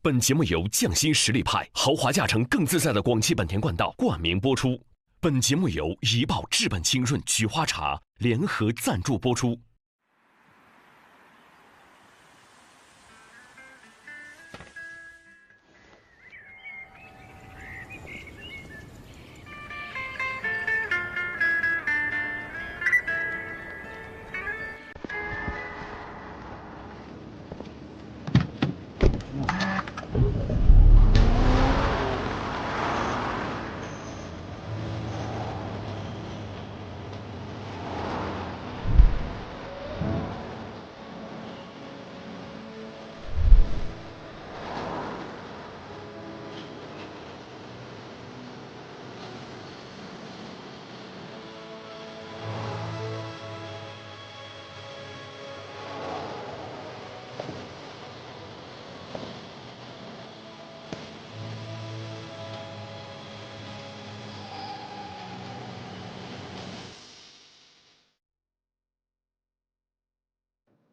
本节目由匠心实力派豪华驾乘更自在的广汽本田冠道冠名播出。本节目由怡宝质本清润菊花茶联合赞助播出。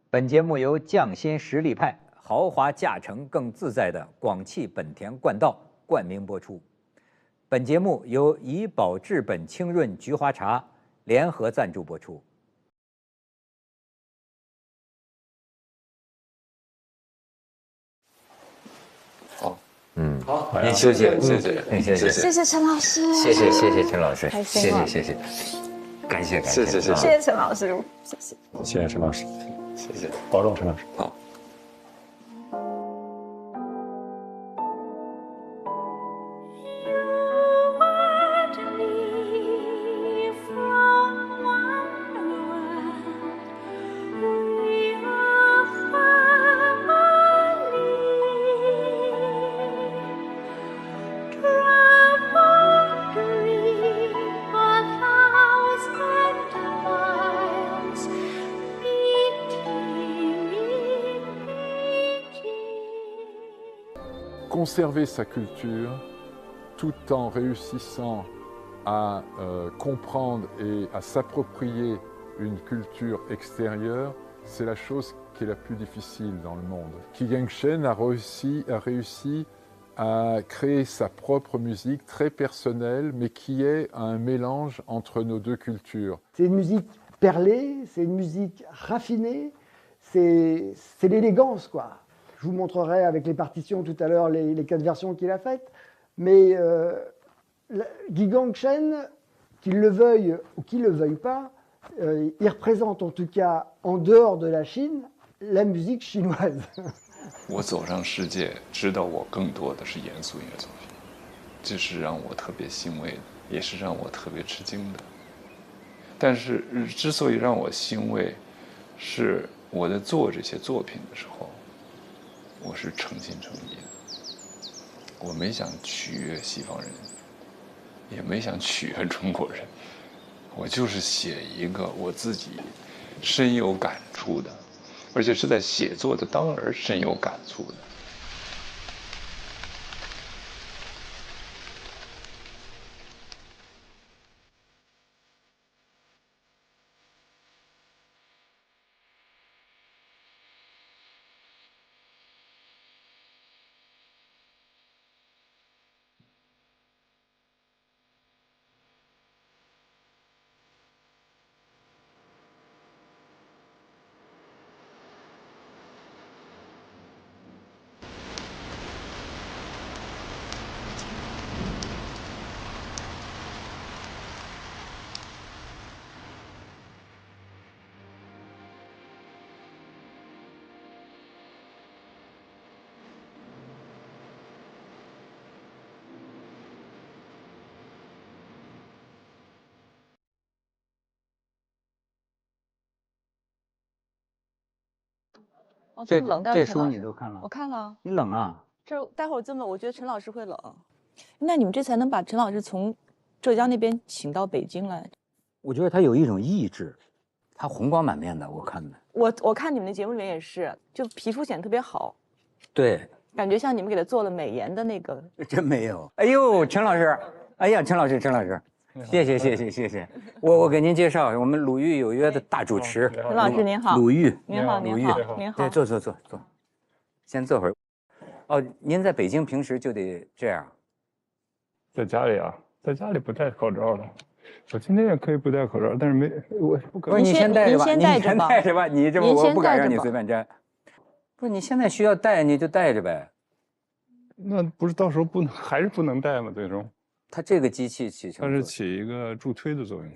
本节目由匠心实力派豪华驾乘更自在的广汽本田冠道冠名播出。本节目由怡宝质本清润菊花茶联合赞助播出。好，好，您休息，谢谢，谢谢，谢谢陈老师，谢谢陈老师，开心了，谢谢，感谢，谢谢陈老师，谢谢，谢谢陈老师，谢谢，保重，陈老师，好。Conserver sa culture tout en réussissant à comprendre et à s'approprier une culture extérieure, c'est la chose qui est la plus difficile dans le monde. Qi Gongchen a réussi à créer sa propre musique très personnelle, mais qui est un mélange entre nos deux cultures. C'est une musique perlée, c'est une musique raffinée, c'est l'élégance, quoi. Je vous montrerai avec les partitions tout à l'heure les 4 versions qu'il a faites. Mais Qi Gongchen, qu'il le veuille ou qu'il ne le veuille pas, il représente en tout cas en dehors de la Chine la musique chinoise. 我走上世界，知道我更多的是严肃音乐作品，这是让我特别欣慰的，也是让我特别吃惊的。但是之所以让我欣慰，是我在做这些作品的时候。我是诚心诚意的，我没想取悦西方人，也没想取悦中国人，我就是写一个我自己深有感触的，而且是在写作的当儿深有感触的。哦，这么冷，这书你都看了？我看了。你冷啊？这待会儿这么，我觉得陈老师会冷。那你们这才能把陈老师从浙江那边请到北京来？我觉得他有一种意志，他红光满面的，我看的。我看你们的节目里面也是，就皮肤显得特别好。对，感觉像你们给他做了美颜的那个。真没有。哎呦，陈老师，哎呀，陈老师，谢谢。我给您介绍，我们鲁豫有约的大主持。陈老师您好。鲁豫。您好。对，坐。先坐会儿。哦，您在北京平时就得这样？在家里啊，在家里不戴口罩了。我今天也可以不戴口罩，但是我不可能。不是你先戴着吧，您先戴着吧你先戴着吧，你这您先我不敢让戴着吧你随便摘。不是你现在需要戴你就戴着呗。那不是到时候不能还是不能戴吗？最终它这个机器起什它是么作用？起一个助推的作用，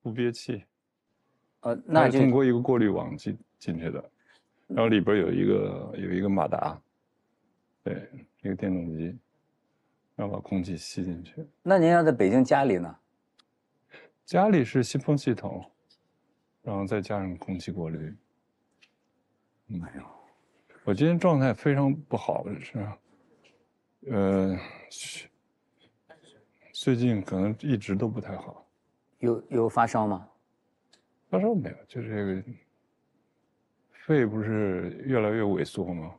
不憋气。它那就是通过一个过滤网进去的，然后里边有一个马达，对，一个电动机，然后把空气吸进去。那您要在北京家里呢？家里是吸风系统，然后再加上空气过滤。哎呦，我今天状态非常不好，最近可能一直都不太好。有发烧吗？发烧没有，就这个肺不是越来越萎缩吗？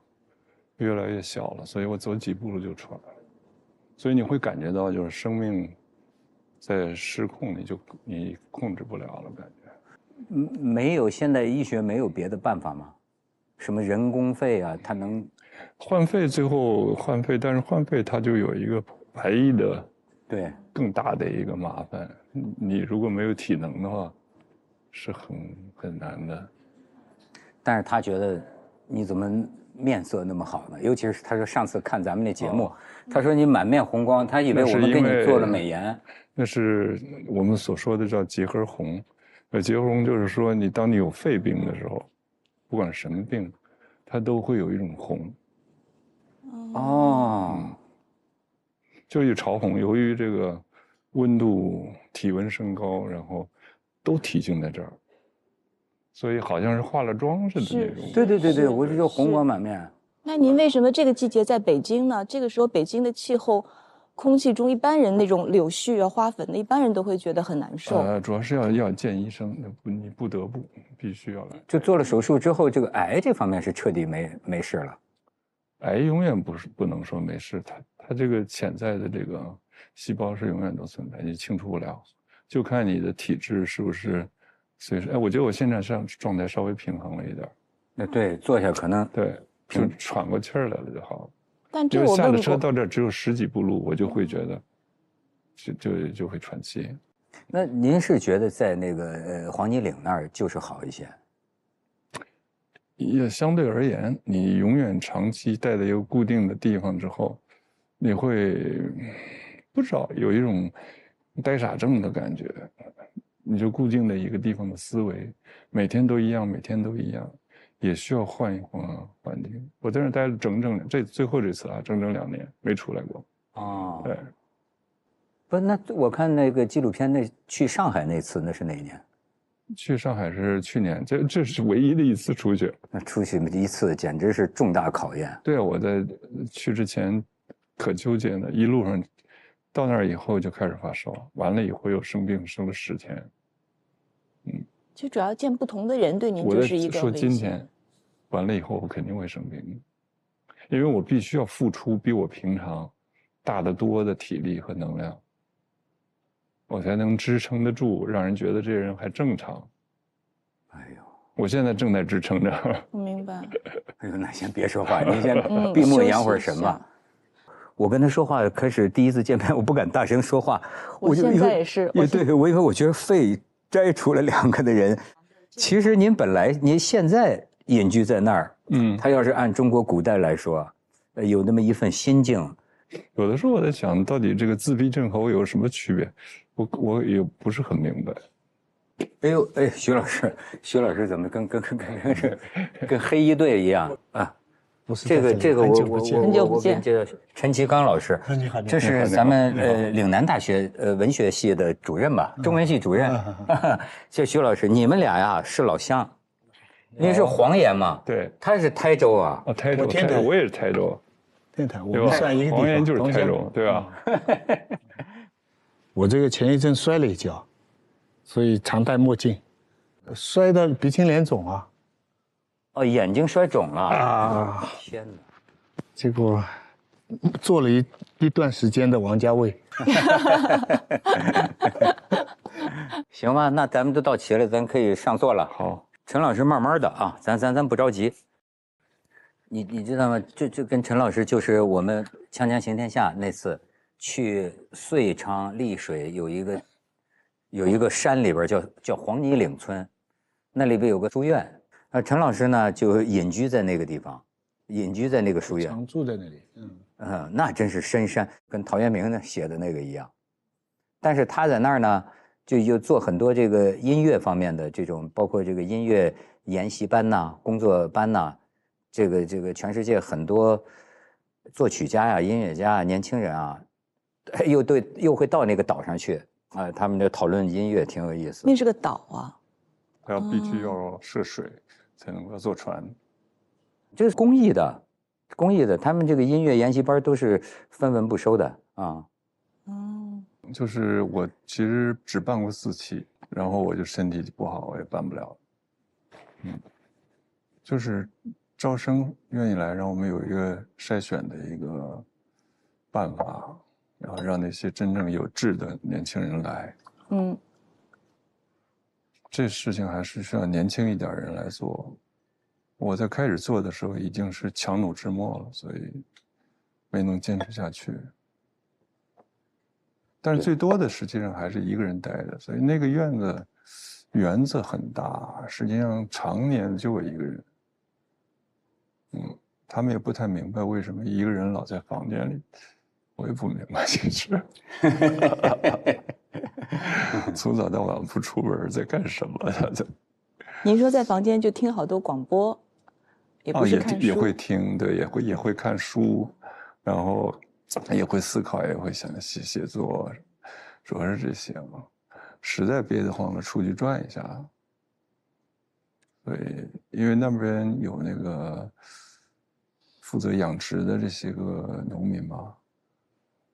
越来越小了，所以我走几步路就喘。所以你会感觉到，就是生命在失控，你控制不了了，感觉。没有，现代医学没有别的办法吗？什么人工肺啊，它能换肺，最后换肺，但是换肺它就有一个排异的，对，更大的一个麻烦。你如果没有体能的话，是很难的。但是他觉得你怎么面色那么好呢？尤其是他说上次看咱们那节目，他说你满面红光，他以为我们给你做了美颜。那是我们所说的叫结核红。结核红就是说，当你有肺病的时候，不管什么病，它都会有一种红。哦，就一潮红，由于这个温度、体温升高，然后都体现在这儿，所以好像是化了妆似的那种。对，我就红光满面。那您为什么这个季节在北京呢？这个时候北京的气候，空气中一般人那种柳絮啊、花粉的，一般人都会觉得很难受。主要是要见医生，你不得不必须要来。就做了手术之后，这个癌这方面是彻底没事了。癌永远不能说没事，它这个潜在的这个细胞是永远都存在，你清除不了，就看你的体质是不是随时。我觉得我现在状态稍微平衡了一点。那对，坐下可能对，就喘过气儿来了就好了。但这因为下了我问过，车到这儿只有10几步路，我就会觉得就会喘气。那您是觉得在那个黄泥岭那儿就是好一些？也相对而言，你永远长期待在一个固定的地方之后，你会不知道有一种呆傻症的感觉。你就固定的一个地方的思维，每天都一样，每天都一样，也需要换一换环境。我在那儿待了最后这次啊，整2年没出来过。哦，对，不，那我看那个纪录片，去上海那次，那是哪一年？去上海是去年，这是唯一的一次出去。那出去一次简直是重大考验。对啊，我在去之前可纠结呢，一路上到那儿以后就开始发烧，完了以后又生病，生了10天。就主要见不同的人，对您我在就是一个说危险。今天完了以后，我肯定会生病，因为我必须要付出比我平常大得多的体力和能量，我才能支撑得住，让人觉得这人还正常。哎呦，我现在正在支撑着。我明白。哎呦，那先别说话，您先闭目养会儿神吧。我跟他说话开始第一次见面，我不敢大声说话。我现在也是。对，我以为我觉得肺摘除了2个的人。其实您现在隐居在那儿，他要是按中国古代来说，有那么一份心境。有的时候我在想，到底这个自闭症和我有什么区别？我也不是很明白。哎呦，徐老师怎么跟黑衣队一样啊？不是这个很久不见，很久不见。这陈其刚老师，这是咱们岭南大学文学系的主任吧，中文系主任。这徐老师，你们俩呀是老乡，您是黄岩嘛？对，他是台州啊。哦，台州，我也是台州。天台，我们算一个地方。黄岩就是台州，对吧？我这个前一阵摔了一跤，所以常戴墨镜，摔的鼻青脸肿啊。哦，眼睛摔肿了啊！天哪！结果做了一段时间的王家卫。行吧，那咱们都到齐了，咱可以上座了。好，陈老师慢慢的啊，咱不着急。你知道吗？就跟陈老师，就是我们《锵锵行天下》那次去遂昌丽水有一个山里边叫黄泥岭村，那里边有个书院。陈老师呢就隐居在那个地方，隐居在那个书院，常住在那里。那真是深山，跟陶渊明写的那个一样。但是他在那儿呢，就做很多这个音乐方面的这种，包括这个音乐研习班呐、工作班呐，这个全世界很多作曲家呀、音乐家啊、年轻人啊，又会到那个岛上去啊，他们就讨论音乐，挺有意思。那是个岛啊，他必须要涉水才能够坐船。这是公益的，他们这个音乐研习班都是分文不收的啊。就是我其实只办过4期，然后我就身体不好，我也办不了。就是招生愿意来，让我们有一个筛选的一个办法，然后让那些真正有志的年轻人来。这事情还是需要年轻一点人来做。我在开始做的时候已经是强弩之末了，所以没能坚持下去。但是最多的实际上还是一个人待的，所以那个园子很大，实际上常年就我一个人。他们也不太明白为什么一个人老在房间里，我也不明白其实。从早到晚不出门在干什么？他在。您说在房间就听好多广播，也不是看书，也会听，对，也会看书，然后也会思考，也会想写作，主要是这些嘛。实在憋得慌了，出去转一下。对，因为那边有那个负责养殖的这些个农民嘛，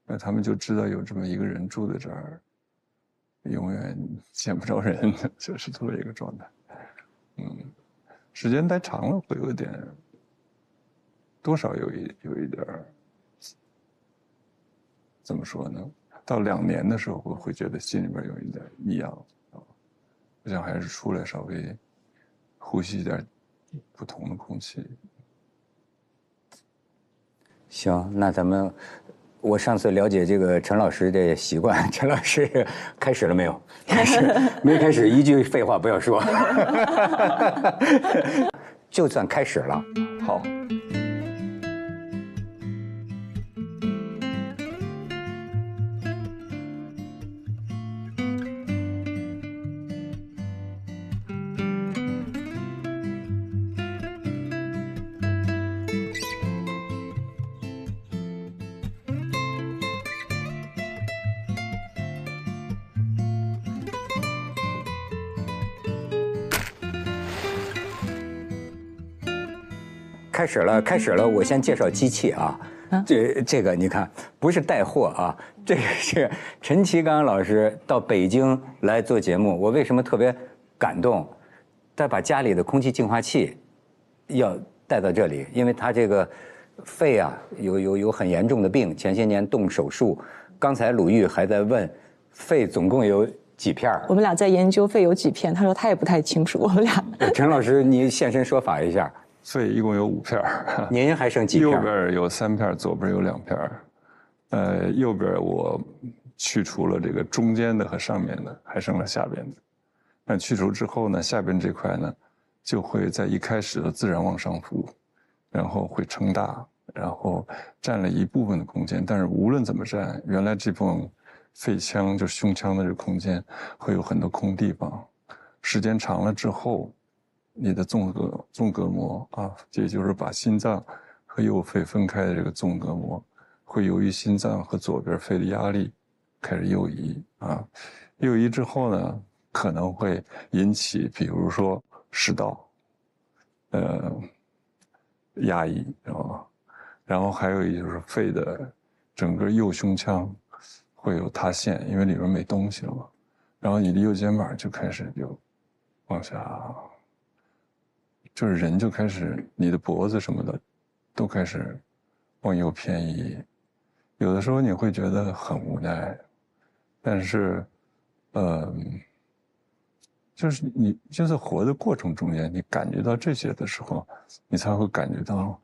那他们就知道有这么一个人住在这儿，永远见不着人，就是这么一个状态。时间待长了会有点，多少有一点，怎么说呢？到2年的时候，我会觉得心里边有一点异样啊，我想还是出来稍微呼吸一点不同的空气。行，那我上次了解这个陈老师的习惯，陈老师开始了没有？没开始，一句废话不要说。就算开始了。好。开始了！我先介绍机器啊，这个你看，不是带货啊，这个是陈其刚老师到北京来做节目，我为什么特别感动？他把家里的空气净化器要带到这里，因为他这个肺啊有很严重的病，前些年动手术。刚才鲁豫还在问，肺总共有几片？我们俩在研究肺有几片，他说他也不太清楚。我们俩，陈老师，你现身说法一下。肺一共有5片，您还剩几片？右边有3片，左边有2片。右边我去除了这个中间的和上面的，还剩了下边的。那去除之后呢，下边这块呢，就会在一开始的自然往上浮，然后会撑大，然后占了一部分的空间。但是无论怎么占，原来这部分肺腔就是胸腔的这个空间会有很多空地方。时间长了之后，你的纵隔膜啊，也就是把心脏和右肺分开的这个纵隔膜，会由于心脏和左边肺的压力开始右移啊，右移之后呢，可能会引起比如说食道压抑啊，然后还有一就是肺的整个右胸腔会有塌陷，因为里边没东西了嘛，然后你的右肩膀就开始就往下。就是人就开始，你的脖子什么的，都开始往右偏移。有的时候你会觉得很无奈，但是，就是你就是活的过程中间，你感觉到这些的时候，你才会感觉到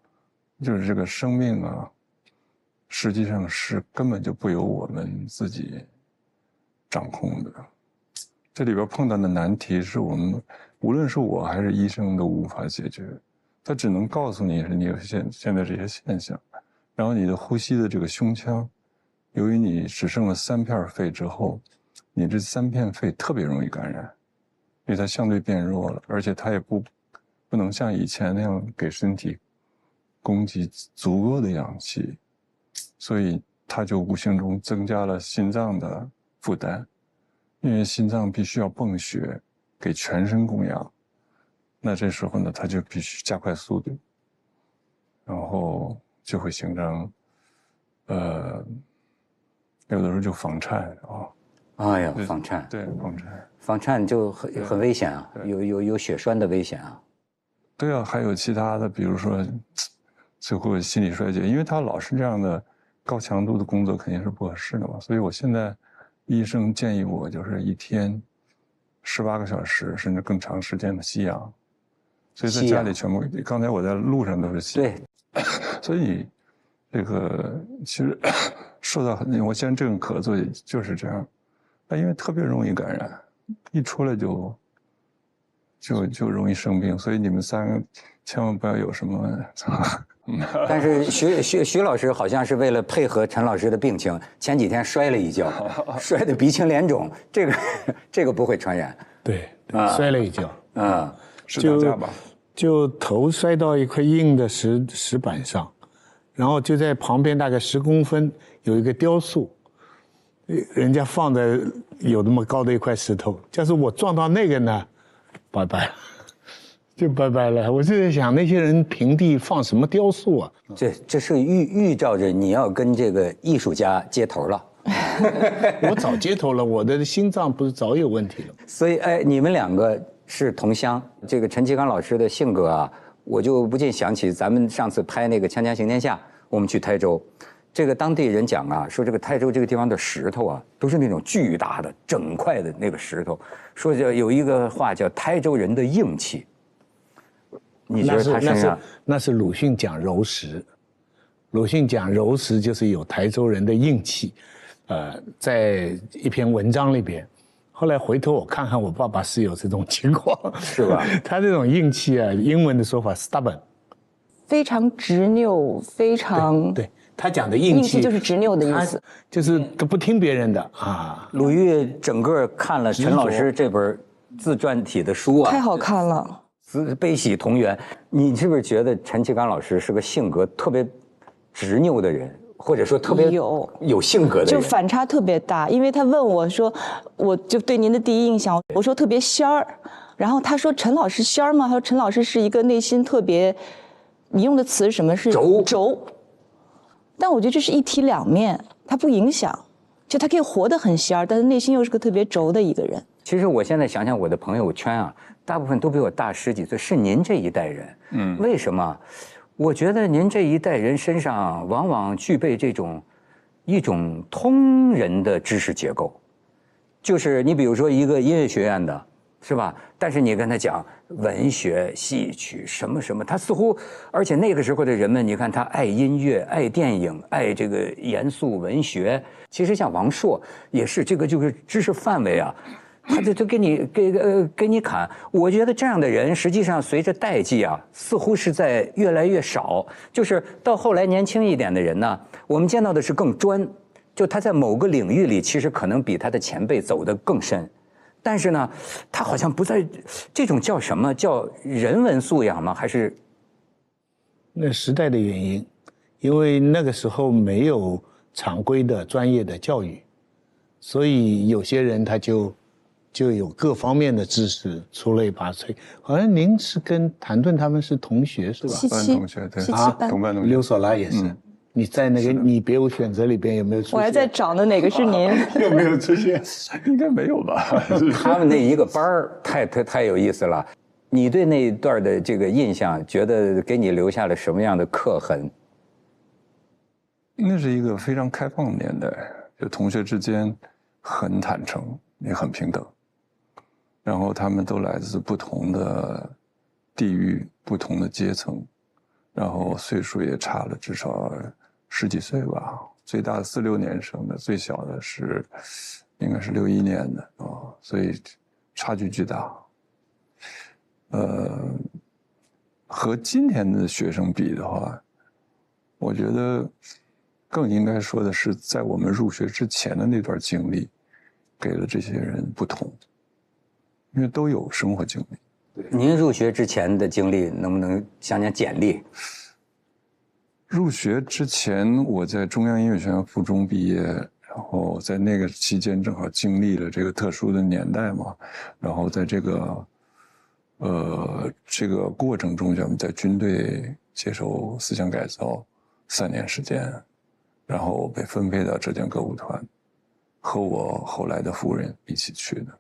就是这个生命啊，实际上是根本就不由我们自己掌控的。这里边碰到的难题是我们，无论是我还是医生都无法解决。他只能告诉你是你有现在这些现象，然后你的呼吸的这个胸腔，由于你只剩了3片肺之后，你这3片肺特别容易感染，因为它相对变弱了，而且它也不能像以前那样给身体供给足够的氧气，所以它就无形中增加了心脏的负担，因为心脏必须要泵血给全身供氧，那这时候呢，它就必须加快速度，然后就会形成，有的时候就房颤啊。哎呀，房颤，对，房颤，房颤就很危险啊，有血栓的危险啊。对啊，还有其他的，比如说最后心理衰竭，因为他老是这样的高强度的工作肯定是不合适的嘛，所以我现在医生建议我就是一天18个小时甚至更长时间的吸氧，所以在家里全部，刚才我在路上都是吸氧。对，所以这个其实受到很，我现在这种咳嗽就是这样，因为特别容易感染，一出来就容易生病，所以你们3个千万不要有什么。但是徐老师好像是为了配合陈老师的病情，前几天摔了一跤，摔得鼻青脸肿，这个不会传染。对，摔了一跤。是打架吧？就头摔到一块硬的石板上，然后就在旁边大概10公分有一个雕塑，人家放在有那么高的一块石头，假使我撞到那个呢，拜拜了，就拜拜了。我就在想，那些人平地放什么雕塑啊？这是预兆着你要跟这个艺术家接头了。我早接头了，我的心脏不是早有问题了。所以，你们2个是同乡。这个陈其康老师的性格啊，我就不禁想起咱们上次拍那个《锵锵行天下》，我们去台州，这个当地人讲啊，说这个台州这个地方的石头啊，都是那种巨大的整块的那个石头，说有一个话叫台州人的硬气。你觉得他身上那是鲁迅讲柔石，鲁迅讲柔石就是有台州人的硬气，在一篇文章里边。后来回头我看看，我爸爸是有这种情况，是吧？他这种硬气啊，英文的说法 stubborn， 非常执拗，非常对他讲的硬气就是执拗的意思，就是都不听别人的啊。鲁豫整个看了陈老师这本自传体的书啊，太好看了，悲喜同源。你是不是觉得陈其康老师是个性格特别执拗的人？或者说特别有性格的人，就反差特别大。因为他问我说，我就对您的第一印象，我说特别仙儿，然后他说陈老师仙儿吗？他说陈老师是一个内心特别，你用的词是什么？是轴。但我觉得这是一体两面，他不影响，就他可以活得很仙儿，但是内心又是个特别轴的一个人。其实我现在想想我的朋友圈啊，大部分都比我大10几岁，是您这一代人。为什么？我觉得您这一代人身上往往具备一种通人的知识结构，就是你比如说一个音乐学院的，是吧？但是你跟他讲文学、戏曲什么什么，他似乎，而且那个时候的人们，你看他爱音乐、爱电影、爱这个严肃文学。其实像王朔也是，这个就是知识范围啊。他就给你砍，我觉得这样的人实际上随着代际啊，似乎是在越来越少。就是到后来年轻一点的人呢，我们见到的是更专，就他在某个领域里其实可能比他的前辈走得更深，但是呢，他好像不在这种叫什么叫人文素养吗？还是那时代的原因，因为那个时候没有常规的专业的教育，所以有些人他就有各方面的知识出类拔萃。好像您是跟谭盾他们是同学是吧？班同学，对啊，同班同学。刘索拉也是。你在那个你别无选择里边有没有出现？我还在找呢，哪个是您？有没有出现？应该没有吧？他们那一个班儿太有意思了。你对那一段的这个印象，觉得给你留下了什么样的刻痕？那是一个非常开放的年代，就同学之间很坦诚，也很平等。然后他们都来自不同的地域、不同的阶层，然后岁数也差了至少10几岁吧。最大的46年生的，最小的应该是61年的啊，所以差距巨大。和今天的学生比的话，我觉得更应该说的是，在我们入学之前的那段经历，给了这些人不同，因为都有生活经历。您入学之前的经历，能不能讲讲简历？入学之前，我在中央音乐学院附中毕业，然后在那个期间正好经历了这个特殊的年代嘛，然后在这个过程中，我们在军队接受思想改造3年时间，然后被分配到浙江歌舞团，和我后来的夫人一起去的。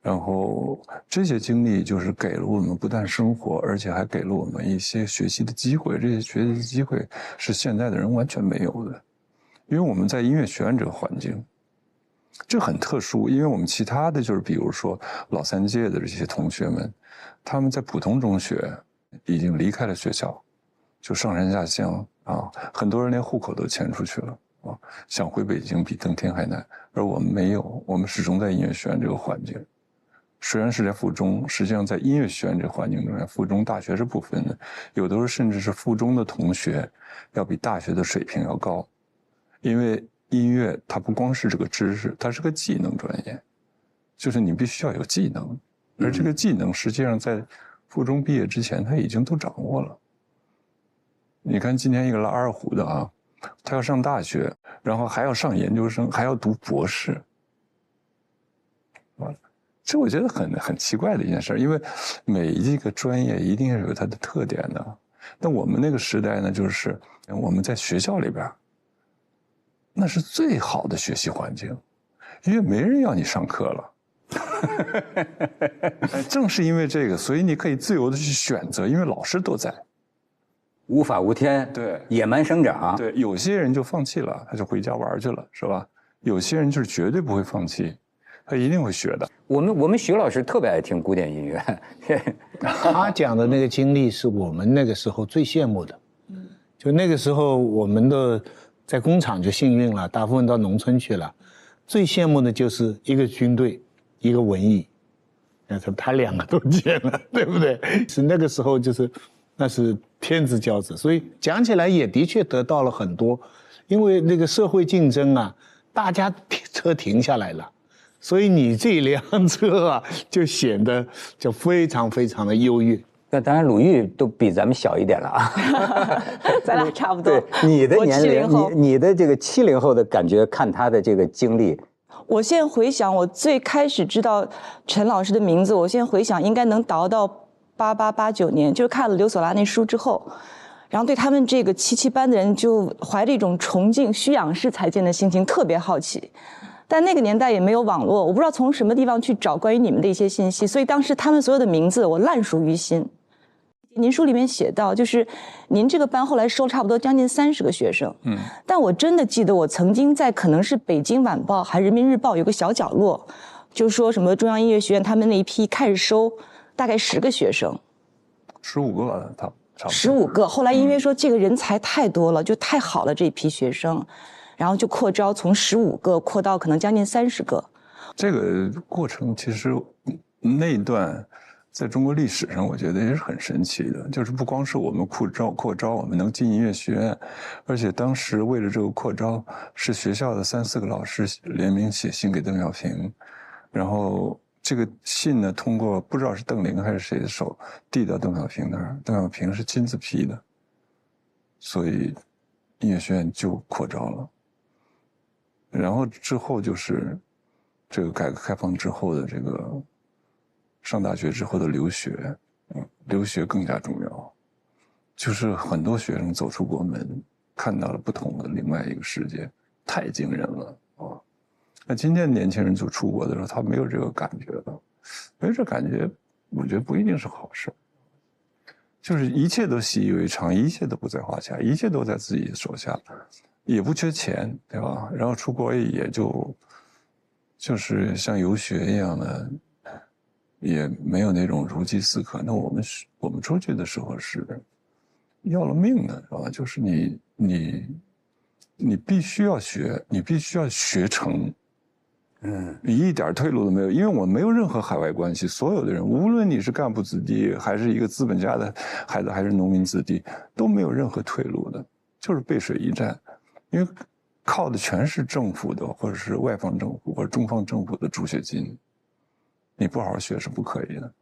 然后这些经历就是给了我们不但生活，而且还给了我们一些学习的机会。这些学习的机会是现在的人完全没有的，因为我们在音乐学院这个环境，这很特殊。因为我们其他的就是比如说老3届的这些同学们，他们在普通中学已经离开了学校，就上山下乡啊，很多人连户口都迁出去了啊，想回北京比登天还难。而我们没有，我们始终在音乐学院这个环境。虽然是在附中，实际上在音乐学院这个环境中，附中大学是不分的，有的时候甚至是附中的同学要比大学的水平要高，因为音乐它不光是这个知识，它是个技能专业，就是你必须要有技能，而这个技能实际上在附中毕业之前他已经都掌握了。你看今天一个拉二胡的啊，他要上大学，然后还要上研究生，还要读博士，这我觉得很奇怪的一件事，因为每一个专业一定是有它的特点的。但我们那个时代呢，就是我们在学校里边，那是最好的学习环境，因为没人要你上课了。正是因为这个，所以你可以自由的去选择，因为老师都在。无法无天，对，野蛮生长。对，有些人就放弃了，他就回家玩去了，是吧？有些人就是绝对不会放弃。他一定会学的。我们徐老师特别爱听古典音乐，他讲的那个经历是我们那个时候最羡慕的。就那个时候我们的在工厂就幸运了，大部分到农村去了。最羡慕的就是一个军队，一个文艺，他2个都见了，对不对？是那个时候那是天之骄子，所以讲起来也的确得到了很多，因为那个社会竞争啊，大家车停下来了。所以你这辆车啊，就显得就非常非常的优越。那当然，鲁豫都比咱们小一点了啊，咱俩差不多。对，你的年龄，你的这个70后的感觉，看他的这个经历。我现在回想，我最开始知道陈老师的名字，我现在回想应该能倒到88、89年，就是看了刘索拉那书之后，然后对他们这个77班的人就怀着一种崇敬、虚仰视才见的心情，特别好奇。但那个年代也没有网络，我不知道从什么地方去找关于你们的一些信息，所以当时他们所有的名字我烂熟于心。您书里面写到，就是您这个班后来收差不多将近30个学生，但我真的记得我曾经在可能是北京晚报还是人民日报有个小角落，就说什么中央音乐学院他们那一批开始收大概10个学生，15个吧，差不多15个。后来因为说这个人才太多了，就太好了这一批学生。然后就扩招，从15个扩到可能将近30个。这个过程其实那一段在中国历史上，我觉得也是很神奇的。就是不光是我们扩招，我们能进音乐学院，而且当时为了这个扩招，是学校的3、4个老师联名写信给邓小平，然后这个信呢，通过不知道是邓玲还是谁的手递到邓小平那儿，邓小平是亲自批的，所以音乐学院就扩招了。然后之后就是这个改革开放之后的这个上大学之后的留学，留学更加重要，就是很多学生走出国门，看到了不同的另外一个世界，太惊人了啊！那今天年轻人就出国的时候，他没有这个感觉了，没有这感觉，我觉得不一定是好事。就是一切都习以为常，一切都不在话下，一切都在自己的手下。也不缺钱，对吧？然后出国也就是像游学一样的，也没有那种如饥似渴。那我们出去的时候是要了命的，是吧？就是你必须要学，你必须要学成，你一点退路都没有。因为我没有任何海外关系，所有的人，无论你是干部子弟，还是一个资本家的孩子，还是农民子弟，都没有任何退路的，就是背水一战，因为靠的全是政府的，或者是外方政府或者中方政府的助学金，你不好好学是不可以的。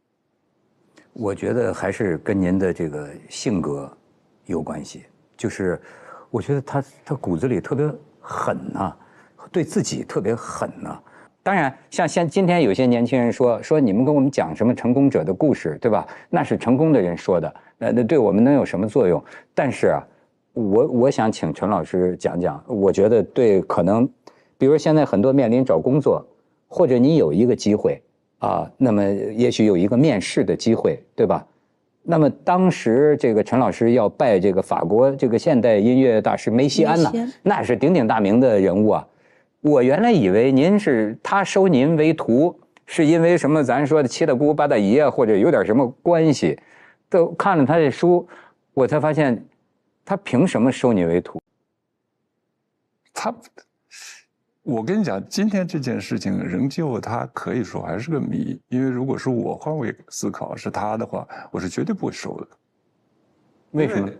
我觉得还是跟您的这个性格有关系，就是我觉得他骨子里特别狠呐，对自己特别狠呐。当然，像今天有些年轻人说你们跟我们讲什么成功者的故事，对吧？那是成功的人说的，那对我们能有什么作用？但是啊，我想请陈老师讲讲，我觉得对，可能，比如现在很多面临找工作，或者你有一个机会啊，那么也许有一个面试的机会，对吧？那么当时这个陈老师要拜这个法国这个现代音乐大师梅西安呢，那是鼎鼎大名的人物啊。我原来以为他收您为徒，是因为什么？咱说的七大姑八大姨啊，或者有点什么关系。都看了他这书，我才发现，他凭什么收你为徒？我跟你讲，今天这件事情仍旧他可以说还是个谜，因为如果是我换位思考是他的话，我是绝对不会收的。为什么？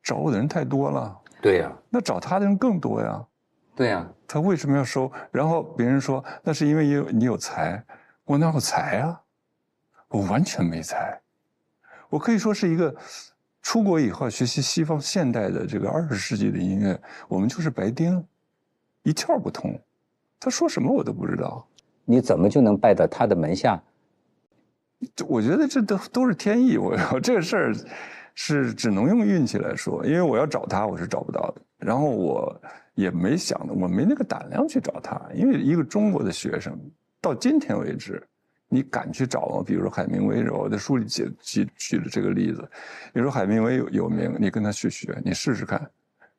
找我的人太多了。对呀。那找他的人更多呀。对呀。他为什么要收？然后别人说那是因为你有才，我哪有才啊？我完全没才。我可以说是一个出国以后学习西方现代的这个20世纪的音乐，我们就是白丁。一窍不通，他说什么我都不知道。你怎么就能拜到他的门下？我觉得这都是天意。这个事儿是只能用运气来说，因为我要找他我是找不到的。然后我也没想的，我没那个胆量去找他，因为一个中国的学生到今天为止，你敢去找吗？比如说海明威，我在书里举了这个例子。比如说海明威有名，你跟他去学，你试试看。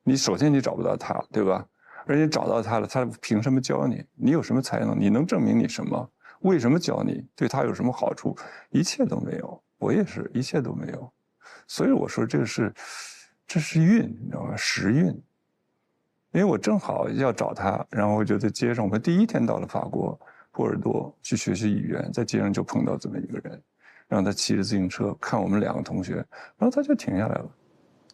你首先你找不到他，对吧？而且找到他了，他凭什么教你？你有什么才能？你能证明你什么？为什么教你？对他有什么好处？一切都没有。我也是一切都没有。所以我说这是运，你知道吗？时运。因为我正好要找他，然后我就在街上，我们第一天到了法国波尔多去学习语言，在街上就碰到这么一个人，让他骑着自行车看我们2个同学，然后他就停下来了。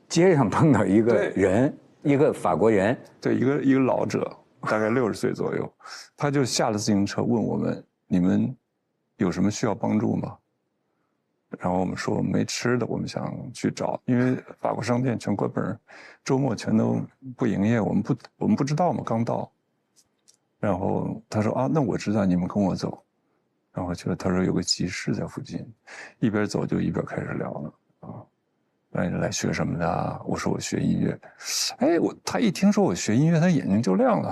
街上碰到一个人。一个法国人，对，一个老者，大概60岁左右，他就下了自行车问我们：“你们有什么需要帮助吗？”然后我们说没吃的，我们想去找，因为法国商店全关门，周末全都不营业，我们不知道嘛，刚到。然后他说：“啊，那我知道，你们跟我走。”然后他说有个集市在附近，一边走就一边开始聊了啊。来学什么的？我说我学音乐。哎，他一听说我学音乐，他眼睛就亮了。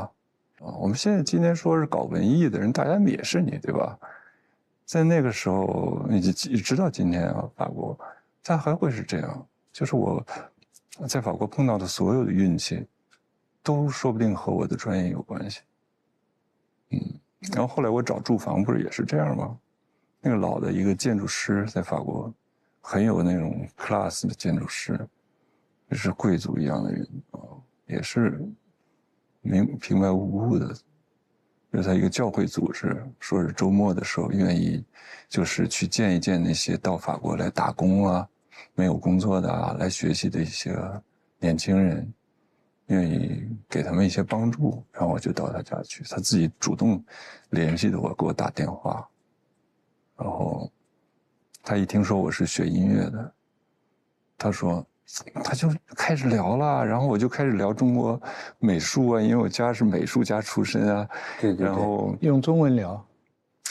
啊，我们现在今天说是搞文艺的人，大家蔑视你，对吧？在那个时候，你直到今天啊，法国，他还会是这样。就是我在法国碰到的所有的运气，都说不定和我的专业有关系。然后后来我找住房，不是也是这样吗？那个老的一个建筑师在法国。很有那种 class 的建筑师，就是贵族一样的人啊，也是平白无故的，就是他一个教会组织，说是周末的时候愿意，就是去见一见那些到法国来打工啊、没有工作的啊、来学习的一些年轻人，愿意给他们一些帮助，然后我就到他家去，他自己主动联系的我，给我打电话，然后。他一听说我是学音乐的，他就开始聊了，然后我就开始聊中国美术啊，因为我家是美术家出身啊，对，然后用中文聊，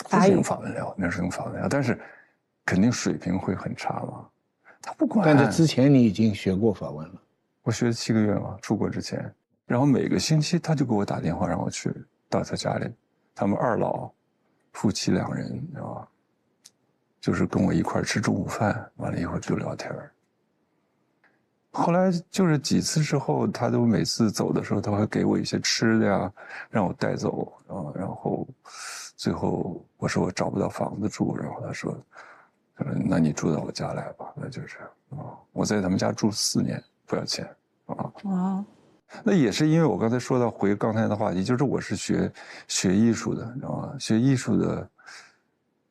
不是用法文聊，那是用法文聊，但是肯定水平会很差嘛，他不管。但是之前你已经学过法文了，我学了7个月嘛，出国之前，然后每个星期他就给我打电话让我去到他家里，他们2老夫妻2人，你知道吧？就是跟我一块吃中午饭，完了一会儿就聊天。后来就是几次之后，他都每次走的时候，他会给我一些吃的呀，让我带走啊。然后最后我说我找不到房子住，然后他说那你住到我家来吧，那就这样啊。我在他们家住4年，不要钱啊。哇，那也是因为我刚才说到回刚才的话题，就是我是学艺术的，你知道吗？学艺术的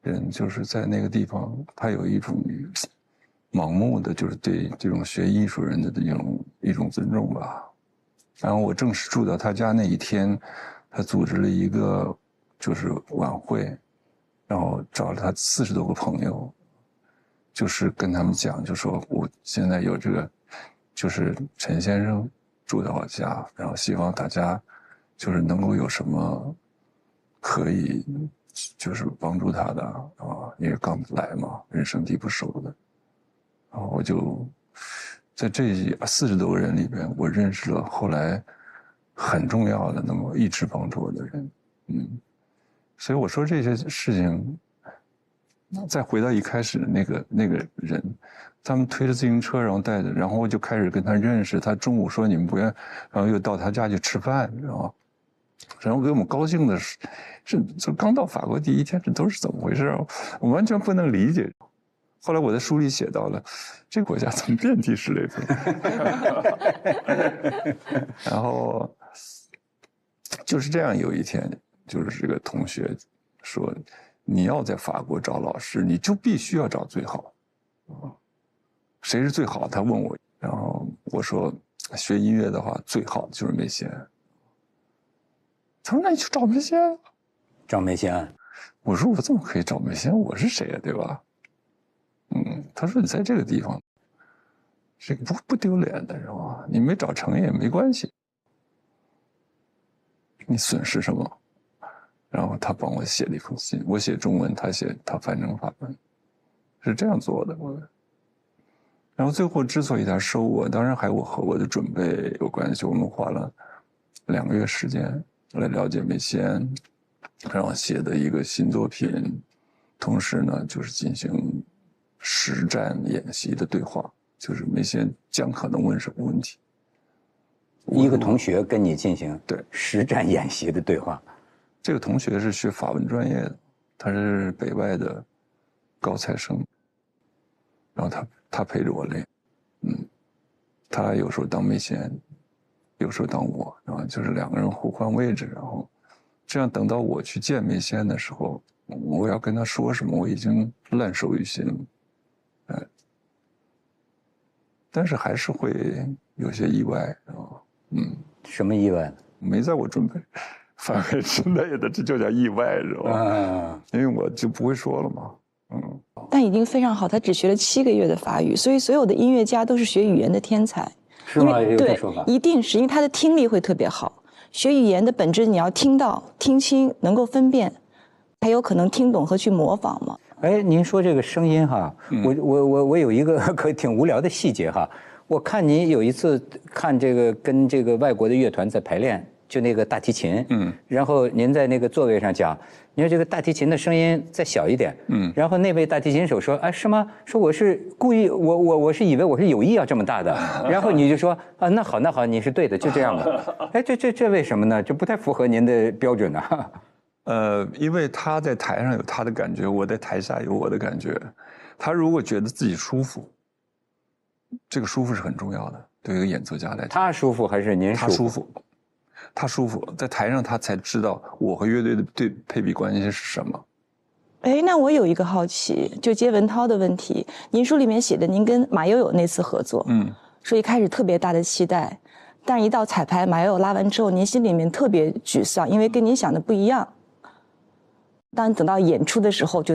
人就是在那个地方，他有一种盲目的，就是对这种学艺术人的一种尊重吧。然后我正式住到他家那一天，他组织了一个就是晚会，然后找了他40多个朋友，就是跟他们讲，就说我现在有这个，就是陈先生住到我家，然后希望大家就是能够有什么可以就是帮助他的啊，因为刚来嘛，人生地不熟的，然后我就在这40多个人里边，我认识了后来很重要的那么一直帮助我的人，所以我说这些事情，再回到一开始的那个人，他们推着自行车，然后带着，然后我就开始跟他认识。他中午说你们不愿，然后又到他家去吃饭，你知道吗？然后给我们高兴的是就刚到法国第一天，这都是怎么回事？我完全不能理解。后来我在书里写到了，这个国家怎么遍地是雷锋？然后就是这样，有一天，就是这个同学说，你要在法国找老师，你就必须要找最好。谁是最好？他问我，然后我说，学音乐的话，最好的就是梅西安。他说，那你去找梅西安。找梅西安。我说，我怎么可以找梅西安？我是谁呀，对吧？他说你在这个地方，这个不丢脸的是吧？你没找成也没关系，你损失什么？然后他帮我写了一封信，我写中文，他翻成法文，是这样做的。然后最后之所以他收我，当然还和我的准备有关系。我们花了2个月时间来了解梅西安，然后写的一个新作品，同时呢就是进行实战演习的对话，就是梅西安将可能问什么问题。一个同学跟你进行对实战演习的对话。这个同学是学法文专业的，他是北外的高材生，然后他陪着我练，他有时候当梅西安，有时候当我，然后就是2个人互换位置，然后这样等到我去见梅西安的时候，我要跟他说什么，我已经烂熟于心了。但是还是会有些意外，什么意外呢？没在我准备范围之内的，这就叫意外，是吧？因为我就不会说了嘛，但已经非常好，他只学了7个月的法语，所以所有的音乐家都是学语言的天才。是吗？有这对说法？一定是因为他的听力会特别好。学语言的本质，你要听到、听清，能够分辨，才有可能听懂和去模仿嘛。哎，您说这个声音哈，我有一个可挺无聊的细节哈。我看您有一次看这个跟这个外国的乐团在排练，就那个大提琴，然后您在那个座位上讲，您说这个大提琴的声音再小一点，然后那位大提琴手说，哎，是吗？说我是故意，我是以为我是有意要这么大的，然后你就说啊，那好，你是对的，就这样吧。哎，这为什么呢？这不太符合您的标准啊。因为他在台上有他的感觉，我在台下有我的感觉。他如果觉得自己舒服，这个舒服是很重要的，对于一个演奏家来讲。他舒服还是您舒服？他舒服，他舒服，在台上他才知道我和乐队的配比关系是什么。哎，那我有一个好奇，就接文涛的问题，您书里面写的您跟马友友那次合作，说一开始特别大的期待，但是一到彩排，马友友拉完之后，您心里面特别沮丧，因为跟您想的不一样。当等到演出的时候，就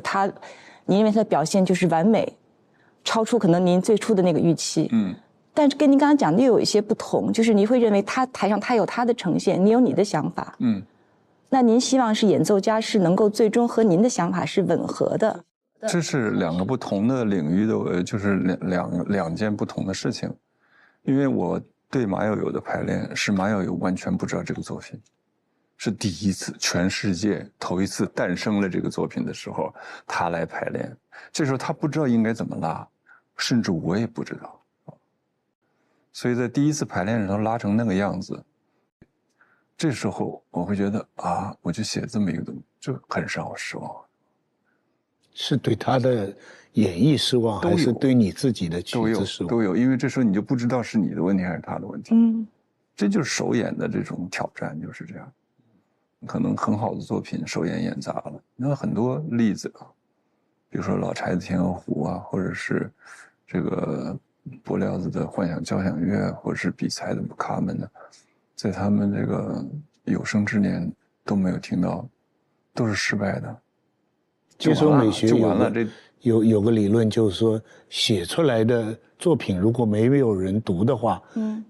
您认为他的表现就是完美，超出可能您最初的那个预期。但是跟您刚刚讲的又有一些不同，就是你会认为他台上他有他的呈现，你有你的想法。那您希望是演奏家是能够最终和您的想法是吻合的。这是2个不同的领域的，就是两件不同的事情。因为我对马友友的排练是马友友完全不知道这个作品。是第一次，全世界头一次诞生了这个作品的时候，他来排练。这时候他不知道应该怎么拉，甚至我也不知道。所以在第一次排练的时候拉成那个样子，这时候我会觉得啊，我就写这么一个东西，就很让我失望。是对他的演绎失望，还是对你自己的曲子失望？都有，因为这时候你就不知道是你的问题还是他的问题。这就是首演的这种挑战，就是这样。可能很好的作品首演演砸了，那很多例子啊，比如说老柴的《天鹅湖》啊，或者是这个柏辽子的《幻想交响乐》，或者是比才的《卡门》呢，在他们这个有生之年都没有听到，都是失败的。接受美学就完了，有个理论就是说，写出来的作品如果没有人读的话，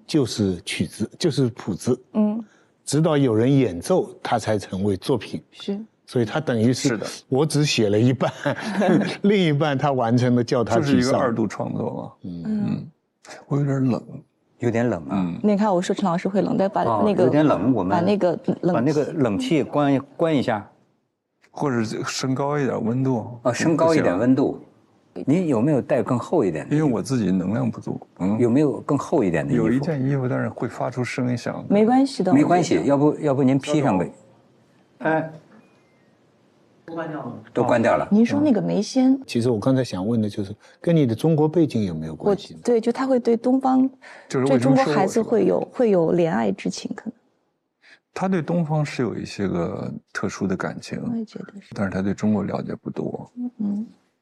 就是曲子，就是谱子，直到有人演奏，它才成为作品。是，所以它等于是的，我只写了一半，另一半他完成了叫他就是一个2度创作嘛。我有点冷，有点冷啊。你看我说陈老师会冷，再把那个有点冷，我们把那个冷气关一下，或者升高一点温度。升高一点温度。你有没有带更厚一点的？因为我自己能量不足。有没有更厚一点的衣服？有一件衣服，但是会发出声音响。没关系的，没关系，要不您披上呗。哎，都关掉了。您说那个梅仙，其实我刚才想问的就是跟你的中国背景有没有关系？对，就他会对东方，就是对中国孩子会有怜爱之情，可能。他对东方是有一些个特殊的感情，我也觉得是，但是他对中国了解不多。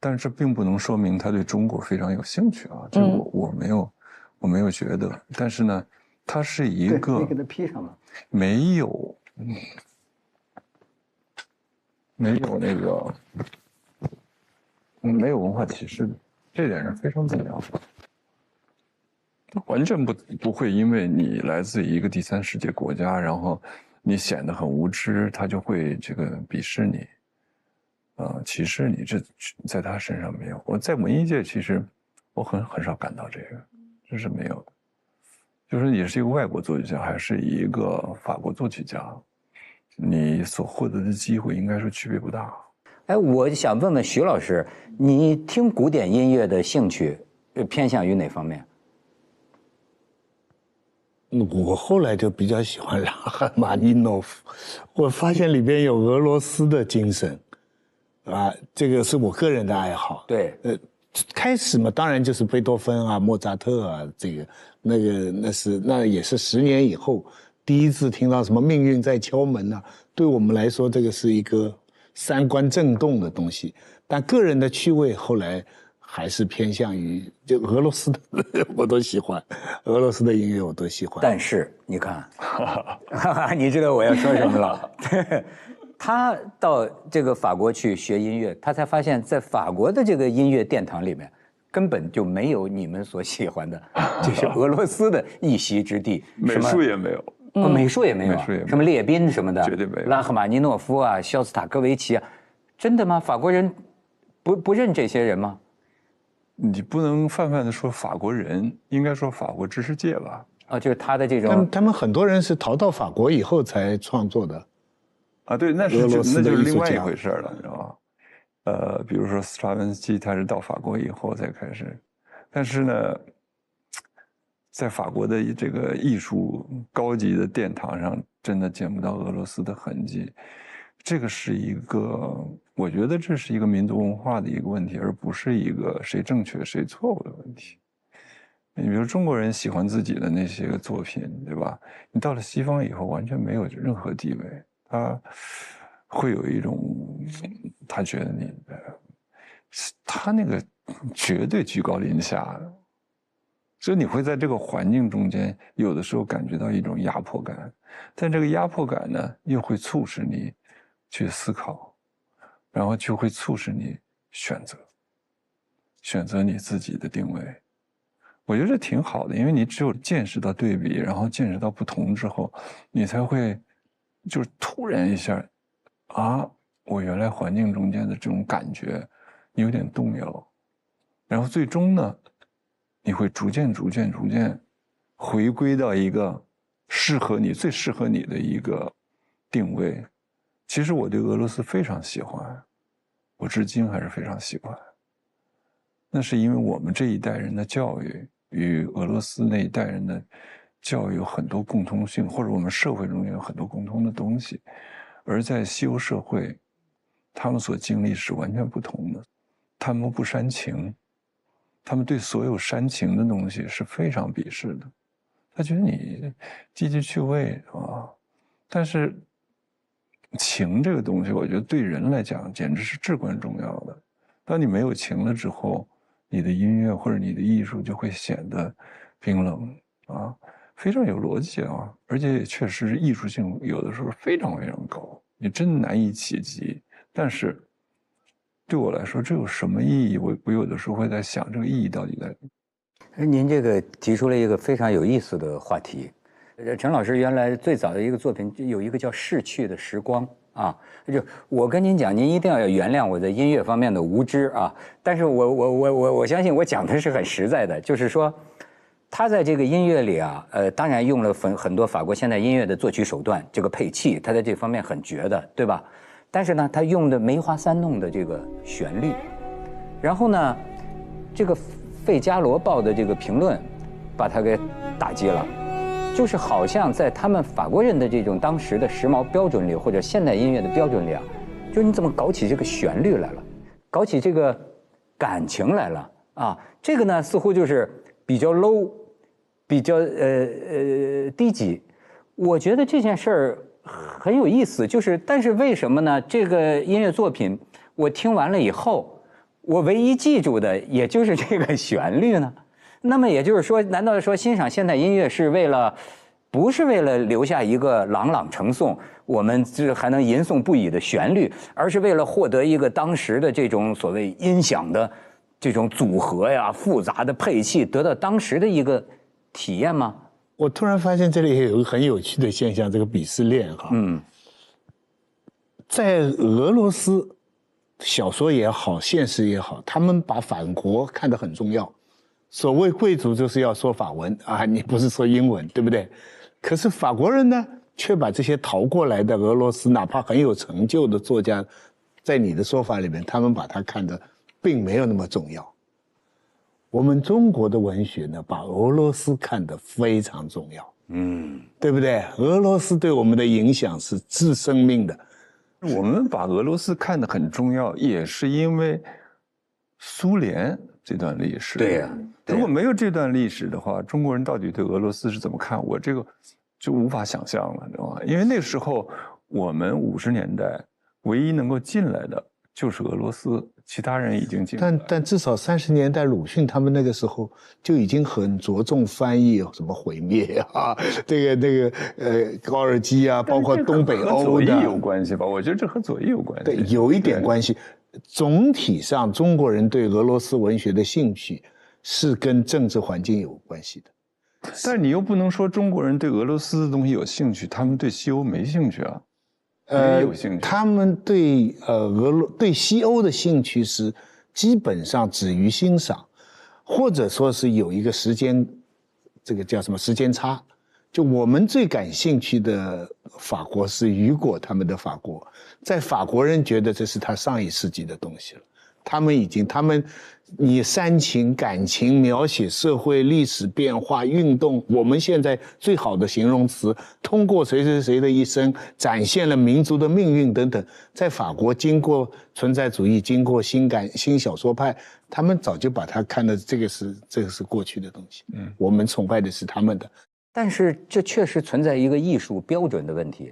但是这并不能说明他对中国非常有兴趣啊，这我没有觉得。但是呢，他是一个你给他披上了，没有那个没有文化歧视的，这点是非常重要的。完全不会因为你来自一个第三世界国家，然后你显得很无知，他就会这个鄙视你。歧视你，这在他身上没有。我在文艺界其实我很少感到这个，这是没有的。就是也是一个外国作曲家，还是一个法国作曲家，你所获得的机会应该说区别不大。哎，我想问问徐老师，你听古典音乐的兴趣偏向于哪方面？我后来就比较喜欢拉赫玛尼诺夫，我发现里边有俄罗斯的精神。这个是我个人的爱好。对，开始嘛，当然就是贝多芬啊、莫扎特啊，这个、那也是10年以后第一次听到什么命运在敲门啊，对我们来说，这个是一个三观震动的东西。但个人的趣味后来还是偏向于就俄罗斯的，我都喜欢，俄罗斯的音乐我都喜欢。但是你看，你知道我要说什么了？他到这个法国去学音乐，他才发现，在法国的这个音乐殿堂里面，根本就没有你们所喜欢的，就是俄罗斯的一席之地。美术也没有，美术也没有，什么列宾什么的，绝对没有。拉赫玛尼诺夫啊，肖斯塔科维奇啊，真的吗？法国人不认这些人吗？你不能泛泛的说法国人，应该说法国知识界吧。就是他的这种，他们很多人是逃到法国以后才创作的。对，那就是另外一回事了，你知道吗？比如说斯特拉文斯基，他是到法国以后才开始，但是呢，在法国的这个艺术高级的殿堂上，真的见不到俄罗斯的痕迹。这个是一个，我觉得这是一个民族文化的一个问题，而不是一个谁正确谁错误的问题。你比如中国人喜欢自己的那些个作品，对吧？你到了西方以后，完全没有任何地位。他会有一种，他觉得他那个绝对居高临下，所以你会在这个环境中间，有的时候感觉到一种压迫感，但这个压迫感呢，又会促使你去思考，然后就会促使你选择你自己的定位。我觉得这挺好的，因为你只有见识到对比，然后见识到不同之后，你才会。就是突然一下，我原来环境中间的这种感觉有点动摇，然后最终呢，你会逐渐回归到一个最适合你的一个定位。其实我对俄罗斯非常喜欢，我至今还是非常喜欢。那是因为我们这一代人的教育与俄罗斯那一代人的教育有很多共通性，或者我们社会中有很多共通的东西，而在西欧社会，他们所经历是完全不同的。他们不煽情，他们对所有煽情的东西是非常鄙视的，他觉得你积极趣味啊，但是情这个东西，我觉得对人来讲简直是至关重要的。当你没有情了之后，你的音乐或者你的艺术就会显得冰冷啊，非常有逻辑啊，而且确实艺术性有的时候非常非常高，你真难以企及。但是对我来说，这有什么意义？我有的时候会在想，这个意义到底在哪？您这个提出了一个非常有意思的话题。陈老师原来最早的一个作品有一个叫《逝去的时光》啊，就我跟您讲，您一定要原谅我在音乐方面的无知啊。但是我相信我讲的是很实在的，就是说，他在这个音乐里啊，当然用了很多法国现代音乐的作曲手段，这个配器，他在这方面很绝的，对吧？但是呢，他用的梅花三弄的这个旋律，然后呢，这个《费加罗报》的这个评论，把他给打击了，就是好像在他们法国人的这种当时的时髦标准里，或者现代音乐的标准里啊，就是你怎么搞起这个旋律来了，搞起这个感情来了啊？这个呢，似乎就是比较 low， 比较低级。我觉得这件事儿很有意思，就是但是为什么呢？这个音乐作品我听完了以后，我唯一记住的也就是这个旋律呢。那么也就是说，难道说欣赏现代音乐是为了，不是为了留下一个朗朗成诵，我们这还能吟诵不已的旋律，而是为了获得一个当时的这种所谓音响的这种组合呀、复杂的配器，得到当时的一个体验吗？我突然发现这里也有一个很有趣的现象，这个鄙视链哈。在俄罗斯，小说也好，现实也好，他们把法国看得很重要。所谓贵族就是要说法文啊，你不是说英文，对不对？可是法国人呢，却把这些逃过来的俄罗斯哪怕很有成就的作家，在你的说法里面，他们把他看得并没有那么重要。我们中国的文学呢，把俄罗斯看得非常重要，对不对？俄罗斯对我们的影响是致生命的。我们把俄罗斯看得很重要，也是因为苏联这段历史。对呀，如果没有这段历史的话，中国人到底对俄罗斯是怎么看？我这个就无法想象了，知道吗？因为那时候我们50年代唯一能够进来的就是俄罗斯，其他人已经进来了。但至少30年代，鲁迅他们那个时候就已经很着重翻译什么毁灭啊，那个高尔基啊，包括东北欧的。和左翼有关系吧？我觉得这和左翼有关系。对，有一点关系。总体上，中国人对俄罗斯文学的兴趣是跟政治环境有关系的。但你又不能说中国人对俄罗斯的东西有兴趣，他们对西欧没兴趣啊。也有兴趣。他们对对西欧的兴趣是基本上止于欣赏，或者说是有一个时间，这个叫什么时间差。就我们最感兴趣的法国是雨果他们的法国，在法国人觉得这是他上一世纪的东西了。他们以煽情、感情描写社会历史变化、运动，我们现在最好的形容词，通过谁谁谁的一生，展现了民族的命运等等。在法国，经过存在主义，经过新小说派，他们早就把它看的这个是过去的东西。我们崇拜的是他们的。但是这确实存在一个艺术标准的问题，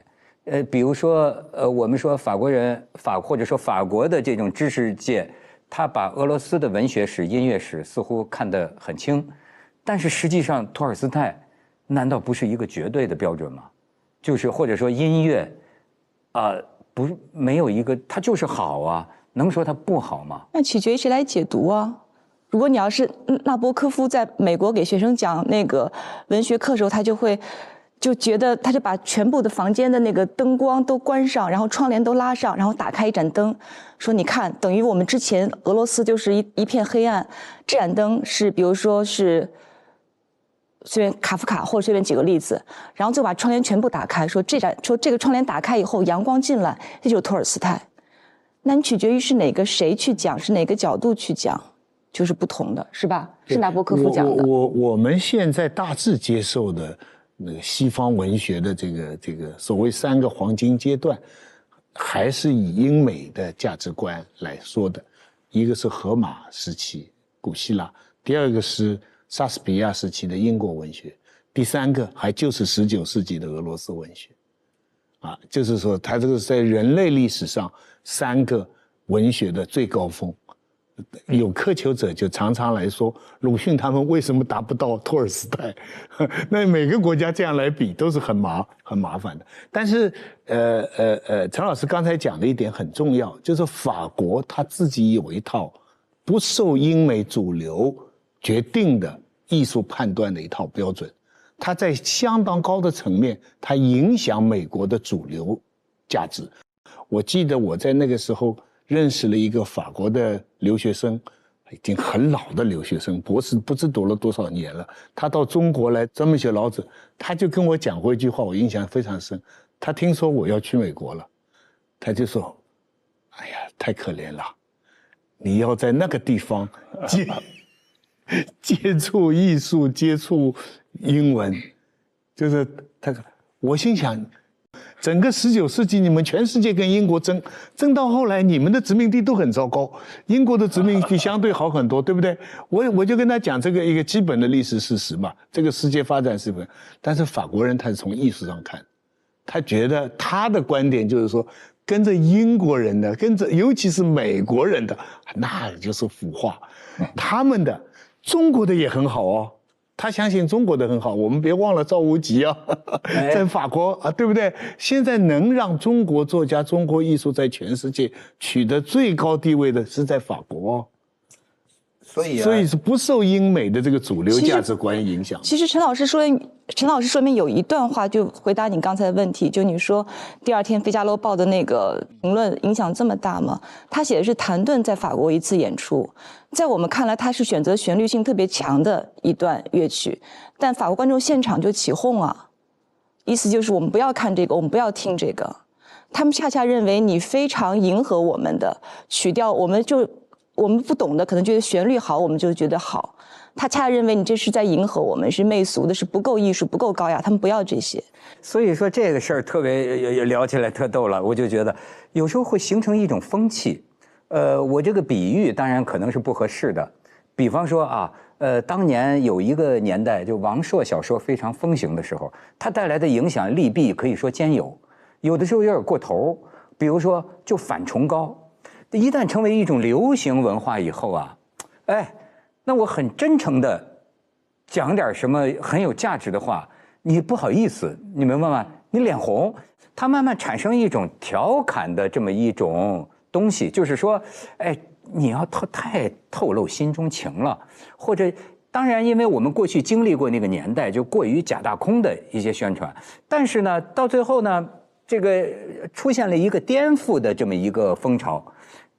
比如说我们说法国人或者说法国的这种知识界，他把俄罗斯的文学史、音乐史似乎看得很轻，但是实际上托尔斯泰难道不是一个绝对的标准吗？就是或者说音乐，不是没有一个，它就是好啊，能说它不好吗？那取决于谁来解读啊。如果你要是纳博科夫在美国给学生讲那个文学课的时候，他就觉得他就把全部的房间的那个灯光都关上，然后窗帘都拉上，然后打开一盏灯，说你看，等于我们之前俄罗斯就是一片黑暗，这盏灯是比如说是随便卡夫卡或者随便举个例子，然后就把窗帘全部打开，说这个窗帘打开以后阳光进来，这就是托尔斯泰。那你取决于是谁去讲，是哪个角度去讲。就是不同的，是吧？是纳博科夫讲的。我们现在大致接受的那个西方文学的这个所谓3个黄金阶段，还是以英美的价值观来说的。一个是荷马时期古希腊，第二个是莎士比亚时期的英国文学，第三个还就是19世纪的俄罗斯文学。就是说它这个是在人类历史上3个文学的最高峰。有苛求者就常常来说，鲁迅他们为什么达不到托尔斯泰？那每个国家这样来比都是很麻烦的。但是陈老师刚才讲的一点很重要，就是法国他自己有一套不受英美主流决定的艺术判断的一套标准。它在相当高的层面，它影响美国的主流价值。我记得我在那个时候认识了一个法国的留学生，已经很老的留学生，博士不知读了多少年了。他到中国来专门学老子，他就跟我讲过一句话，我印象非常深。他听说我要去美国了，他就说：“哎呀，太可怜了，你要在那个地方接触艺术，接触英文。”就是他，我心想，整个19世纪你们全世界跟英国争到后来，你们的殖民地都很糟糕，英国的殖民地相对好很多，对不对？我就跟他讲这个一个基本的历史事实嘛，这个世界发展是不是？但是法国人他是从艺术上看，他觉得他的观点就是说，跟着英国人的，尤其是美国人的，那就是腐化。他们的中国的也很好哦。他相信中国的很好，我们别忘了赵无极啊，在法国啊，对不对？现在能让中国作家、中国艺术在全世界取得最高地位的是在法国哦。所以是不受英美的这个主流价值观影响。其实陈老师说里面有一段话，就回答你刚才的问题，就你说第二天《费加罗报》的那个评论影响这么大吗？他写的是谭盾在法国一次演出，在我们看来他是选择旋律性特别强的一段乐曲，但法国观众现场就起哄啊，意思就是我们不要看这个，我们不要听这个。他们恰恰认为你非常迎合我们的曲调，我们不懂的可能觉得旋律好，我们就觉得好。他恰恰认为你这是在迎合我们，是媚俗的，是不够艺术，不够高雅，他们不要这些。所以说这个事儿特别聊起来特逗了，我就觉得有时候会形成一种风气。我这个比喻当然可能是不合适的，比方说啊，当年有一个年代，就王朔小说非常风行的时候，它带来的影响利弊可以说兼有，有的时候有点过头，比如说就反崇高。一旦成为一种流行文化以后啊，那我很真诚的讲点什么很有价值的话，你不好意思，你明白吗？你脸红，它慢慢产生一种调侃的这么一种东西，就是说，你要太透露心中情了，或者当然，因为我们过去经历过那个年代，就过于假大空的一些宣传，但是呢，到最后呢，这个出现了一个颠覆的这么一个风潮。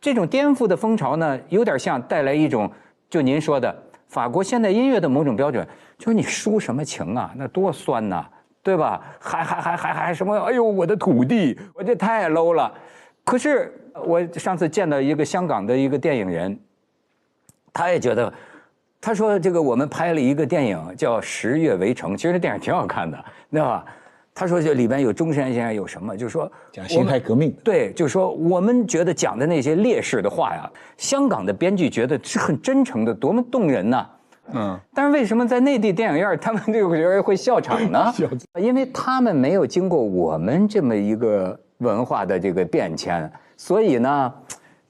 这种颠覆的风潮呢，有点像带来一种，就您说的法国现代音乐的某种标准，就是你抒什么情啊，那多酸呐，对吧？还什么？哎呦，我的土地，我这太 low 了。可是我上次见到一个香港的一个电影人，他也觉得，他说这个我们拍了一个电影叫《十月围城》，其实那电影挺好看的，知道吧？他说这里边有中山先生有什么，就是说讲辛亥革命，对，就是说我们觉得讲的那些烈士的话呀，香港的编剧觉得是很真诚的，多么动人呐。但是为什么在内地电影院他们这个人会笑场呢？因为他们没有经过我们这么一个文化的这个变迁，所以呢，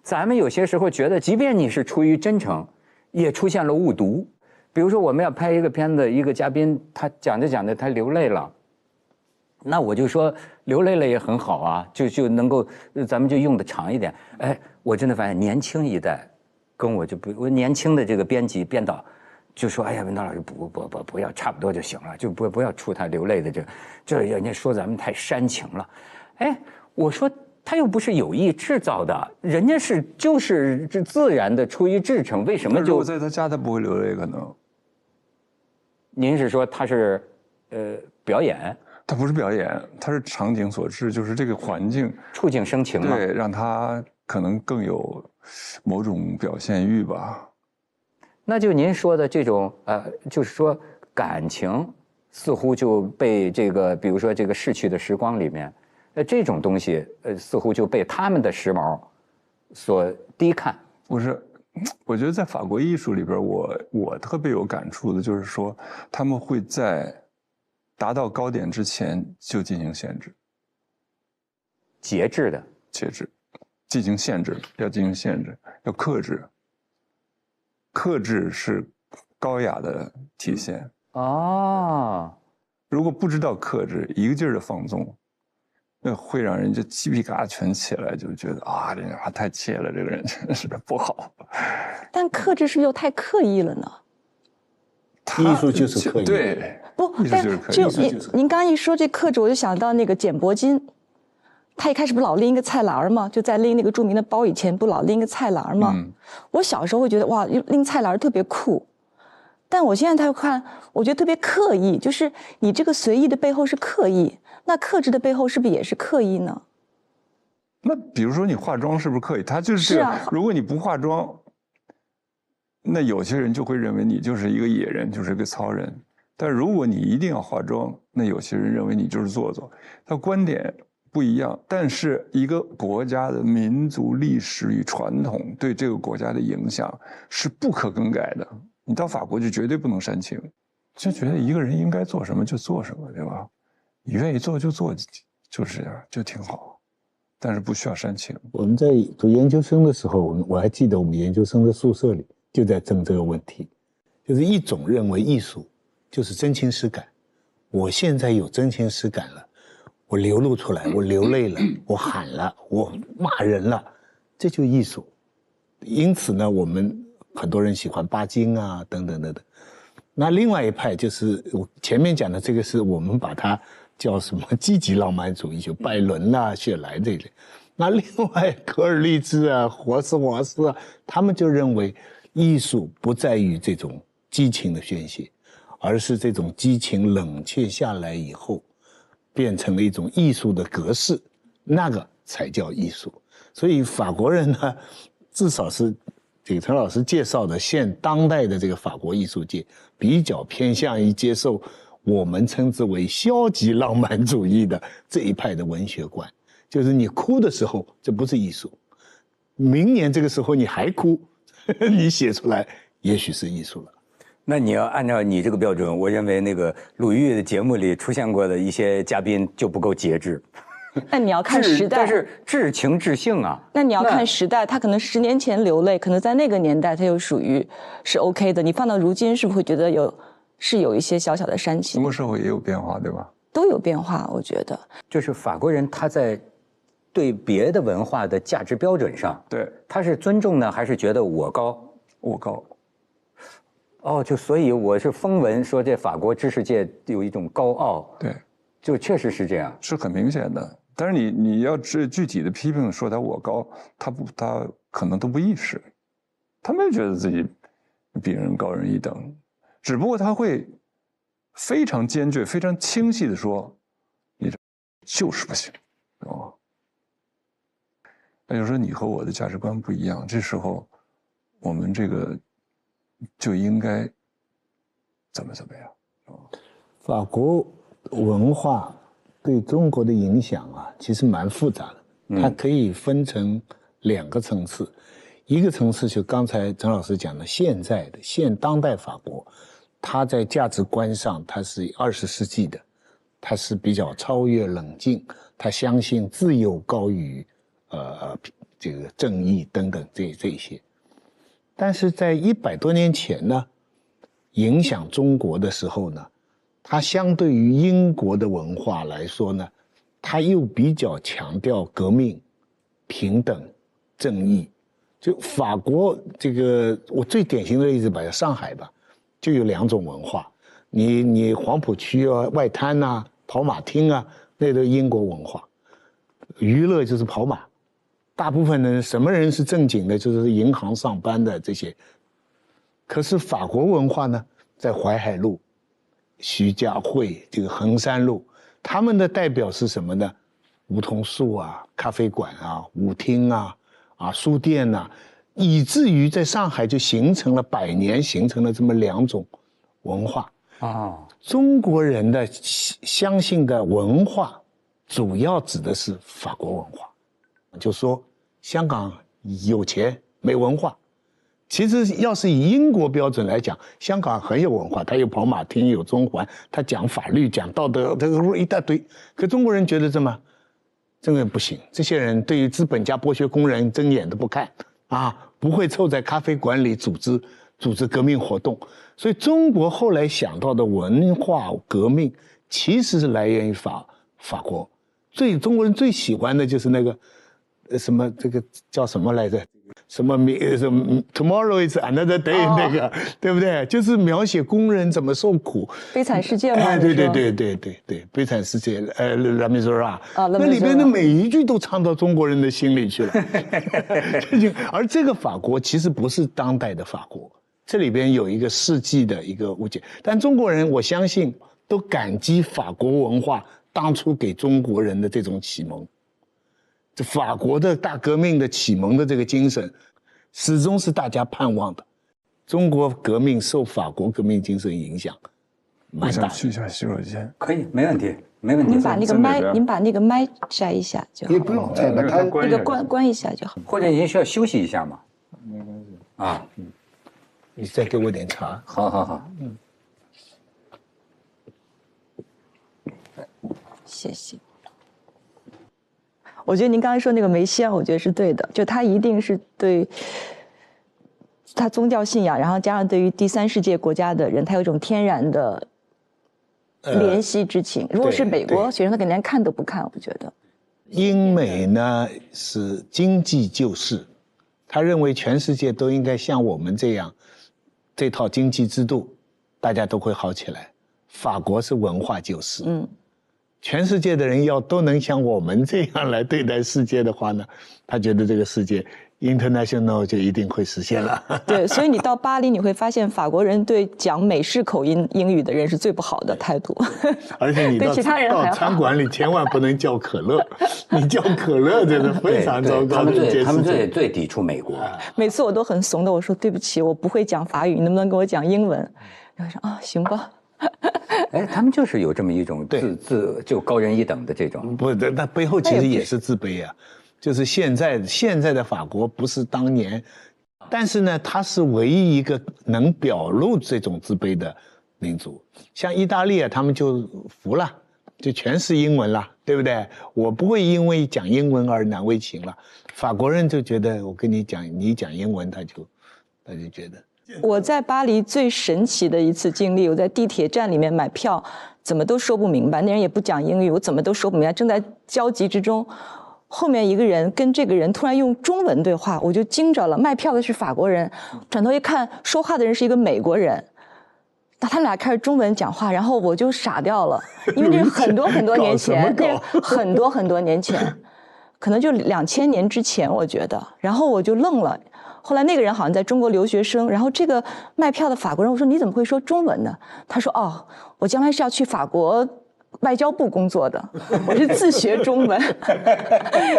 咱们有些时候觉得，即便你是出于真诚，也出现了误读。比如说我们要拍一个片子，一个嘉宾他讲着他流泪了。那我就说流泪了也很好啊，就能够咱们就用的长一点。我真的发现年轻一代跟我年轻的这个编辑编导就说，哎呀，文涛老师不要，差不多就行了，就不要出他流泪的这人家说咱们太煽情了。我说他又不是有意制造的，人家就是自然的出于至诚，为什么就在他家他不会流泪？可能您是说他是表演？它不是表演，它是场景所致，就是这个环境触景生情嘛，对，让它可能更有某种表现欲吧。那就您说的这种就是说感情似乎就被这个，比如说这个逝去的时光里面，这种东西似乎就被他们的时髦所低看。不是，我觉得在法国艺术里边，我特别有感触的就是说，他们会在达到高点之前就进行限制，节制的，进行限制，要进行限制，要克制。克制是高雅的体现。哦，如果不知道克制，一个劲儿的放纵，那会让人就鸡皮疙瘩全起来，就觉得啊，这话太切了，这个人真是不好。但克制是不是又太刻意了呢？艺术就是刻意，对，不，艺术就是刻意。就您刚一说这克制，我就想到那个简伯金，他一开始不老拎一个菜篮吗？就在拎那个著名的包以前，不老拎一个菜篮吗？我小时候会觉得哇，拎菜篮特别酷，但我现在才看，我觉得特别刻意，就是你这个随意的背后是刻意，那克制的背后是不是也是刻意呢？那比如说你化妆是不是刻意？他就是这个，如果你不化妆，那有些人就会认为你就是一个野人，就是一个糙人。但如果你一定要化妆，那有些人认为你就是做作。他观点不一样，但是一个国家的民族历史与传统对这个国家的影响是不可更改的。你到法国就绝对不能煽情，就觉得一个人应该做什么就做什么，对吧？你愿意做就做，就是这样，就挺好。但是不需要煽情。我们在读研究生的时候，我还记得我们研究生的宿舍里就在争这个问题，就是一种认为艺术就是真情实感，我现在有真情实感了，我流露出来，我流泪了，我喊了，我骂人了，这就艺术。因此呢，我们很多人喜欢巴金啊，等等等等。那另外一派就是我前面讲的这个，是我们把它叫什么积极浪漫主义，就拜伦啊、雪莱这类。那另外格尔利兹啊、活斯华斯啊，他们就认为艺术不在于这种激情的宣泄，而是这种激情冷却下来以后，变成了一种艺术的格式，那个才叫艺术。所以法国人呢，至少是这个陈老师介绍的现当代的这个法国艺术界，比较偏向于接受我们称之为消极浪漫主义的这一派的文学观，就是你哭的时候，这不是艺术；明年这个时候你还哭，你写出来也许是艺术了。那你要按照你这个标准，我认为那个鲁豫的节目里出现过的一些嘉宾就不够节制。那你要看时代，但是至情至性啊。那你要看时代，他可能10年前流泪，可能在那个年代他又属于是 OK 的。你放到如今，是不是会觉得有一些小小的煽情？中国社会也有变化，对吧？都有变化，我觉得。就是法国人他在对别的文化的价值标准上，对，他是尊重呢，还是觉得我高？我高。哦，就所以我是风闻说这法国知识界有一种高傲，对，就确实是这样，是很明显的。但是你要具体的批评说他我高，他可能都不意识，他没有觉得自己比人高人一等，只不过他会非常坚决、非常清晰的说，你这就是不行，哦。那就是说你和我的价值观不一样，这时候我们这个就应该怎么样？法国文化对中国的影响啊，其实蛮复杂的。它可以分成2个层次，一个层次就刚才陈老师讲的现当代法国，它在价值观上它是20世纪的，它是比较超越冷静，它相信自由高于这个正义等等这些。但是在100多年前呢，影响中国的时候呢，它相对于英国的文化来说呢，它又比较强调革命、平等、正义。就法国这个，我最典型的例子吧，上海吧，就有2种文化。你黄浦区啊、外滩啊、跑马厅啊，那都英国文化。娱乐就是跑马，大部分人什么人是正经的，就是银行上班的这些。可是法国文化呢，在淮海路、徐家汇、这个衡山路，他们的代表是什么呢？梧桐树啊、咖啡馆啊、舞厅啊、书店啊，以至于在上海就形成了100年，形成了这么2种文化啊。中国人的相信的文化，主要指的是法国文化，就说香港有钱没文化，其实要是以英国标准来讲，香港很有文化，它有跑马厅，有中环，它讲法律、讲道德，这个一大堆。可中国人觉得这个不行，这些人对于资本家剥削工人睁眼都不看啊，不会凑在咖啡馆里组织革命活动。所以中国后来想到的文化革命，其实是来源于法国。中国人最喜欢的就是那个什么这个叫什么来着？什么 Tomorrow is another day 那个，对不对？就是描写工人怎么受苦。悲惨世界吗？对，悲惨世界，La Misera，那里边的每一句都唱到中国人的心里去了。而这个法国其实不是当代的法国，这里边有一个世纪的一个误解。但中国人我相信都感激法国文化当初给中国人的这种启蒙。这法国的大革命的启蒙的这个精神，始终是大家盼望的。中国革命受法国革命精神影响，我想去一下洗手间。可以，没问题，没问题。您把那个麦摘一下就好。也不用摘吧，它那个关一下就好。或者您需要休息一下吗？没关系啊，你再给我点茶。好，谢谢。我觉得您刚才说那个梅西安，我觉得是对的，就他一定是对他宗教信仰，然后加上对于第三世界国家的人，他有一种天然的怜惜之情。如果是美国学生，他肯定连看都不看，我觉得。英美呢是经济救世，他认为全世界都应该像我们这样，这套经济制度，大家都会好起来。法国是文化救世，全世界的人都能像我们这样来对待世界的话呢，他觉得这个世界 international 就一定会实现了。对，所以你到巴黎你会发现，法国人对讲美式口音英语的人是最不好的态度。而且你对其他人还好到餐馆里千万不能叫可乐，你叫可乐这是非常糟糕的一件事情。他们最抵触美国。每次我都很怂的，我说对不起，我不会讲法语，你能不能跟我讲英文？然后说行吧。哎，他们就是有这么一种就高人一等的这种。不，那背后其实也是自卑啊。就是现在的法国不是当年，但是呢，它是唯一一个能表露这种自卑的民族。像意大利啊，他们就服了，就全是英文了，对不对？我不会因为讲英文而难为情了。法国人就觉得我跟你讲，你讲英文，他就觉得。我在巴黎最神奇的一次经历，我在地铁站里面买票，怎么都说不明白，那人也不讲英语，我怎么都说不明白，正在焦急之中，后面一个人跟这个人突然用中文对话，我就惊着了。卖票的是法国人，转头一看，说话的人是一个美国人，那他们俩开始中文讲话，然后我就傻掉了，因为那是很多年前，那很多年前，可能就2000年之前，我觉得，然后我就愣了。后来那个人好像在中国留学生，然后这个卖票的法国人，我说你怎么会说中文呢？他说我将来是要去法国外交部工作的，我是自学中文。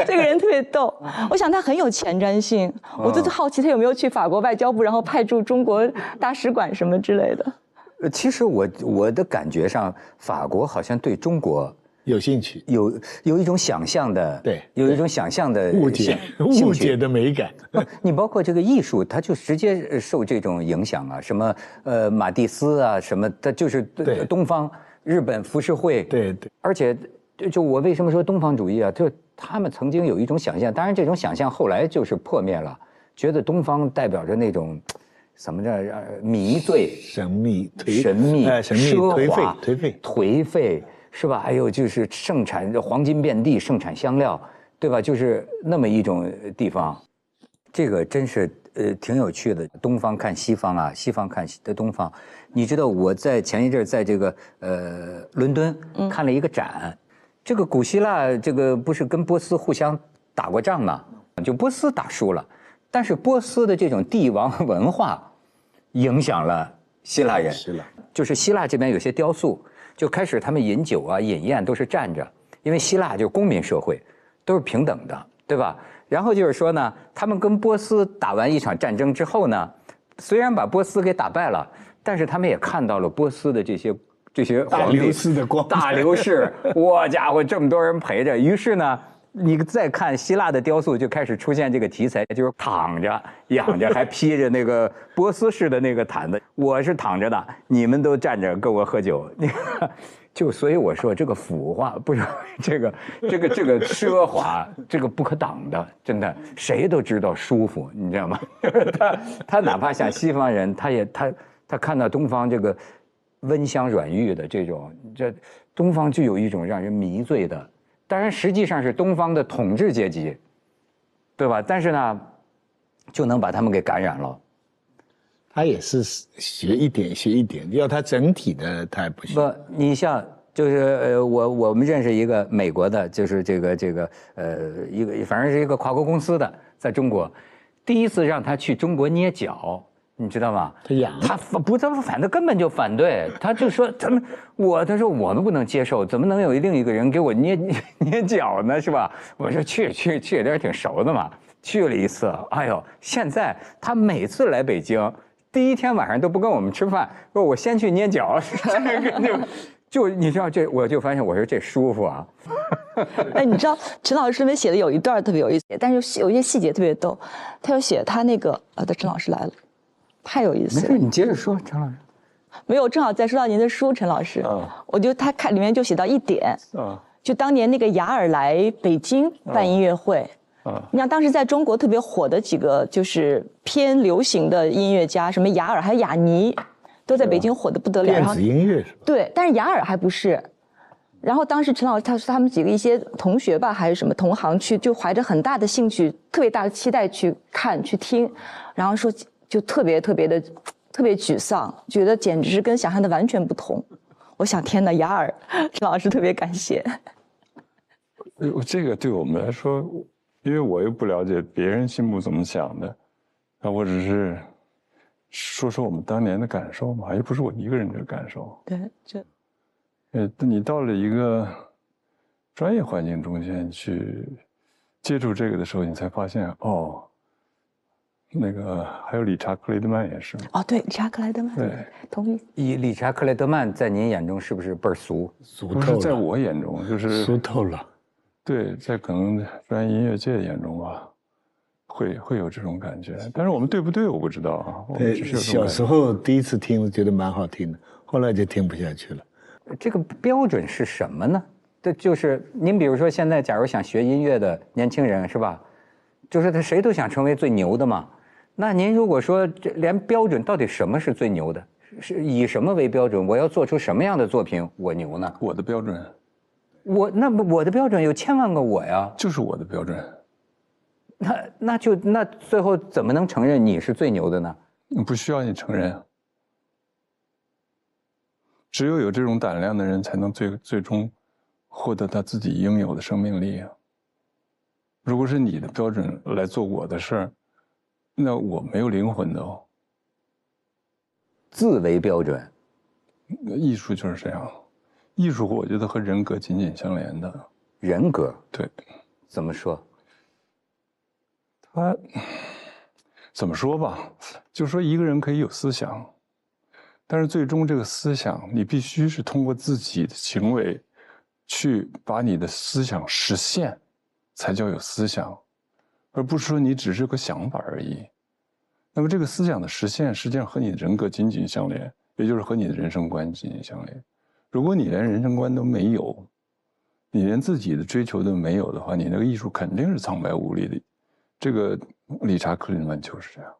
这个人特别逗，我想他很有前瞻性，我就好奇他有没有去法国外交部，然后派驻中国大使馆什么之类的。其实我的感觉上，法国好像对中国有兴趣，有一种想象的，对，有一种想象的误解的美感。你包括这个艺术，它就直接受这种影响啊，什么马蒂斯啊，什么它就是东方日本浮世绘，对，而且就我为什么说东方主义啊？就他们曾经有一种想象，当然这种想象后来就是破灭了，觉得东方代表着那种什么叫迷醉、神秘、奢华、颓废。是吧？还有就是盛产黄金遍地，盛产香料，对吧？就是那么一种地方，这个真是挺有趣的。东方看西方啊，西方看东方。你知道我在前一阵在这个伦敦看了一个展，这个古希腊这个不是跟波斯互相打过仗吗？就波斯打输了，但是波斯的这种帝王文化影响了希腊人，就是希腊这边有些雕塑。就开始他们饮酒啊、饮宴都是站着，因为希腊就是公民社会，都是平等的，对吧？然后就是说呢，他们跟波斯打完一场战争之后呢，虽然把波斯给打败了，但是他们也看到了波斯的这些皇帝大流士的光，大流士，我家伙这么多人陪着，于是呢，你再看希腊的雕塑，就开始出现这个题材，就是躺着、仰着，还披着那个波斯式的那个毯子。我是躺着的，你们都站着跟我喝酒。就所以我说这个腐化不是这个奢华，这个不可挡的，真的谁都知道舒服，你知道吗？他哪怕像西方人，他看到东方这个温香软玉的这种，这东方就有一种让人迷醉的。当然，实际上是东方的统治阶级，对吧？但是呢，就能把他们给感染了。他也是学一点学一点，要他整体的他也不行。不，你像就是我们认识一个美国的，就是一个反正是一个跨国公司的，在中国，第一次让他去中国捏脚。你知道吗？他反正根本就反对，他就说他说我们不能接受，怎么能有另一个人给我捏脚呢？是吧？我说去，这点挺熟的嘛，去了一次，哎呦，现在他每次来北京，第一天晚上都不跟我们吃饭，说我先去捏脚，就你知道这，我就发现我说这舒服啊。哎，你知道陈老师那边写的有一段特别有意思，但是有一些细节特别逗，他有写他那个陈老师来了。太有意思了。没事，你接着说，陈老师。没有，正好在说到您的书，陈老师，我就他看里面就写到一点，就当年那个雅尔来北京办音乐会，你像当时在中国特别火的几个就是偏流行的音乐家，什么雅尔还有雅尼，都在北京火得不得了。电子音乐是吧？对，但是雅尔还不是。然后当时陈老师他们几个一些同学吧，还是什么同行去，就怀着很大的兴趣、特别大的期待去看去听，然后说。就特别沮丧，觉得简直是跟想象的完全不同。我想，天哪，雅尔，陈老师特别感谢。这个对我们来说，因为我又不了解别人心目怎么想的，我只是说我们当年的感受嘛，也不是我一个人的感受。对，你到了一个专业环境中间去接触这个的时候，你才发现哦。那个还有理查克雷德曼也是对，理查克雷德曼，对，同意。理查克雷德曼在您眼中是不是倍儿俗透了？不是在我眼中，就是俗透了。对，在可能专业音乐界眼中吧，会有这种感觉。但是我们对不对我不知道啊。对，小时候第一次听觉得蛮好听的，后来就听不下去了。这个标准是什么呢？这就是您比如说现在假如想学音乐的年轻人是吧？就是他谁都想成为最牛的嘛。那您如果说这连标准到底什么是最牛的，是以什么为标准？我要做出什么样的作品我牛呢？我的标准，我的标准有千万个我呀，就是我的标准。那最后怎么能承认你是最牛的呢？不需要你承认，只有这种胆量的人才能最终获得他自己应有的生命力啊。如果是你的标准来做我的事儿。那我没有灵魂的哦。自为标准，艺术就是这样。艺术我觉得和人格紧紧相连的。人格？对。怎么说？他怎么说吧？就说一个人可以有思想，但是最终这个思想，你必须是通过自己的行为，去把你的思想实现，才叫有思想。而不是说你只是个想法而已。那么这个思想的实现实际上和你的人格紧紧相连，也就是和你的人生观紧紧相连。如果你连人生观都没有，你连自己的追求都没有的话，你那个艺术肯定是苍白无力的。这个理查克林曼就是这样，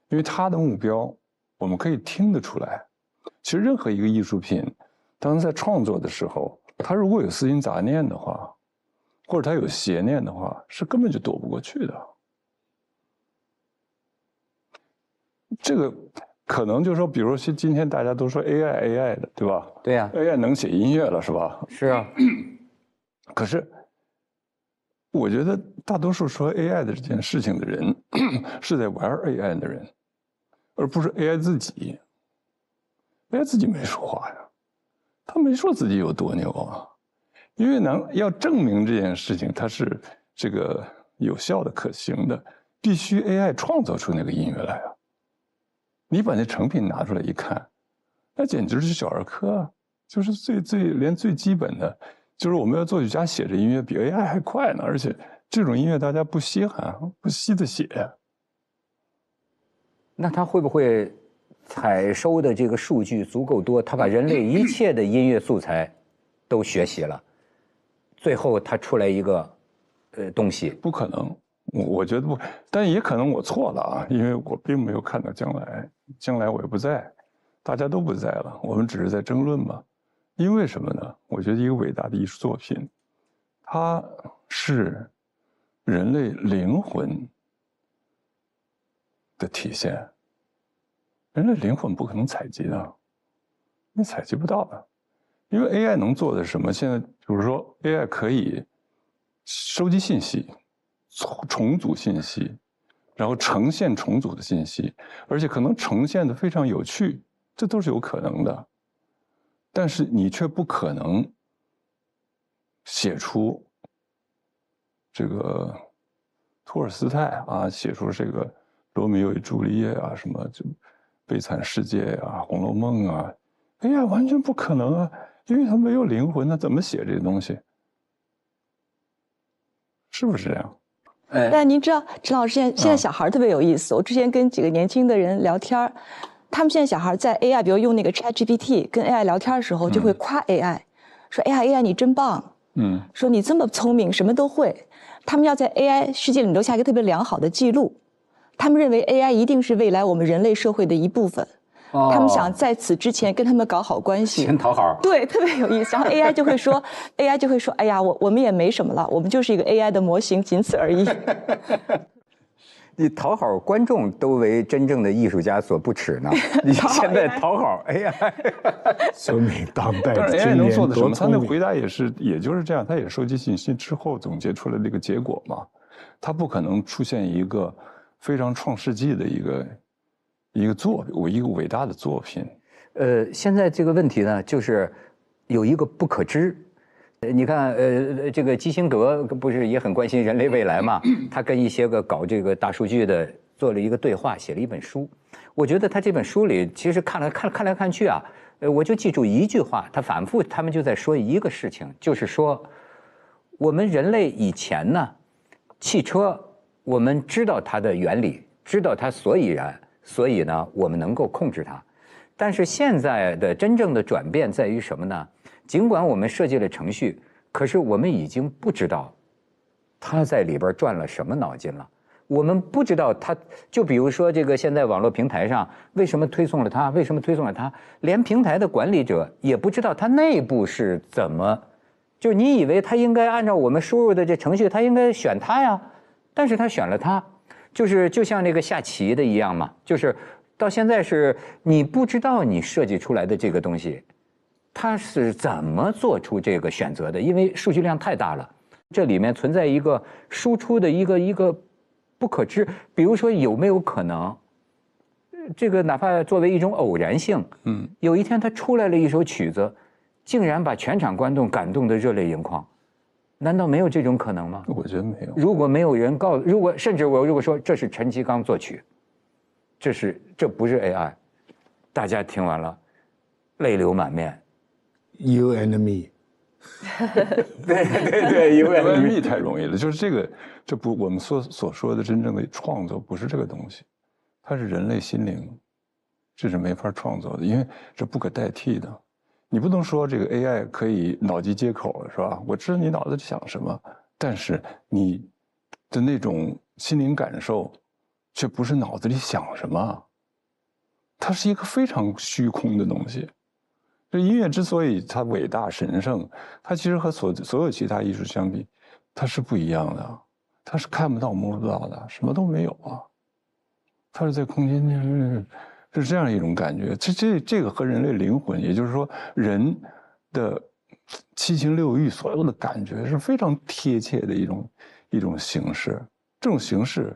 因为他的目标我们可以听得出来。其实任何一个艺术品当在创作的时候，他如果有私心杂念的话，或者他有邪念的话，是根本就躲不过去的。这个可能就是说，比如说今天大家都说 AI 的，对吧？对呀，AI 能写音乐了，是吧？是啊。可是，我觉得大多数说 AI 的这件事情的人，是在玩 AI 的人，而不是 AI 自己。AI 自己没说话呀，他没说自己有多牛啊。因为要证明这件事情它是这个有效的、可行的，必须 AI 创造出那个音乐来啊！你把那成品拿出来一看，那简直是小儿科啊！就是连最基本的，就是我们要作曲家写这音乐比 AI 还快呢，而且这种音乐大家不稀罕，不稀得写。那他会不会采收的这个数据足够多，他把人类一切的音乐素材都学习了，最后他出来一个东西？不可能，我觉得不，但也可能我错了啊，因为我并没有看到将来，将来我也不在，大家都不在了，我们只是在争论嘛。因为什么呢？我觉得一个伟大的艺术作品，它是人类灵魂的体现。人类灵魂不可能采集的，你采集不到的。因为 AI 能做的是什么？现在比如说 AI 可以收集信息，重组信息，然后呈现重组的信息，而且可能呈现的非常有趣，这都是有可能的。但是你却不可能写出这个托尔斯泰啊，写出这个罗密欧与朱丽叶啊，什么就悲惨世界啊，红楼梦啊，AI完全不可能啊，因为它没有灵魂，它怎么写这些东西？是不是这样？但您知道，陈老师现在小孩特别有意思。我之前跟几个年轻的人聊天，他们现在小孩在 AI， 比如用那个 ChatGPT 跟 AI 聊天的时候，就会夸 AI，说哎呀 AI 你真棒，说你这么聪明，什么都会。他们要在 AI 世界里留下一个特别良好的记录。他们认为 AI 一定是未来我们人类社会的一部分。他们想在此之前跟他们搞好关系，先讨好。对，特别有意思。然后 AI 就会说，AI 就会说，哎呀，我们也没什么了，我们就是一个 AI 的模型，仅此而已。你讨好观众都为真正的艺术家所不耻呢，你现在讨好 AI， 说明当代但是的 AI 能做的什么？多聪明。他那回答也就是这样，他也收集信息之后总结出来的一个结果嘛，他不可能出现一个非常创世纪的一个伟大的作品。现在这个问题呢，就是有一个不可知。你看，这个基辛格不是也很关心人类未来嘛？他跟一些个搞这个大数据的做了一个对话，写了一本书。我觉得他这本书里，其实看来看去啊，我就记住一句话，他们就在说一个事情，就是说，我们人类以前呢，汽车我们知道它的原理，知道它所以然，所以呢，我们能够控制它。但是现在的真正的转变在于什么呢？尽管我们设计了程序，可是我们已经不知道它在里边转了什么脑筋了。我们不知道它，就比如说这个现在网络平台上为什么推送了它，为什么推送了它，连平台的管理者也不知道它内部是怎么。就你以为他应该按照我们输入的这程序，他应该选它呀，但是他选了它，就像那个下棋的一样嘛，就是到现在是你不知道你设计出来的这个东西。他是怎么做出这个选择的？因为数据量太大了，这里面存在一个输出的一个不可知。比如说，有没有可能，这个哪怕作为一种偶然性，有一天他出来了一首曲子，竟然把全场观众感动得热泪盈眶，难道没有这种可能吗？我觉得没有。如果没有人甚至我如果说这是陈其刚作曲，这不是 AI， 大家听完了，泪流满面。You and me， 对 ，You and me 太容易了，就是这不我们所说的真正的创作不是这个东西，它是人类心灵，这是没法创作的，因为这不可代替的。你不能说这个 AI 可以脑机接口是吧？我知道你脑子里想什么，但是你的那种心灵感受，却不是脑子里想什么，它是一个非常虚空的东西。这音乐之所以它伟大神圣，它其实和所有其他艺术相比，它是不一样的，它是看不到摸不到的，什么都没有啊，它是在空间内，是这样一种感觉。这个和人类灵魂，也就是说人的七情六欲所有的感觉是非常贴切的一种形式。这种形式，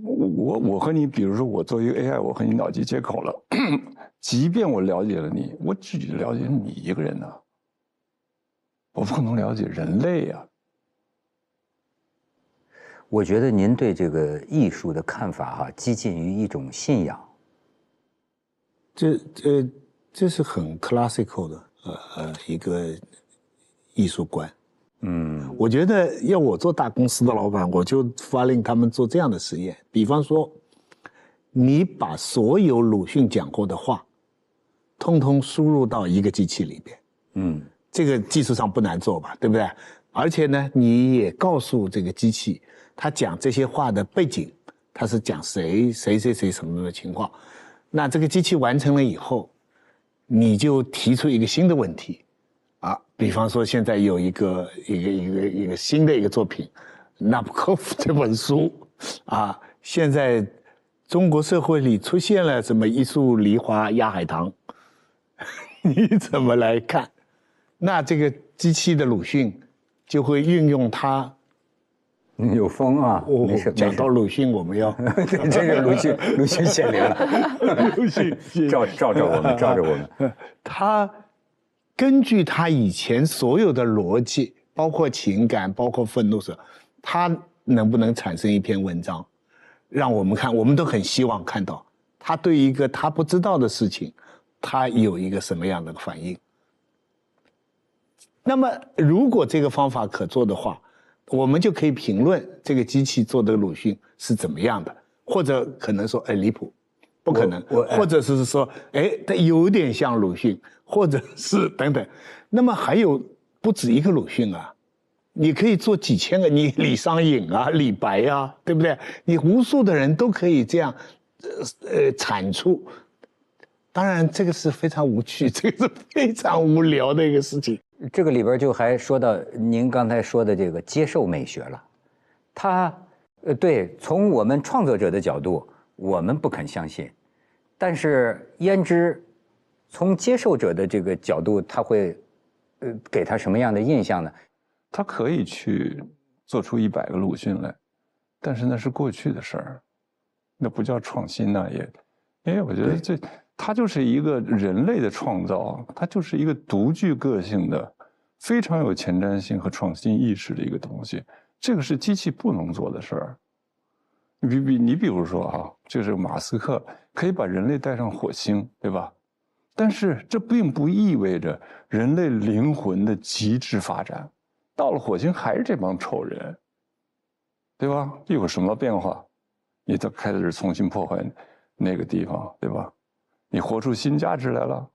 我和你，比如说我作为一个 AI， 我和你脑机接口了。即便我了解了你，我只了解你一个人呢，我不可能了解人类呀。我觉得您对这个艺术的看法哈，接近于一种信仰。这是很 classical 的一艺术观。我觉得要我做大公司的老板，我就发令他们做这样的实验，比方说，你把所有鲁迅讲过的话，通通输入到一个机器里边。这个技术上不难做吧，对不对？而且呢，你也告诉这个机器，他讲这些话的背景，他是讲谁什么的情况。那这个机器完成了以后，你就提出一个新的问题。比方说现在有一个新的一个作品，纳博科夫这本书现在中国社会里出现了什么一束梨花压海棠，你怎么来看？那这个机器的鲁迅就会运用它。有风啊！没事，讲到鲁迅，我们要真是鲁迅显灵了，鲁迅照着我们。他根据他以前所有的逻辑，包括情感，包括愤怒时，他能不能产生一篇文章，让我们看？我们都很希望看到他对一个他不知道的事情，他有一个什么样的反应。那么，如果这个方法可做的话，我们就可以评论这个机器做的鲁迅是怎么样的，或者可能说，离谱，不可能，或者是说，它有点像鲁迅，或者是等等。那么还有不止一个鲁迅啊，你可以做几千个，你李商隐啊、李白啊，对不对？你无数的人都可以这样，产出。当然，这个是非常无趣，这个是非常无聊的一个事情。这个里边就还说到您刚才说的这个接受美学了，他对，从我们创作者的角度，我们不肯相信，但是胭脂从接受者的这个角度，他会给他什么样的印象呢？他可以去做出100个鲁迅来，但是那是过去的事儿，那不叫创新呐，因为我觉得它就是一个人类的创造，它就是一个独具个性的、非常有前瞻性和创新意识的一个东西。这个是机器不能做的事儿。你比如说就是马斯克可以把人类带上火星，对吧？但是这并不意味着人类灵魂的极致发展。到了火星还是这帮丑人，对吧？有什么变化？你都开始重新破坏那个地方，对吧？你活出新价值来了。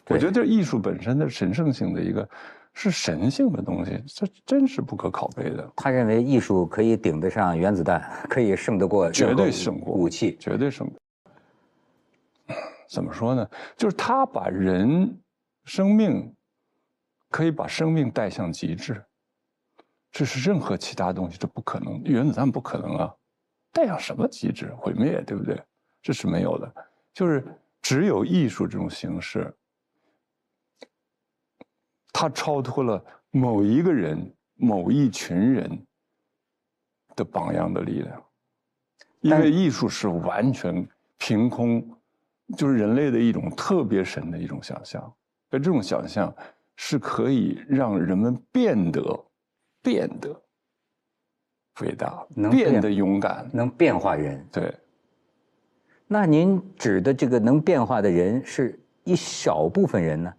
我觉得这艺术本身的神圣性的一个是神性的东西，这真是不可拷贝的。他认为艺术可以顶得上原子弹，可以胜得过绝对胜过武器，绝对胜过。怎么说呢？就是他把人生命可以把生命带向极致，这是任何其他东西这不可能，原子弹不可能啊。带上什么极致毁灭，对不对？这是没有的，就是只有艺术这种形式，它超脱了某一个人、某一群人的榜样的力量，因为艺术是完全凭空，就是人类的一种特别神的一种想象，而这种想象是可以让人们变得伟大，变得勇敢，能变化人。对。那您指的这个能变化的人是一小部分人呢，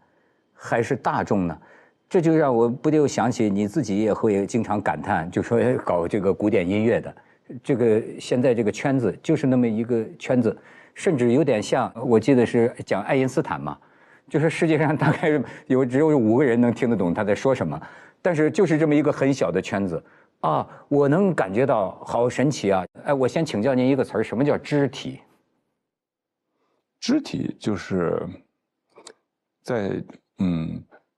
还是大众呢？这就让我不由想起你自己也会经常感叹，就说搞这个古典音乐的，这个现在这个圈子就是那么一个圈子，甚至有点像，我记得是讲爱因斯坦嘛，就是世界上大概只有5个人能听得懂他在说什么，但是就是这么一个很小的圈子。我能感觉到好神奇啊！我先请教您一个词儿，什么叫肢体？肢体就是在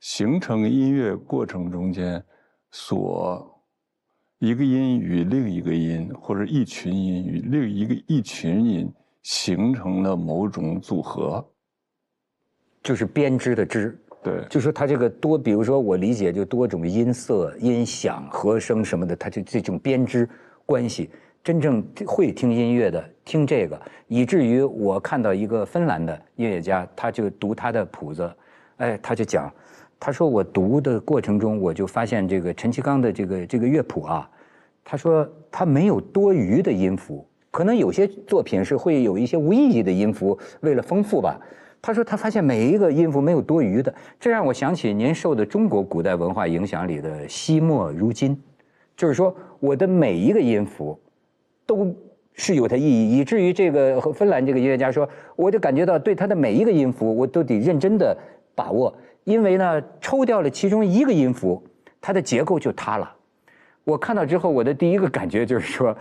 形成音乐过程中间，一个音与另一个音，或者一群音与另一群音形成了某种组合，就是编织的织。对，就说它这个比如说我理解就多种音色、音响、和声什么的，它就这种编织关系，真正会听音乐的听这个，以至于我看到一个芬兰的音乐家，他就读他的谱子，他就讲，他说我读的过程中，我就发现这个陈其刚的这个乐谱啊，他说他没有多余的音符，可能有些作品是会有一些无意义的音符，为了丰富吧。他说他发现每一个音符没有多余的，这让我想起您受的中国古代文化影响里的惜墨如金，就是说我的每一个音符都是有它意义，以至于这个芬兰这个音乐家说，我就感觉到对他的每一个音符我都得认真的把握，因为呢抽掉了其中一个音符，它的结构就塌了。我看到之后，我的第一个感觉就是说，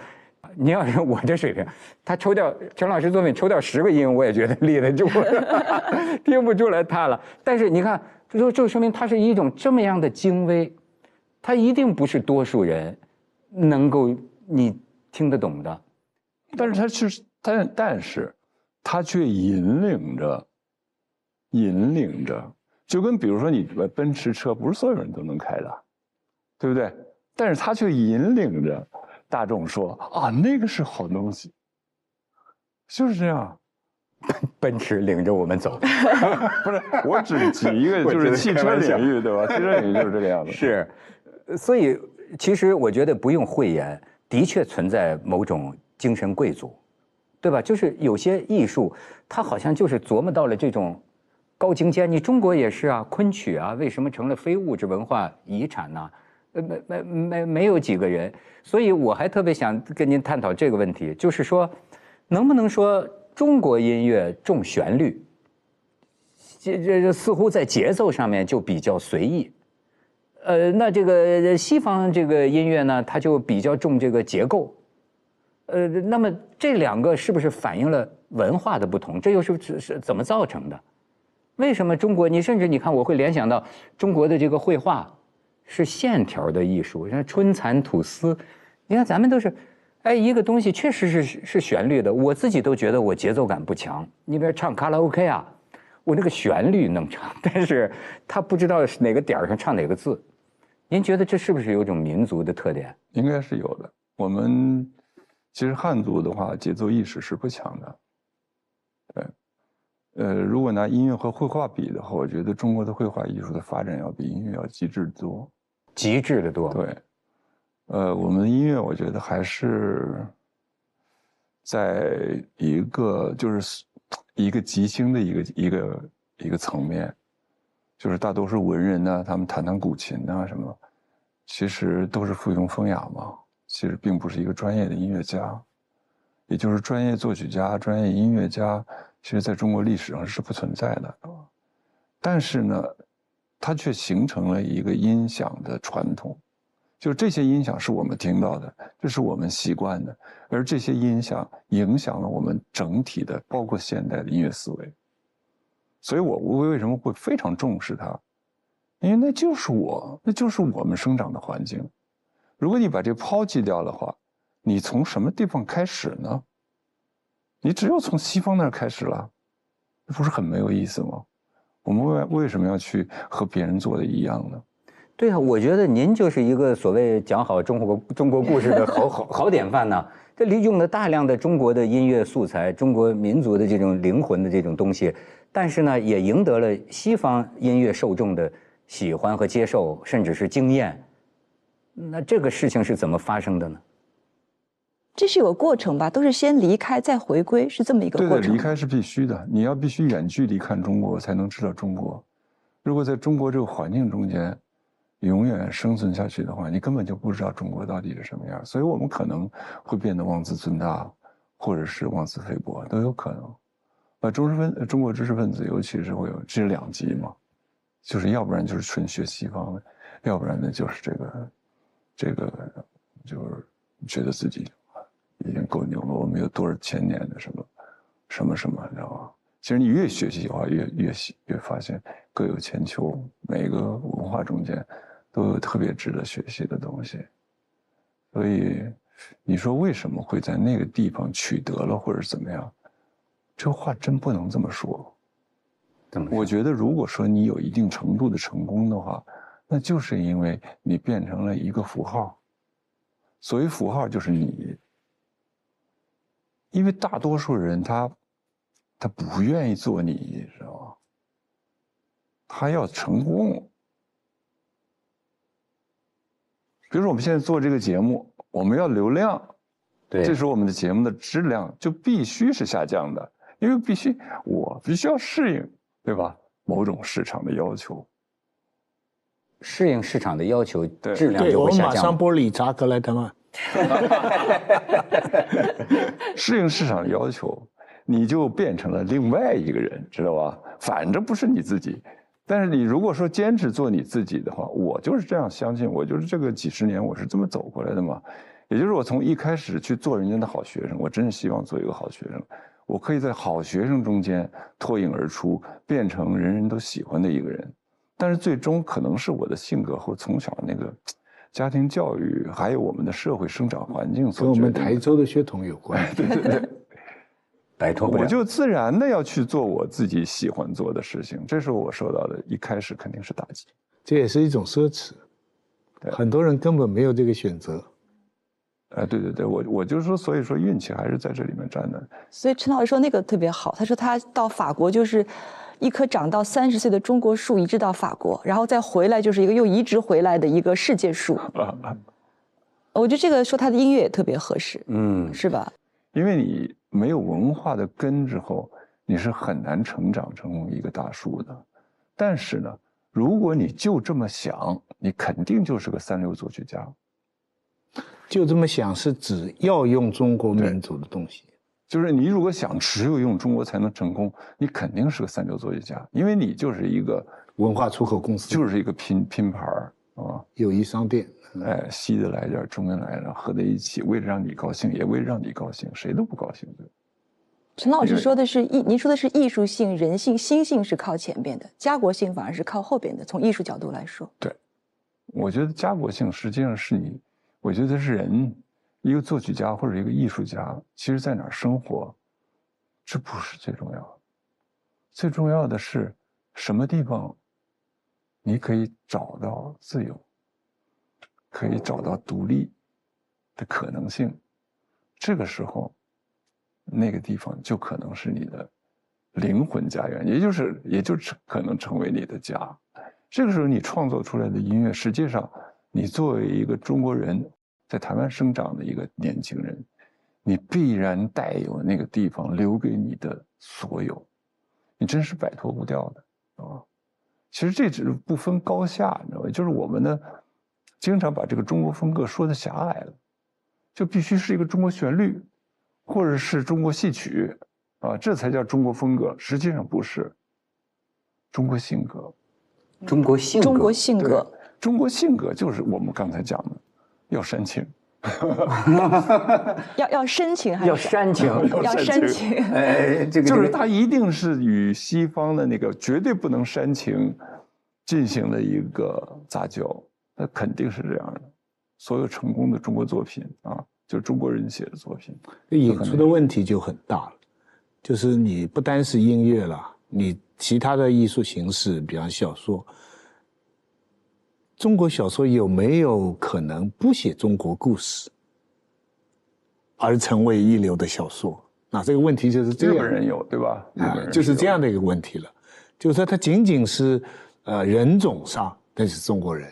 你要是我这水平，他抽掉陈老师作品抽掉10个音，我也觉得立得住，听不出来塌了。但是你看，就说明它是一种这么样的精微，它一定不是多数人能够你听得懂的。但是但是它却引领着，就跟比如说你奔驰车，不是所有人都能开的，对不对？但是它却引领着大众说啊，那个是好东西，就是这样。奔驰领着我们走，不是，我只举一个，就是汽车领域，对吧？汽车领域就是这个样子。是，所以其实我觉得不用讳言，的确存在某种精神贵族，对吧？就是有些艺术，它好像就是琢磨到了这种高精尖。你中国也是啊，昆曲啊，为什么成了非物质文化遗产呢？没有几个人，所以我还特别想跟您探讨这个问题，就是说，能不能说中国音乐重旋律，这似乎在节奏上面就比较随意，那这个西方这个音乐呢，它就比较重这个结构，那么这两个是不是反映了文化的不同？这又是怎么造成的？为什么中国？你甚至你看，我会联想到中国的这个绘画。是线条的艺术，像春蚕吐丝，你看咱们都是，哎，一个东西确实是旋律的，我自己都觉得我节奏感不强。你比如唱卡拉 OK 啊，我那个旋律能唱，但是他不知道是哪个点上唱哪个字。您觉得这是不是有种民族的特点？应该是有的。我们其实汉族的话，节奏意识是不强的。对，如果拿音乐和绘画比的话，我觉得中国的绘画艺术的发展要比音乐要极致得多。极致的多。对，我们的音乐我觉得还是在一个就是一个极星的一个层面，就是大多数文人呢，他们弹古琴啊什么，其实都是附庸风雅嘛，其实并不是一个专业的音乐家，也就是专业作曲家、专业音乐家，其实在中国历史上是不存在的，但是呢。它却形成了一个音响的传统，就这些音响是我们听到的，这是我们习惯的，而这些音响影响了我们整体的，包括现代的音乐思维。所以我为什么会非常重视它？因为那就是我们生长的环境。如果你把这抛弃掉的话，你从什么地方开始呢？你只有从西方那儿开始了，不是很没有意思吗？我们为什么要去和别人做的一样呢？对啊，我觉得您就是一个所谓讲好中国故事的好典范呢。这里用了大量的中国的音乐素材，中国民族的这种灵魂的这种东西，但是呢，也赢得了西方音乐受众的喜欢和接受，甚至是惊艳。那这个事情是怎么发生的呢？这是有个过程吧，都是先离开再回归，是这么一个过程。对的，离开是必须的，你要必须远距离看中国，才能知道中国。如果在中国这个环境中间永远生存下去的话，你根本就不知道中国到底是什么样。所以我们可能会变得妄自尊大，或者是妄自菲薄，都有可能。中国知识分子尤其是会有这两极嘛，就是要不然就是纯学西方的，要不然呢就是这个就是觉得自己已经够牛了，我们有多少千年的什么，你知道吗？其实你越学习的话，越发现各有千秋，每个文化中间都有特别值得学习的东西。所以你说为什么会在那个地方取得了，或者怎么样？这话真不能这么说。我觉得如果说你有一定程度的成功的话，那就是因为你变成了一个符号。所谓符号就是你。因为大多数人他不愿意做你知道吗？他要成功。比如说我们现在做这个节目，我们要流量，对，这时候我们的节目的质量就必须是下降的，因为我必须要适应，对吧？某种市场的要求，适应市场的要求，对质量对，我们马就会下降。上播理查格莱特曼。适应市场的要求，你就变成了另外一个人，知道吧？反正不是你自己。但是你如果说坚持做你自己的话，我就是这样相信，我就是这个几十年我是这么走过来的嘛。也就是我从一开始去做人家的好学生，我真是希望做一个好学生，我可以在好学生中间脱颖而出，变成人人都喜欢的一个人。但是最终可能是我的性格和从小那个家庭教育，还有我们的社会生长环境所跟我们决定的台州的血统有关。对，摆脱不了。我就自然的要去做我自己喜欢做的事情，这是我受到的一开始肯定是打击。这也是一种奢侈，很多人根本没有这个选择。对，我就说，所以说运气还是在这里面占的。所以陈老师说那个特别好，他说他到法国就是一棵长到30岁的中国树移植到法国，然后再回来就是一个又移植回来的一个世界树。我觉得这个说他的音乐也特别合适，是吧？因为你没有文化的根之后，你是很难成长成一个大树的。但是呢，如果你就这么想，你肯定就是个三流作曲家。就这么想是指要用中国民族的东西，就是你如果想只有用中国才能成功，你肯定是个三流作曲家，因为你就是一个文化出口公司，就是一个拼盘啊，友谊商店。西的来点，中的来点，合在一起，为了让你高兴，也为了让你高兴，谁都不高兴。陈老师说的是您说的是艺术性、人性、心性是靠前边的，家国性反而是靠后边的。从艺术角度来说，对，我觉得家国性实际上是你，我觉得是人，一个作曲家或者一个艺术家，其实在哪儿生活，这不是最重要的，最重要的是什么地方，你可以找到自由，可以找到独立的可能性，这个时候。那个地方就可能是你的灵魂家园，也就是可能成为你的家。这个时候你创作出来的音乐，实际上你作为一个中国人，在台湾生长的一个年轻人，你必然带有那个地方留给你的所有，你真是摆脱不掉的啊！其实这只是不分高下，你知道吗？就是我们呢，经常把这个中国风格说的狭隘了，就必须是一个中国旋律。或者是中国戏曲，这才叫中国风格。实际上不是，中国性格，中国性格，中国性格就是我们刚才讲的，要煽情，要煽情还是要煽情，要煽情。这个就是它一定是与西方的那个绝对不能煽情进行了一个杂交，那肯定是这样的。所有成功的中国作品啊。就中国人写的作品，演出的问题就很大了，就是你不单是音乐了，你其他的艺术形式，比方小说，中国小说有没有可能不写中国故事，而成为一流的小说？那这个问题就是这样，日本人有对吧？就是这样的一个问题了，就是说它仅仅是人种上那是中国人。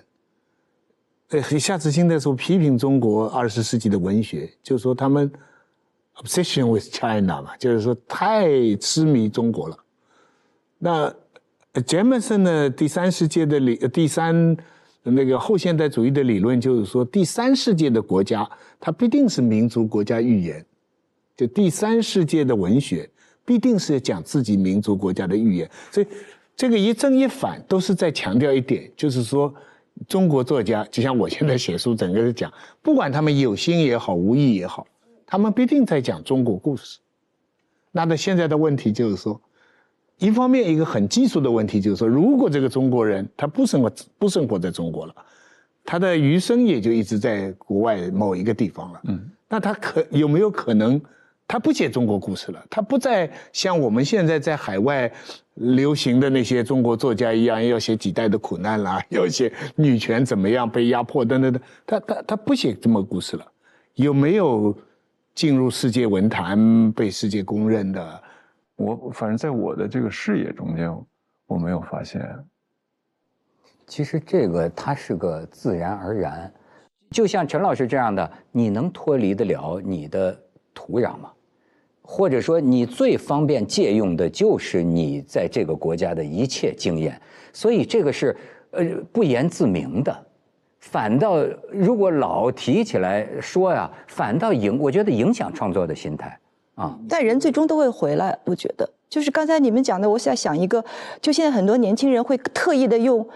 夏志清那时候批评中国20世纪的文学，就是说他们 obsession with China 嘛，就是说太痴迷中国了。那杰默森呢，第三那个后现代主义的理论就是说，第三世界的国家它必定是民族国家语言，就第三世界的文学必定是讲自己民族国家的语言。所以这个一正一反都是在强调一点，就是说。中国作家就像我现在写书，整个是讲，不管他们有心也好，无意也好，他们必定在讲中国故事。那现在的问题就是说，一方面一个很技术的问题就是说，如果这个中国人他不生活在中国了，他的余生也就一直在国外某一个地方了。那他有没有可能？他不写中国故事了，他不再像我们现在在海外流行的那些中国作家一样，要写几代的苦难啦，要写女权怎么样被压迫等等等，他不写这么故事了。有没有进入世界文坛被世界公认的？我反正在我的这个视野中间，我没有发现。其实这个它是个自然而然，就像陈老师这样的，你能脱离得了你的土壤吗？或者说你最方便借用的就是你在这个国家的一切经验，所以这个是不言自明的。反倒如果老提起来说呀，反倒我觉得影响创作的心态啊。但人最终都会回来，我觉得就是刚才你们讲的，我在想一个，就现在很多年轻人会特意的用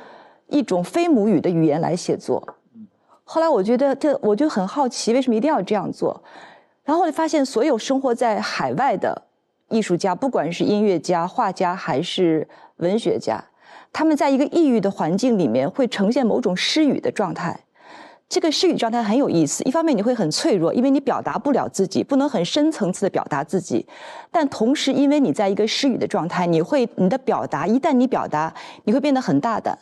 一种非母语的语言来写作。后来我觉得我就很好奇，为什么一定要这样做？然后我发现，所有生活在海外的艺术家，不管是音乐家、画家还是文学家，他们在一个异域的环境里面会呈现某种失语的状态。这个失语状态很有意思，一方面你会很脆弱，因为你表达不了自己，不能很深层次的表达自己，但同时因为你在一个失语的状态，你的表达，一旦你表达，你会变得很大胆，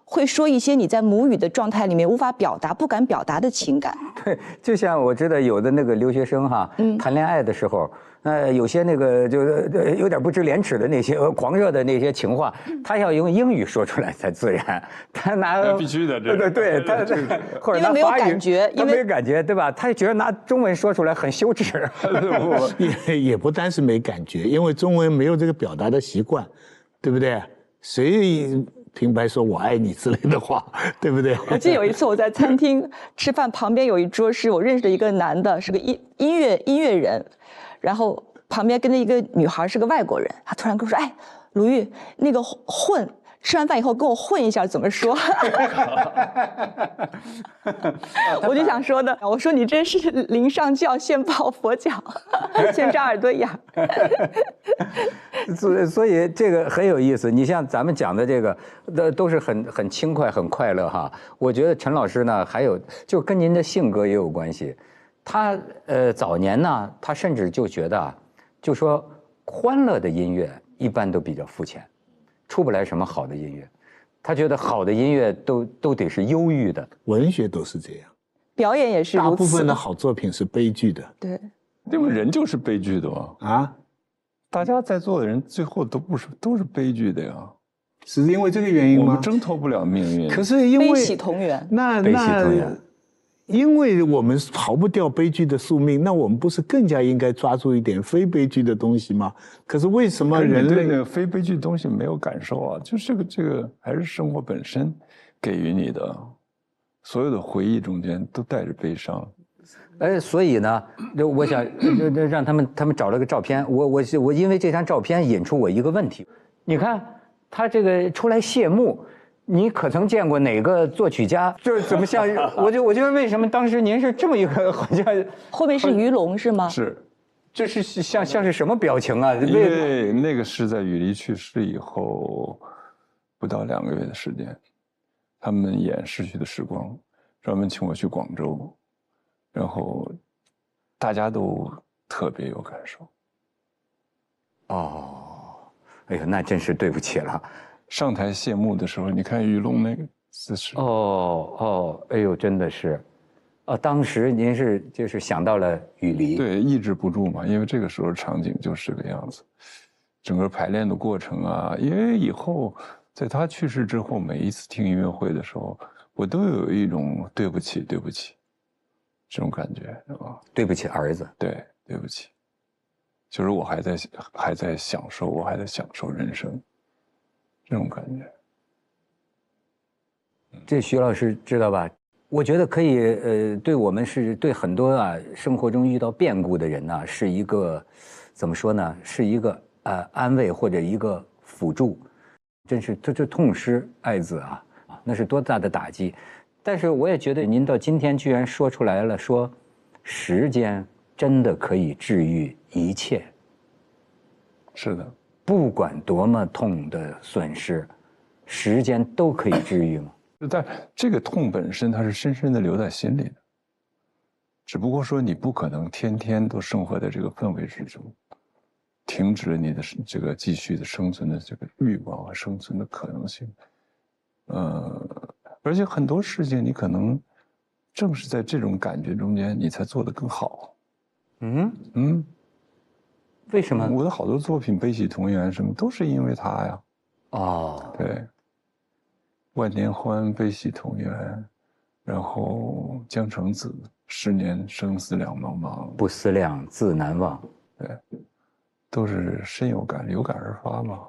会说一些你在母语的状态里面无法表达、不敢表达的情感。对，就像我知道有的那个留学生哈，谈恋爱的时候，有些那个就有点不知廉耻的那些狂热的那些情话，他要用英语说出来才自然。他拿必须的，对，他或者因为没有感觉，他没有感觉，对吧？他觉得拿中文说出来很羞耻。也不单是没感觉，因为中文没有这个表达的习惯，对不对？谁平白说我爱你之类的话，对不对？我记得有一次我在餐厅吃饭，旁边有一桌是我认识的一个男的，是个音乐人，然后旁边跟着一个女孩是个外国人，他突然跟我说：“哎，鲁豫，那个混，吃完饭以后跟我混一下怎么说？”我就想说的，我说你真是临上教先抱佛脚，先扎耳朵眼。所以这个很有意思。你像咱们讲的这个，都是很轻快、很快乐哈。我觉得陈老师呢，还有就跟您的性格也有关系。他早年呢，他甚至就觉得啊，就说欢乐的音乐一般都比较肤浅，出不来什么好的音乐。他觉得好的音乐都得是忧郁的，文学都是这样，表演也是如此。大部分的好作品是悲剧的。对，因为人就是悲剧的嘛。啊，大家在座的人最后都是悲剧的呀。是因为这个原因吗？我们挣脱不了命运。可是因为悲喜同源。悲喜同源。因为我们逃不掉悲剧的宿命，那我们不是更加应该抓住一点非悲剧的东西吗？可是为什么人类对那个非悲剧的东西没有感受啊？就是这个还是生活本身给予你的，所有的回忆中间都带着悲伤。所以呢，我想让他们找了个照片，我因为这张照片引出我一个问题，你看他这个出来谢幕。你可曾见过哪个作曲家就是怎么像？我觉得为什么当时您是这么一个好像后面是鱼龙是吗？是，这是像是什么表情啊？因为那个是在雨梨去世以后不到2个月的时间，他们演《逝去的时光》，专门请我去广州，然后大家都特别有感受。哦，哎呦，那真是对不起了。上台谢幕的时候，你看雨龙那个姿势。哎呦，真的是，当时您就是想到了雨梨，对，抑制不住嘛，因为这个时候场景就是这个样子，整个排练的过程啊，因为以后在他去世之后，每一次听音乐会的时候，我都有一种对不起这种感觉，是吧？对不起儿子，对，对不起，就是我还在享受，我还在享受人生。这种感觉，这徐老师知道吧？我觉得可以，对我们是对很多生活中遇到变故的人呢，是一个怎么说呢？是一个安慰或者一个辅助。真是这痛失爱子啊，那是多大的打击！但是我也觉得您到今天居然说出来了，说时间真的可以治愈一切。是的。不管多么痛的损失，时间都可以治愈吗？但这个痛本身它是深深的留在心里的，只不过说你不可能天天都生活在这个氛围之中，停止了你的这个继续的生存的这个欲望和生存的可能性。而且很多事情你可能正是在这种感觉中间，你才做得更好。为什么？我的好多作品悲喜同源什么都是因为他呀。对，万年欢悲喜同源，然后江城子10年生死两茫茫，不思量，自难忘。对，都是深有感，有感而发嘛。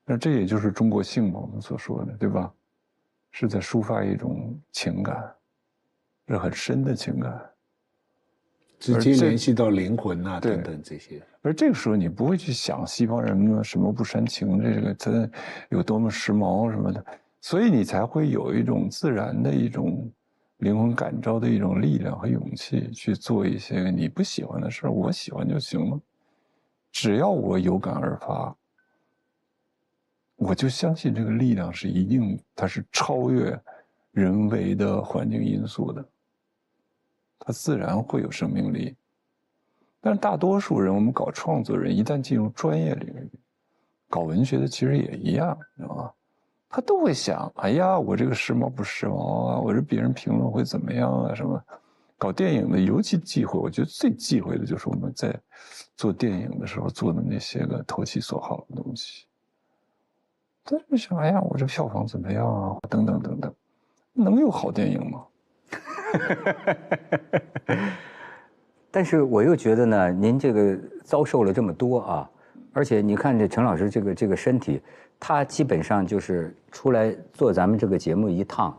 那这也就是中国性嘛，我们所说的，对吧？是在抒发一种情感，是很深的情感，直接联系到灵魂啊等等这些。而这个时候你不会去想西方人们什么不煽情，这个他有多么时髦什么的，所以你才会有一种自然的一种灵魂感召的一种力量和勇气去做一些你不喜欢的事儿，我喜欢就行了，只要我有感而发。我就相信这个力量是一定，它是超越人为的环境因素的，它自然会有生命力。但是大多数人，我们搞创作人，一旦进入专业领域，搞文学的其实也一样，知道吗？他都会想，哎呀，我这个时髦不时髦啊，我这别人评论会怎么样啊？什么？搞电影的尤其忌讳，我觉得最忌讳的就是我们在做电影的时候做的那些个投其所好的东西。他就想，哎呀，我这个票房怎么样啊？等等等等，能有好电影吗？但是我又觉得呢，您这个遭受了这么多啊，而且你看这陈老师这个身体，他基本上就是出来做咱们这个节目一趟，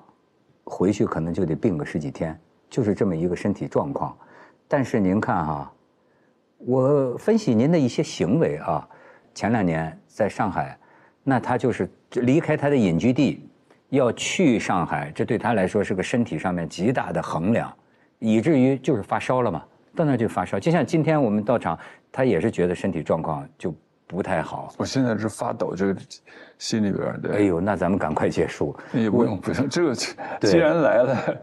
回去可能就得病个10几天，就是这么一个身体状况。但是您看哈，我分析您的一些行为啊，前2年在上海。那他就是离开他的隐居地，要去上海，这对他来说是个身体上面极大的衡量，以至于就是发烧了嘛，到那就发烧。就像今天我们到场，他也是觉得身体状况就不太好。我现在是发抖，这个心里边的。哎呦，那咱们赶快结束。也不用，这个既然来了，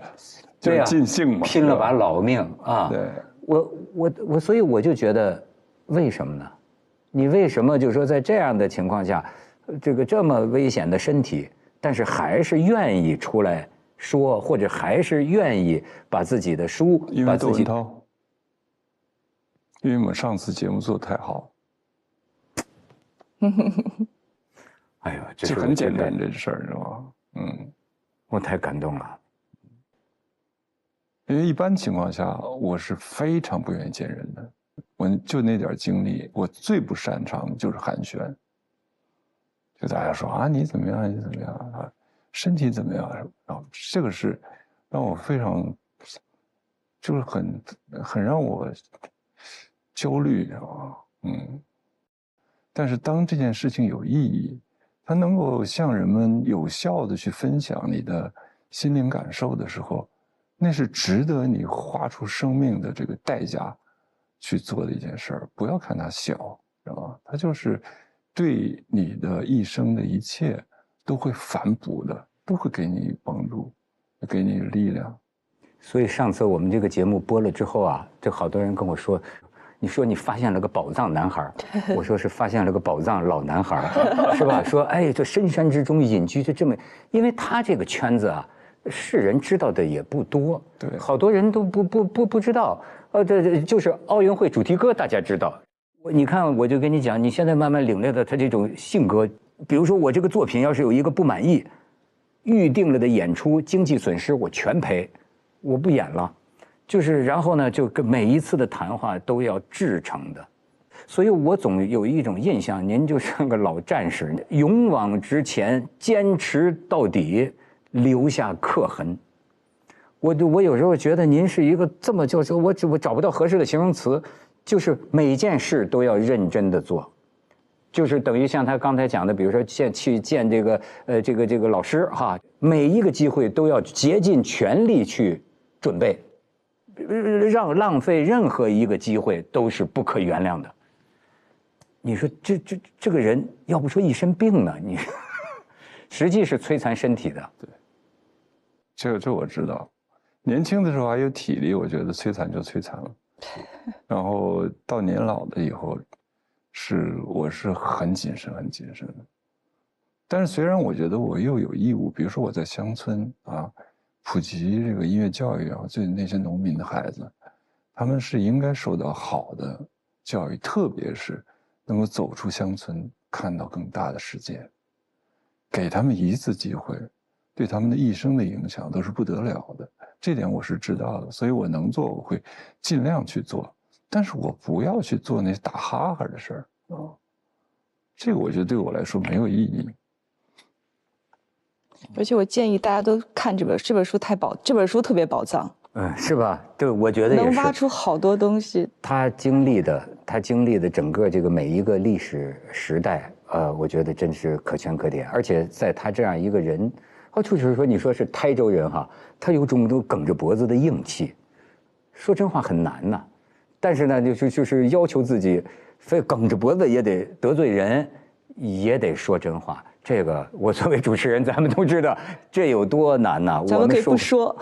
就尽兴嘛，拼了把老命啊！对，我，所以我就觉得，为什么呢？你为什么就说在这样的情况下？这么危险的身体，但是还是愿意出来说，或者还是愿意把自己的书，因为窦文涛，因为我们上次节目做得太好。哎呦，这很简单这事儿，是吧？我太感动了。因为一般情况下，我是非常不愿意见人的。我就那点经历，我最不擅长的就是寒暄。就大家说啊，你怎么样？你怎么样啊？身体怎么样？然后这个是让我非常，就是很让我焦虑，知道吗？但是当这件事情有意义，它能够向人们有效的去分享你的心灵感受的时候，那是值得你花出生命的这个代价去做的一件事儿。不要看它小，知道吗？它就是对你的一生的一切都会反哺的，都会给你帮助，给你力量。所以上次我们这个节目播了之后啊，这好多人跟我说，你说你发现了个宝藏男孩，我说是发现了个宝藏老男孩，是吧？说哎，这深山之中隐居就这么，因为他这个圈子啊，世人知道的也不多，对，好多人都不知道。这就是奥运会主题歌，大家知道。你看，我就跟你讲，你现在慢慢领略到他这种性格。比如说，我这个作品要是有一个不满意，预定了的演出经济损失我全赔，我不演了。就是然后呢，就跟每一次的谈话都要至诚的。所以我总有一种印象，您就像个老战士，勇往直前，坚持到底，留下刻痕。我有时候觉得您是一个这么就是我找不到合适的形容词。就是每件事都要认真的做，就是等于像他刚才讲的，比如说去见这个老师哈，每一个机会都要竭尽全力去准备，浪费任何一个机会都是不可原谅的。你说这个人要不说一身病呢，你实际是摧残身体的。对，这我知道，年轻的时候还有体力，我觉得摧残就摧残了。然后到年老的以后，我是很谨慎的。但是虽然我觉得我又有义务，比如说我在乡村啊，普及这个音乐教育啊，对那些农民的孩子，他们是应该受到好的教育，特别是能够走出乡村，看到更大的世界，给他们一次机会，对他们的一生的影响都是不得了的。这点我是知道的，所以我能做，我会尽量去做。但是我不要去做那打哈哈的事儿啊，这个我觉得对我来说没有意义。而且我建议大家都看这本书这本书特别宝藏，是吧？对，我觉得也是能挖出好多东西。他经历的整个这个每一个历史时代，我觉得真是可圈可点。而且在他这样一个人，就是说你说是台州人哈，他有种都梗着脖子的硬气，说真话很难呐。但是呢，就是要求自己，非梗着脖子也得得罪人，也得说真话。这个我作为主持人，咱们都知道这有多难呐。咱们可以不说，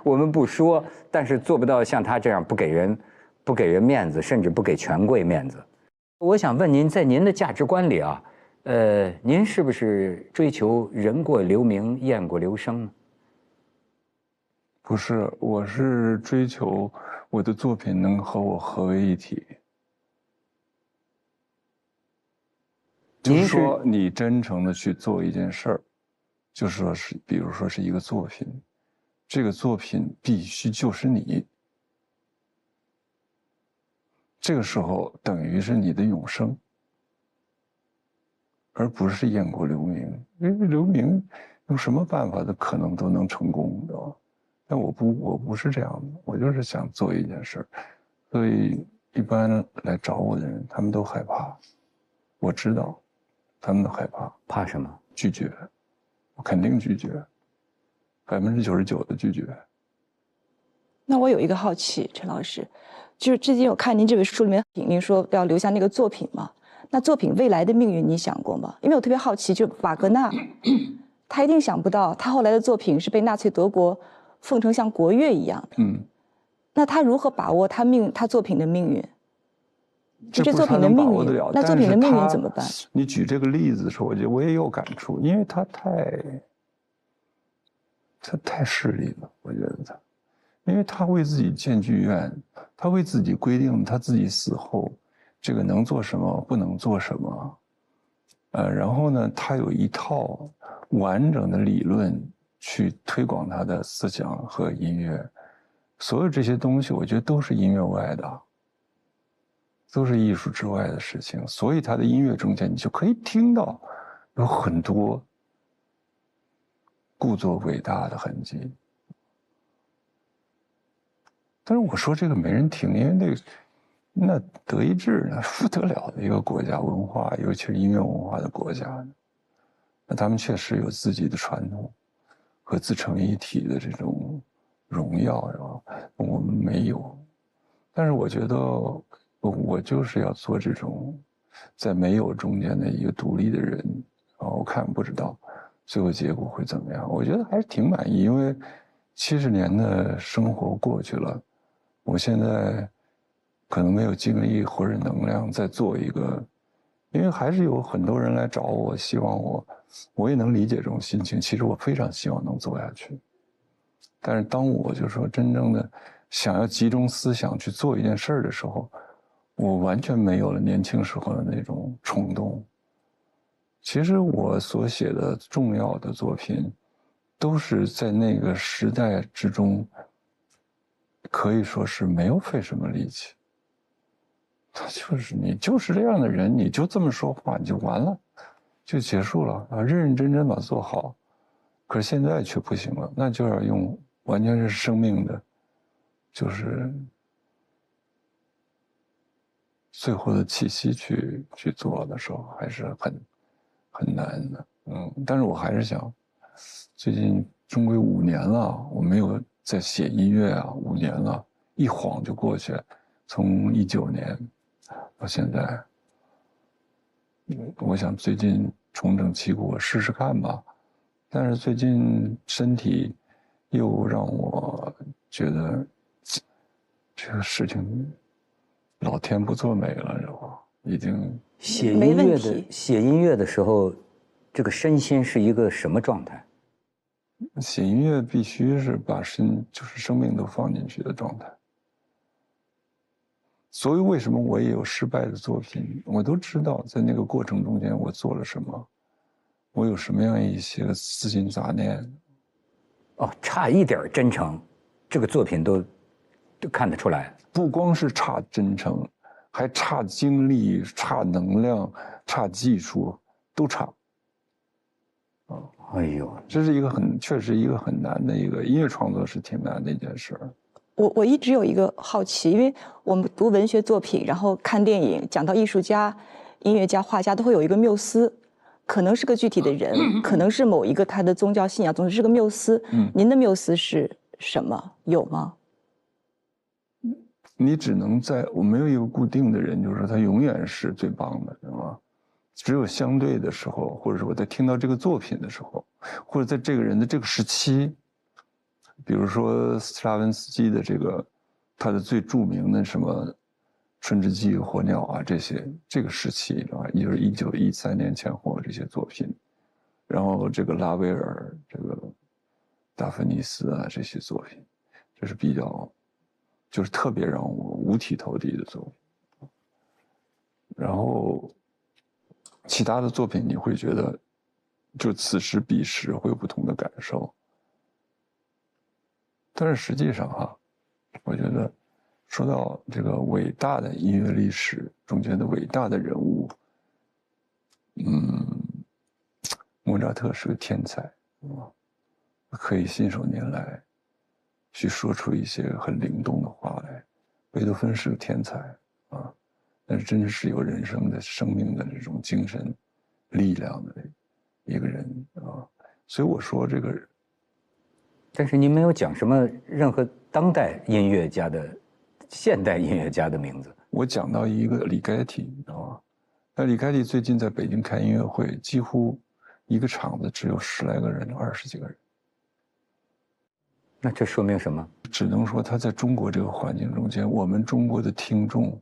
我们不说，但是做不到像他这样不给人面子，甚至不给权贵面子。我想问您，在您的价值观里啊，您是不是追求人过留名，雁过留声呢？不是，我是追求我的作品能和我合为一体。就是说，你真诚的去做一件事儿，就是说是，比如说是一个作品，这个作品必须就是你。这个时候等于是你的永生，而不是雁过留名。因为留名用什么办法的可能都能成功，对吧？但我不是这样的，我就是想做一件事儿，所以一般来找我的人，他们都害怕，我知道。他们都害怕，怕什么？拒绝，我肯定拒绝，99%的拒绝。那我有一个好奇，陈老师，就是之前有看您这本书里面，您说要留下那个作品嘛？那作品未来的命运你想过吗？因为我特别好奇，就瓦格纳，他一定想不到，他后来的作品是被纳粹德国奉成像国乐一样的。那他如何把握他作品的命运？这作品的命运，那作品的命运怎么办？你举这个例子的时候，我觉得我也有感触，因为他太势利了，我觉得因为他为自己建剧院，他为自己规定他自己死后这个能做什么，不能做什么，然后呢，他有一套完整的理论去推广他的思想和音乐，所有这些东西，我觉得都是音乐外的。都是艺术之外的事情，所以他的音乐中间你就可以听到有很多故作伟大的痕迹。但是我说这个没人听，因为那德意志那不得了的一个国家文化，尤其是音乐文化的国家，那他们确实有自己的传统和自成一体的这种荣耀，是吧？我们没有。但是我觉得我就是要做这种在没有中间的一个独立的人，我看不知道最后结果会怎么样。我觉得还是挺满意，因为70年的生活过去了，我现在可能没有精力或者能量再做一个，因为还是有很多人来找我，希望我也能理解这种心情。其实我非常希望能做下去，但是当我就说真正的想要集中思想去做一件事儿的时候，我完全没有了年轻时候的那种冲动。其实我所写的重要的作品，都是在那个时代之中，可以说是没有费什么力气。他就是你就是这样的人，你就这么说话，你就完了，就结束了啊！认认真真把它做好。可是现在却不行了，那就要用完全是生命的，就是最后的气息去做的时候，还是很难的。但是我还是想，最近终归5年了，我没有在写音乐啊，5年了，一晃就过去，从19年到现在，我想最近重整旗鼓，试试看吧。但是最近身体又让我觉得这个事情老天不作美了，是吧？已经写音乐的时候，这个身心是一个什么状态？写音乐必须是把就是生命都放进去的状态。所以为什么我也有失败的作品，我都知道在那个过程中间我做了什么，我有什么样一些个私心杂念。差一点真诚，这个作品都就看得出来。不光是差真诚，还差精力、差能量、差技术，都差。哎呦，这是一个确实一个很难的一个音乐创作，是挺难的一件事儿。我一直有一个好奇，因为我们读文学作品，然后看电影，讲到艺术家、音乐家、画家，都会有一个缪斯，可能是个具体的人，可能是某一个他的宗教信仰，总之是个缪斯。您的缪斯是什么？有吗？你只能我没有一个固定的人，就是说他永远是最棒的，是吧？只有相对的时候，或者是我在听到这个作品的时候，或者在这个人的这个时期，比如说斯拉文斯基的他的最著名的什么《春之祭》《火鸟》啊这个时期啊，也就是1913年前后这些作品，然后这个拉威尔、这个达芬尼斯啊这些作品，这是比较就是特别让我五体投地的作品。然后其他的作品你会觉得就此时彼时会有不同的感受。但是实际上我觉得说到这个伟大的音乐历史中间的伟大的人物，莫扎特是个天才，可以信手拈来去说出一些很灵动的话来。贝多芬是个天才啊，但是真是有人生的生命的这种精神力量的一个人啊。所以我说这个，但是您没有讲什么任何当代音乐家的、现代音乐家的名字。我讲到一个李盖提，你知道吗？那李盖提最近在北京开音乐会，几乎一个场子只有10来个人、20几个人。那这说明什么？只能说他在中国这个环境中间，我们中国的听众，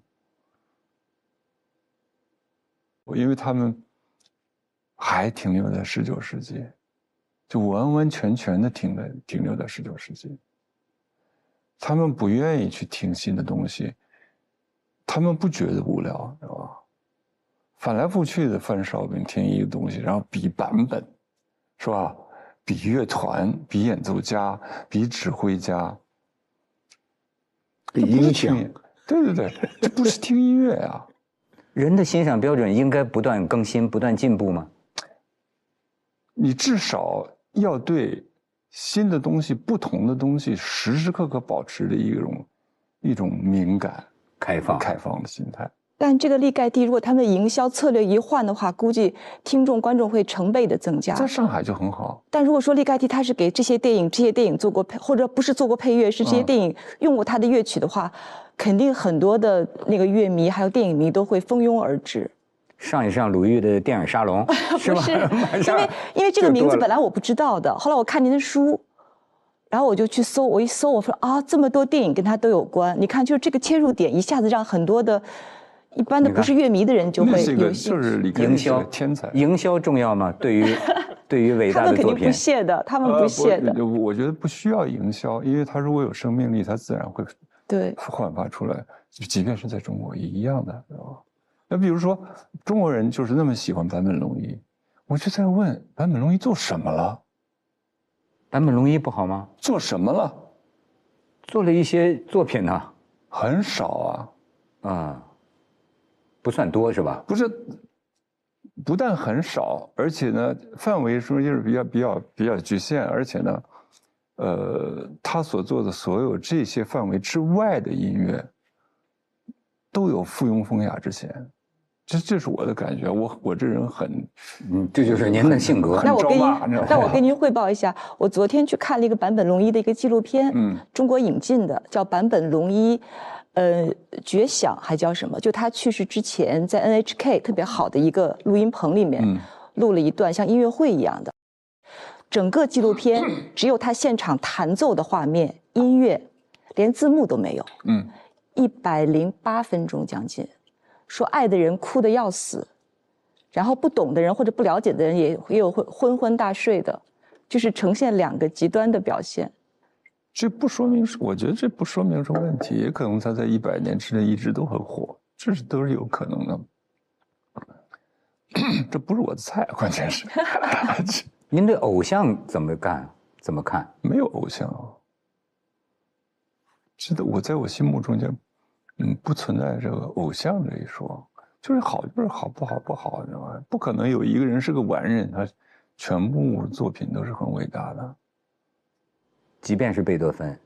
因为他们还停留在19世纪，就完完全全的停留在19世纪。他们不愿意去听新的东西，他们不觉得无聊，是吧？翻来覆去的翻烧饼听一个东西，然后比版本，是吧？比乐团，比演奏家，比指挥家，比音响。对，这不是听音乐啊！人的欣赏标准应该不断更新、不断进步吗？你至少要对新的东西、不同的东西，时时刻刻保持着一种敏感、开放的心态。但这个利盖蒂，如果他们的营销策略一换的话，估计听众观众会成倍的增加。在上海就很好。但如果说利盖蒂他是给这些电影做过或者不是做过配乐，是这些电影用过他的乐曲的话，肯定很多的那个乐迷还有电影迷都会蜂拥而至。上一上鲁豫的电影沙龙是吗？因为这个名字本来我不知道的，后来我看您的书，然后我就去搜，我一搜我说啊，这么多电影跟他都有关。你看，就是这个切入点一下子让很多的一般的不是乐迷的人就会有兴趣。就是营销天才，营销重要吗？对于伟大的作品，他们肯定不屑的，他们不屑的。我觉得不需要营销，因为他如果有生命力，他自然会焕发出来。即便是在中国也一样的，知道吧？那比如说中国人就是那么喜欢坂本龙一，我就在问坂本龙一做什么了？坂本龙一不好吗？做什么了？做了一些作品呢，很少啊，不算多是吧？不是，不但很少，而且呢，范围说就是比较局限，而且呢，他所做的所有这些范围之外的音乐，都有附庸风雅之嫌。这是我的感觉，我这人很，这就是您的性格。那我跟您汇报一下，我昨天去看了一个坂本龙一的一个纪录片，中国引进的，叫坂本龙一，绝响还叫什么？就他去世之前，在 NHK 特别好的一个录音棚里面录了一段像音乐会一样的，整个纪录片只有他现场弹奏的画面，音乐连字幕都没有，108分钟将近。说爱的人哭得要死，然后不懂的人或者不了解的人也有会昏昏大睡的，就是呈现两个极端的表现。这不说明我觉得这不说明是问题，也可能他在100年之内一直都很火，这都是有可能的。这不是我的菜，关键是。您对偶像怎么看？没有偶像，是的，我在我心目中间，不存在这个偶像这一说，就是好就是好，不好不好，你知道吗？不可能有一个人是个完人，他全部作品都是很伟大的。即便是贝多芬，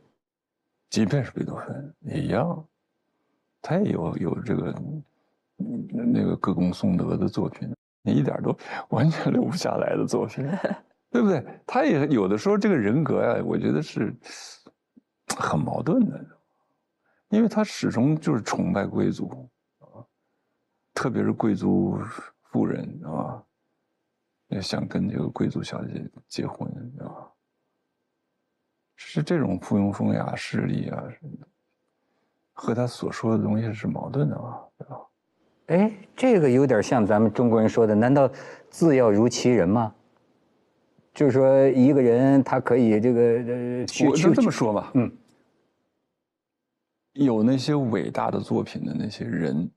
也一样，他也有这个那个歌功颂德的作品，你一点都完全留不下来的作品，对不对？他也有的时候这个人格呀，我觉得是很矛盾的，因为他始终就是崇拜贵族啊，特别是贵族妇人啊，也想跟这个贵族小姐结婚啊，是这种附庸风雅势力啊，和他所说的东西是矛盾的嘛，对吧？哎，这个有点像咱们中国人说的，难道字要如其人吗？就是说，一个人他可以这个我就这么说吧，有那些伟大的作品的那些人，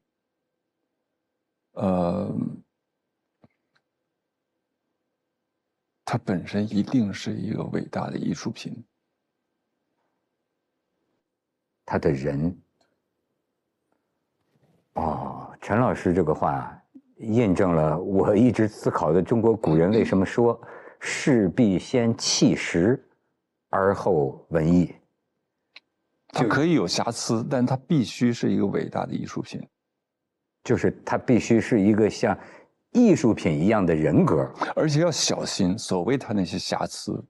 他本身一定是一个伟大的艺术品。他的人，陈老师这个话印证了我一直思考的中国古人为什么说“士必先弃时，而后文艺”。它可以有瑕疵，但它必须是一个伟大的艺术品。就是它必须是一个像艺术品一样的人格，而且要小心。所谓它那些瑕疵，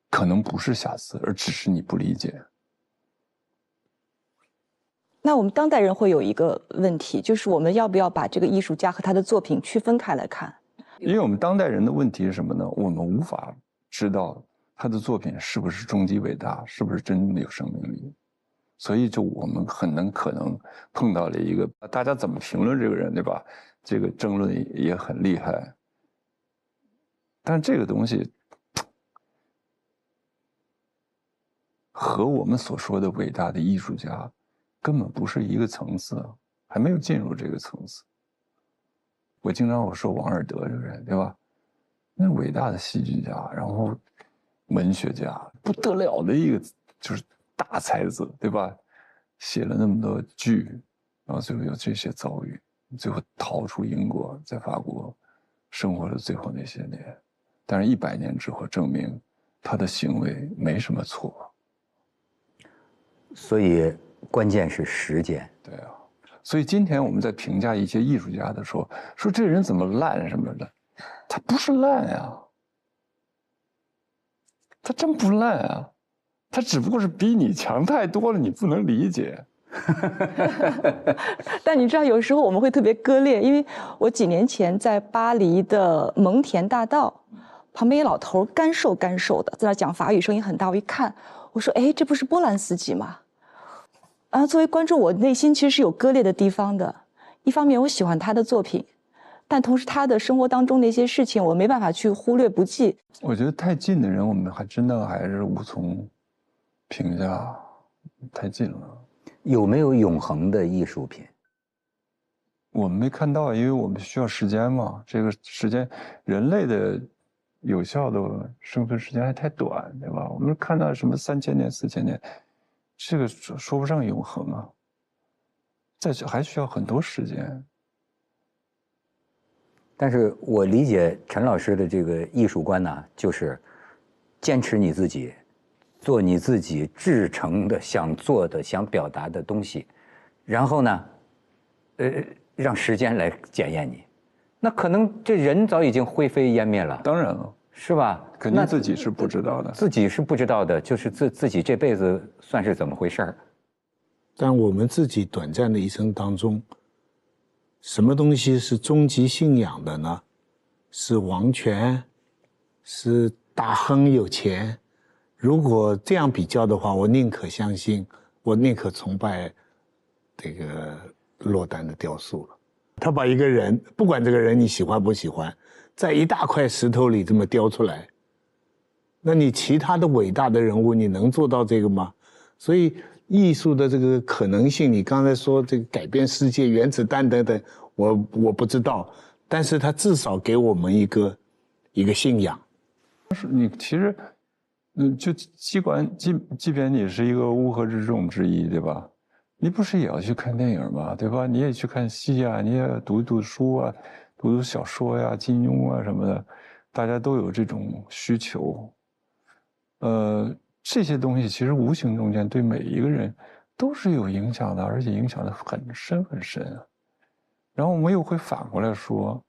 可能不是瑕疵，而只是你不理解。那我们当代人会有一个问题，就是我们要不要把这个艺术家和他的作品区分开来看？因为我们当代人的问题是什么呢？我们无法知道他的作品是不是终极伟大，是不是真的有生命力，所以就我们可能碰到了一个大家怎么评论这个人，对吧？这个争论也很厉害，但这个东西和我们所说的伟大的艺术家根本不是一个层次，还没有进入这个层次。我经常说王尔德这个人，对吧？那伟大的戏剧家，然后文学家，不得了的一个就是大才子，对吧？写了那么多剧，然后最后有这些遭遇，最后逃出英国，在法国生活了最后那些年，但是100年之后证明他的行为没什么错。所以关键是时间。对啊，所以今天我们在评价一些艺术家的时候，说这人怎么烂什么的，他不是烂呀，他真不烂啊，他只不过是比你强太多了，你不能理解。但你知道，有时候我们会特别割裂，因为我几年前在巴黎的蒙田大道旁边，一老头干瘦的，在那讲法语，声音很大。我一看，我说：“哎，这不是波兰斯基吗？”啊，作为观众，我内心其实是有割裂的地方的。一方面，我喜欢他的作品，但同时他的生活当中那些事情，我没办法去忽略不计。我觉得太近的人，我们真的还是无从评价，太近了。有没有永恒的艺术品？我们没看到，因为我们需要时间嘛。这个时间，人类的有效的生存时间还太短，对吧？我们看到什么3000年、4000年，这个说不上永恒啊。还需要很多时间。但是我理解陈老师的这个艺术观呢，就是坚持你自己，做你自己至诚的想做的、想表达的东西，然后呢，让时间来检验你。那可能这人早已经灰飞烟灭了。当然了，是吧？肯定自己是不知道的。自己是不知道的，就是自己这辈子算是怎么回事儿。但我们自己短暂的一生当中，什么东西是终极信仰的呢？是王权，是大亨有钱。如果这样比较的话，我宁可相信，我宁可崇拜这个洛丹的雕塑了。他把一个人，不管这个人你喜欢不喜欢，在一大块石头里这么雕出来，那你其他的伟大的人物，你能做到这个吗？所以艺术的这个可能性，你刚才说这个改变世界、原子弹等等，我不知道，但是它至少给我们一个信仰。你其实就即便你是一个乌合之众之一，对吧？你不是也要去看电影吗？对吧？你也去看戏啊，你也读读书啊，读读小说呀、金庸啊什么的，大家都有这种需求。这些东西其实无形中间对每一个人都是有影响的，而且影响的很深很深啊。然后我们又会反过来说，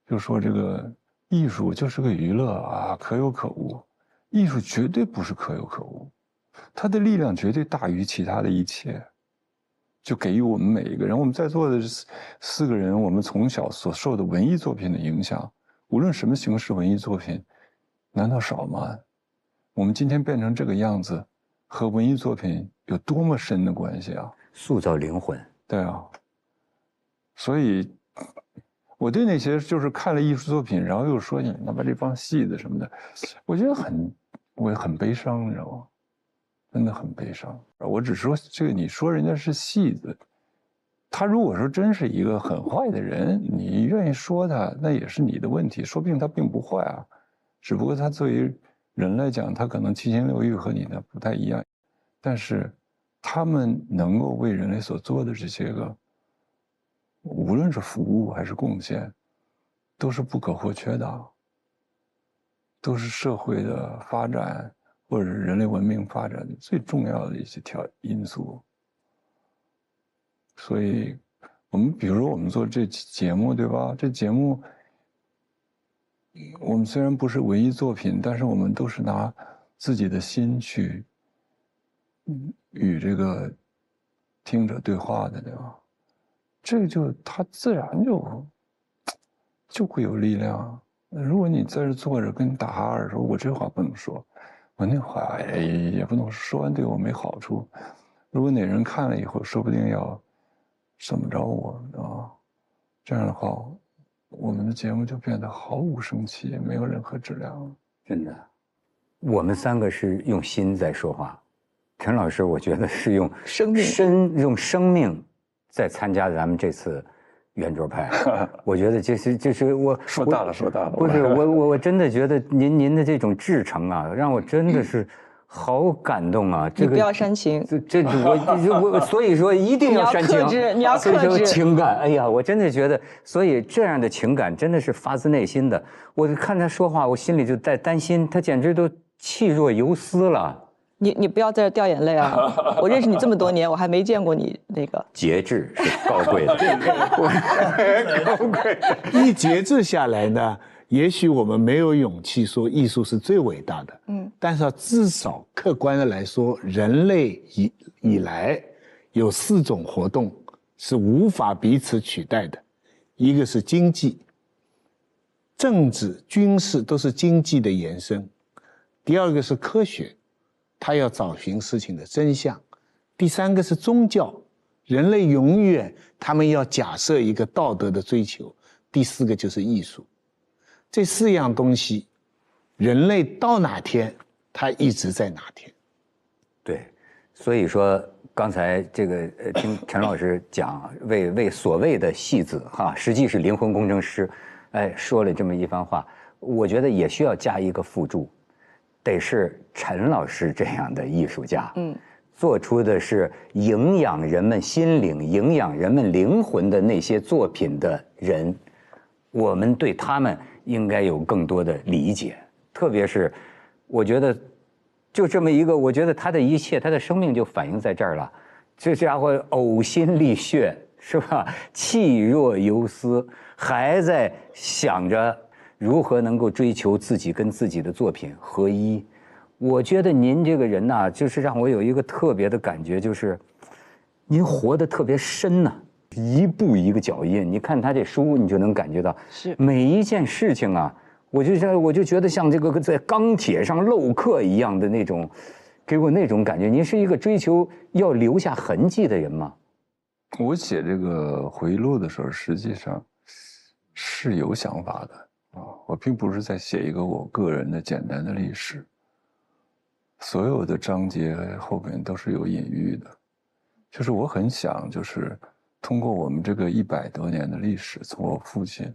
就说这个艺术就是个娱乐啊，可有可无。艺术绝对不是可有可无，它的力量绝对大于其他的一切。就给予我们每一个人，我们在座的4个人，我们从小所受的文艺作品的影响，无论什么形式文艺作品，难道少吗？我们今天变成这个样子，和文艺作品有多么深的关系啊！塑造灵魂。对啊，所以我对那些就是看了艺术作品，然后又说你他妈这帮戏子什么的，我觉得我很悲伤，你知道吗？真的很悲伤。我只说这个，你说人家是戏子，他如果说真是一个很坏的人，你愿意说他，那也是你的问题，说不定他并不坏啊，只不过他作为人来讲，他可能七情六欲和你的不太一样，但是他们能够为人类所做的这些个，无论是服务还是贡献，都是不可或缺的，都是社会的发展或者人类文明发展最重要的一些因素。所以我们比如说我们做这期节目，对吧？这节目我们虽然不是文艺作品，但是我们都是拿自己的心去与这个听者对话的，对吧？这个就它自然就会有力量。如果你在这坐着跟打哈尔说，我这话不能说，我那话也不能说完对我没好处。如果哪人看了以后，说不定要怎么着我啊？这样的话，我们的节目就变得毫无生气，没有任何质量了。真的，我们3个是用心在说话，陈老师我觉得是用用生命在参加咱们这次圆桌派。我觉得就是我说大了，不是我真的觉得您的这种至诚啊，让我真的是好感动啊！你不要煽情，我所以说一定要煽情，你要克制情感。哎呀，我真的觉得，所以这样的情感真的是发自内心的。我看他说话，我心里就在担心，他简直都气若游丝了。你不要在这掉眼泪啊！我认识你这么多年，我还没见过你那个节制是高贵的，高贵。一节制下来呢，也许我们没有勇气说艺术是最伟大的，但是至少客观的来说，人类以来有4种活动是无法彼此取代的，一个是经济、政治、军事都是经济的延伸，第2个是科学，他要找寻事情的真相，第3个是宗教，人类永远他们要假设一个道德的追求，第4个就是艺术。这4样东西，人类到哪天，它一直在哪天。对，所以说刚才这个听陈老师讲，为所谓的戏子哈，实际是灵魂工程师，说了这么一番话，我觉得也需要加一个附注，得是陈老师这样的艺术家，做出的是营养人们心灵、营养人们灵魂的那些作品的人，我们对他们应该有更多的理解。特别是我觉得就这么一个，我觉得他的一切，他的生命就反映在这儿了。这家伙呕心沥血是吧？气若游丝，还在想着如何能够追求自己跟自己的作品合一。我觉得您这个人呐，就是让我有一个特别的感觉，就是您活得特别深呐，一步一个脚印。你看他这书，你就能感觉到，是每一件事情啊，我就觉得像这个在钢铁上镂刻一样的那种，给我那种感觉。您是一个追求要留下痕迹的人吗？我写这个回忆录的时候，实际上是有想法的啊，我并不是在写一个我个人的简单的历史，所有的章节后面都是有隐喻的，就是我很想，就是通过我们这个100多年的历史，从我父亲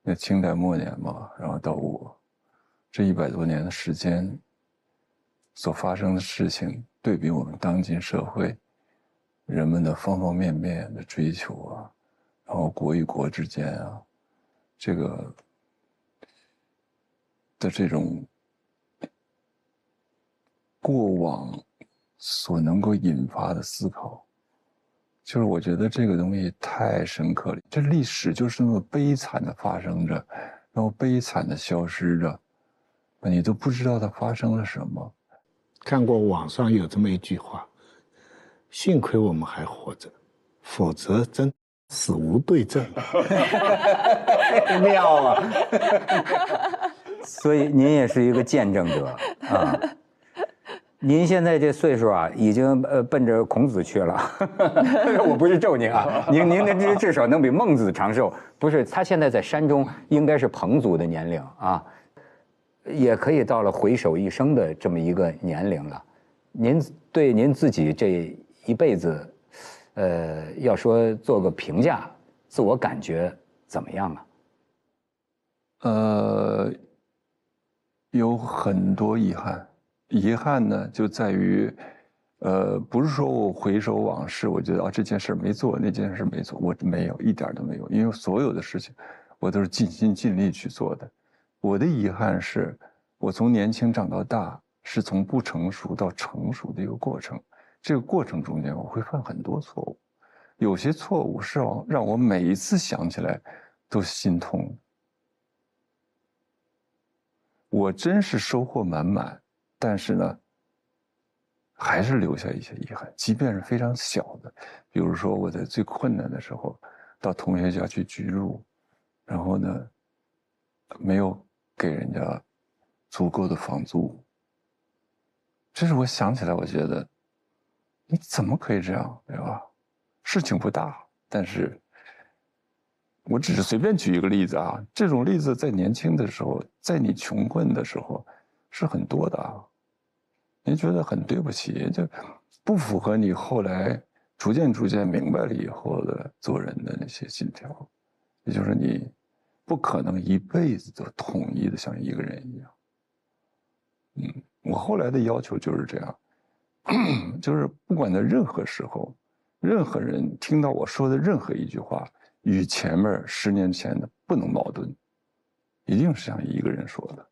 那清代末年嘛，然后到我这100多年的时间，所发生的事情，对比我们当今社会人们的方方面面的追求啊，然后国与国之间啊，这个的这种过往所能够引发的思考，就是我觉得这个东西太深刻了。这历史就是那么悲惨的发生着，然后悲惨的消失着，你都不知道它发生了什么。看过网上有这么一句话：幸亏我们还活着，否则真死无对证。妙啊！所以您也是一个见证者啊。您现在这岁数啊，已经奔着孔子去了。我不是咒您啊，您的至少能比孟子长寿。不是，他现在在山中，应该是彭祖的年龄啊，也可以到了回首一生的这么一个年龄了。您对您自己这一辈子，要说做个评价，自我感觉怎么样啊？有很多遗憾。遗憾呢，就在于，不是说我回首往事，我觉得啊这件事没做，那件事没做，我没有，一点都没有，因为所有的事情，我都是尽心尽力去做的。我的遗憾是，我从年轻长到大，是从不成熟到成熟的一个过程。这个过程中间，我会犯很多错误，有些错误是让我每一次想起来都心痛。我真是收获满满。但是呢，还是留下一些遗憾，即便是非常小的，比如说我在最困难的时候，到同学家去居住，然后呢，没有给人家足够的房租。这是我想起来，我觉得，你怎么可以这样，对吧？事情不大，但是，我只是随便举一个例子啊，这种例子在年轻的时候，在你穷困的时候，是很多的啊。您觉得很对不起，就不符合你后来逐渐明白了以后的做人的那些信条，也就是你不可能一辈子都统一的像一个人一样。我后来的要求就是这样，就是不管在任何时候，任何人听到我说的任何一句话，与前面10年前的不能矛盾，一定是像一个人说的。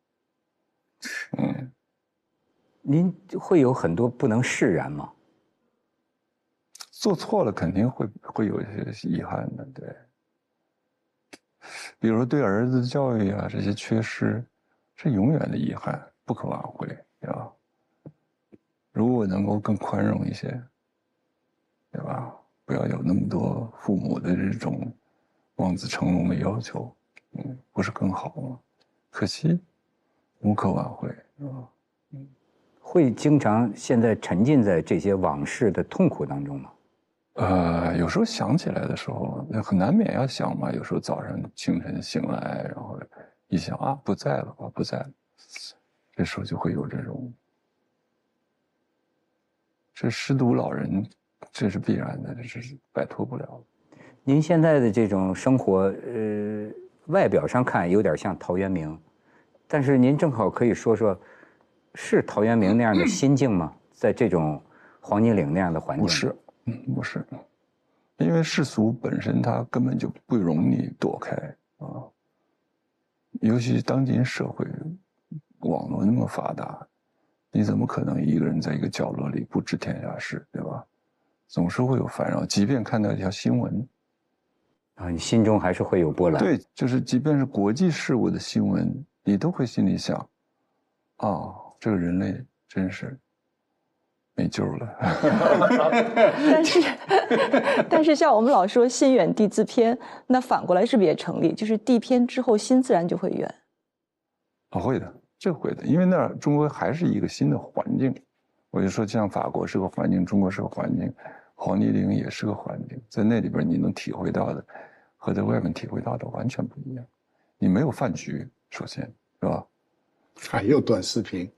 您会有很多不能释然吗？做错了肯定会有一些遗憾的，对。比如说对儿子的教育啊，这些缺失，是永远的遗憾，不可挽回，对吧？如果我能够更宽容一些，对吧？不要有那么多父母的这种望子成龙的要求，不是更好吗？可惜，无可挽回，是吧？会经常现在沉浸在这些往事的痛苦当中吗？有时候想起来的时候，很难免要想嘛。有时候早上清晨醒来，然后一想啊，不在了啊，不在了，这时候就会有这种，这失独老人，这是必然的，这是摆脱不了的。您现在的这种生活，外表上看有点像陶渊明，但是您正好可以说说。是陶渊明那样的心境吗？在这种黄泥岭那样的环境？不是，不是，因为世俗本身它根本就不容你躲开啊。尤其当今社会，网络那么发达，你怎么可能一个人在一个角落里不知天下事，对吧？总是会有烦扰，即便看到一条新闻，啊，你心中还是会有波澜。对，就是即便是国际事务的新闻，你都会心里想，啊。这个人类真是没救了。但是像我们老说心远地自偏，那反过来是不是也成立？就是地偏之后，心自然就会远。会的，这会的，因为那中国还是一个新的环境。我就说，像法国是个环境，中国是个环境，黄泥岭也是个环境，在那里边你能体会到的，和在外面体会到的完全不一样。你没有饭局，首先是吧？还有短视频。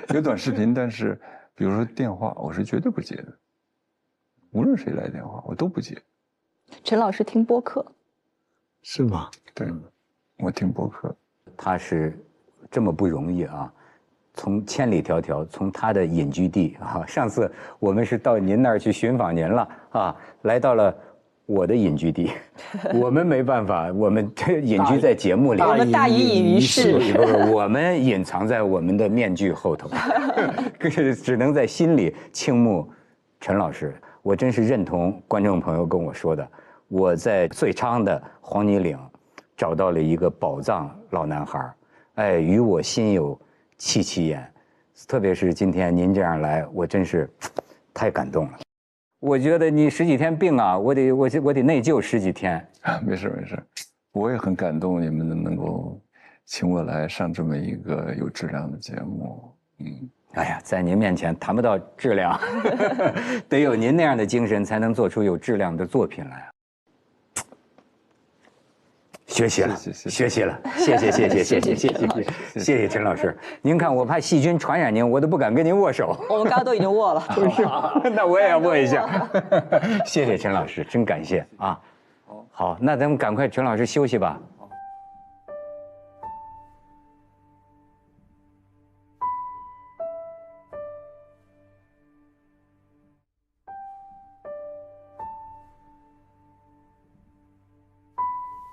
有短视频，但是比如说电话，我是绝对不接的，无论谁来电话，我都不接。陈老师听播客，是吗？对，我听播客。他是这么不容易啊，从千里迢迢从他的隐居地啊，上次我们是到您那儿去寻访您了啊，来到了我的隐居地，我们没办法，我们隐居在节目里，我们大隐隐于市，不是我们隐藏在我们的面具后头，只能在心里倾慕陈老师。我真是认同观众朋友跟我说的，我在最昌的黄泥岭找到了一个宝藏老男孩，哎，与我心有戚戚焉。特别是今天您这样来，我真是太感动了。我觉得你十几天病啊，我得内疚十几天。没事没事，我也很感动，你们能够请我来上这么一个有质量的节目。哎呀，在您面前谈不到质量，得有您那样的精神，才能做出有质量的作品来。学习了，学习了，谢谢陈老师。您看，我怕细菌传染您，我都不敢跟您握手。我们刚刚都已经握了，是吗？那我也要握一下。谢谢陈老师，真感谢啊。好，那咱们赶快，陈老师休息吧。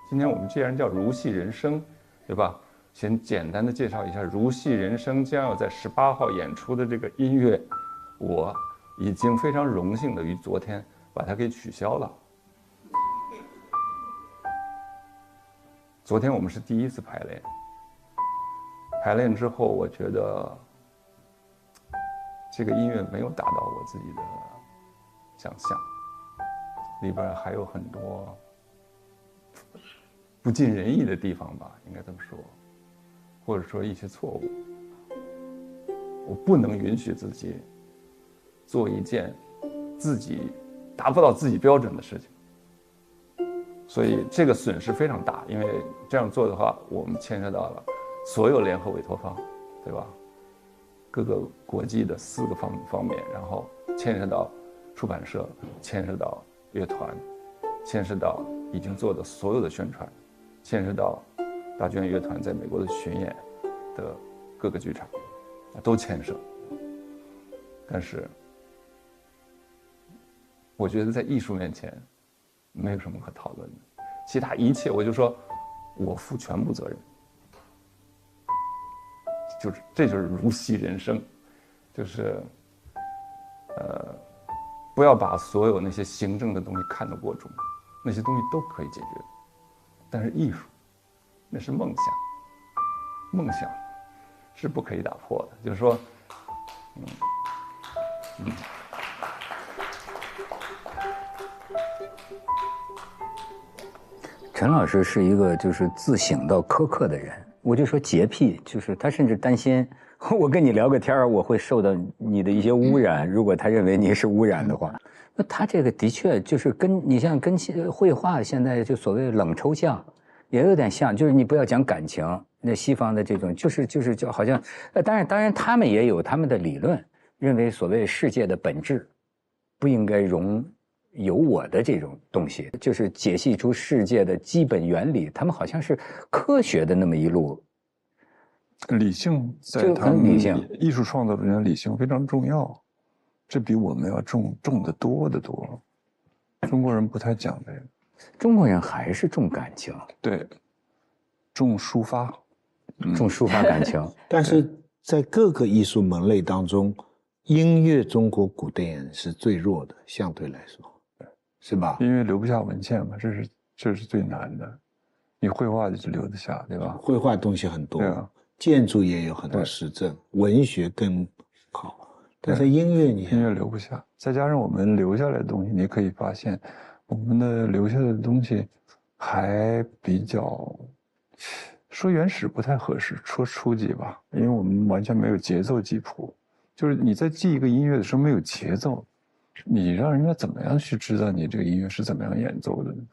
今天我们既然叫如戏人生，对吧？先简单的介绍一下如戏人生将要在18号演出的这个音乐，我已经非常荣幸的于昨天把它给取消了。昨天我们是第一次排练，排练之后，我觉得这个音乐没有达到我自己的想象，里边还有很多不尽人意的地方吧，应该这么说，或者说一些错误。我不能允许自己做一件自己达不到自己标准的事情，所以这个损失非常大。因为这样做的话，我们牵涉到了所有联合委托方，对吧？各个国际的4个方面，然后牵涉到出版社，牵涉到乐团，牵涉到已经做的所有的宣传，牵涉到大剧院乐团在美国的巡演的各个剧场，都牵涉。但是，我觉得在艺术面前，没有什么可讨论的，其他一切我就说，我负全部责任。这就是如戏人生，就是不要把所有那些行政的东西看得过重，那些东西都可以解决，但是艺术那是梦想，梦想是不可以打破的。就是说，陈老师是一个就是自省到苛刻的人。我就说洁癖，就是他甚至担心我跟你聊个天儿，我会受到你的一些污染。如果他认为你是污染的话，那他这个的确就是跟绘画现在就所谓冷抽象也有点像，就是你不要讲感情。那西方的这种就好像，当然他们也有他们的理论，认为所谓世界的本质不应该容有我的这种东西，就是解析出世界的基本原理。他们好像是科学的那么一路，理性在他们艺术创作中间，理性非常重要，这比我们要重得多得多。中国人不太讲这个，中国人还是重感情，对，重抒发，重抒发感情。但是在各个艺术门类当中，音乐中国古典是最弱的，相对来说。是吧？因为留不下文献嘛，这是最难的。你绘画就留得下，对吧？绘画东西很多，对啊，建筑也有很多实证，文学更好，但是音乐音乐留不下。再加上我们留下来的东西，你可以发现，我们的留下来的东西还比较，说原始不太合适，说初级吧，因为我们完全没有节奏记谱，就是你在记一个音乐的时候没有节奏。你让人家怎么样去知道你这个音乐是怎么样演奏的呢？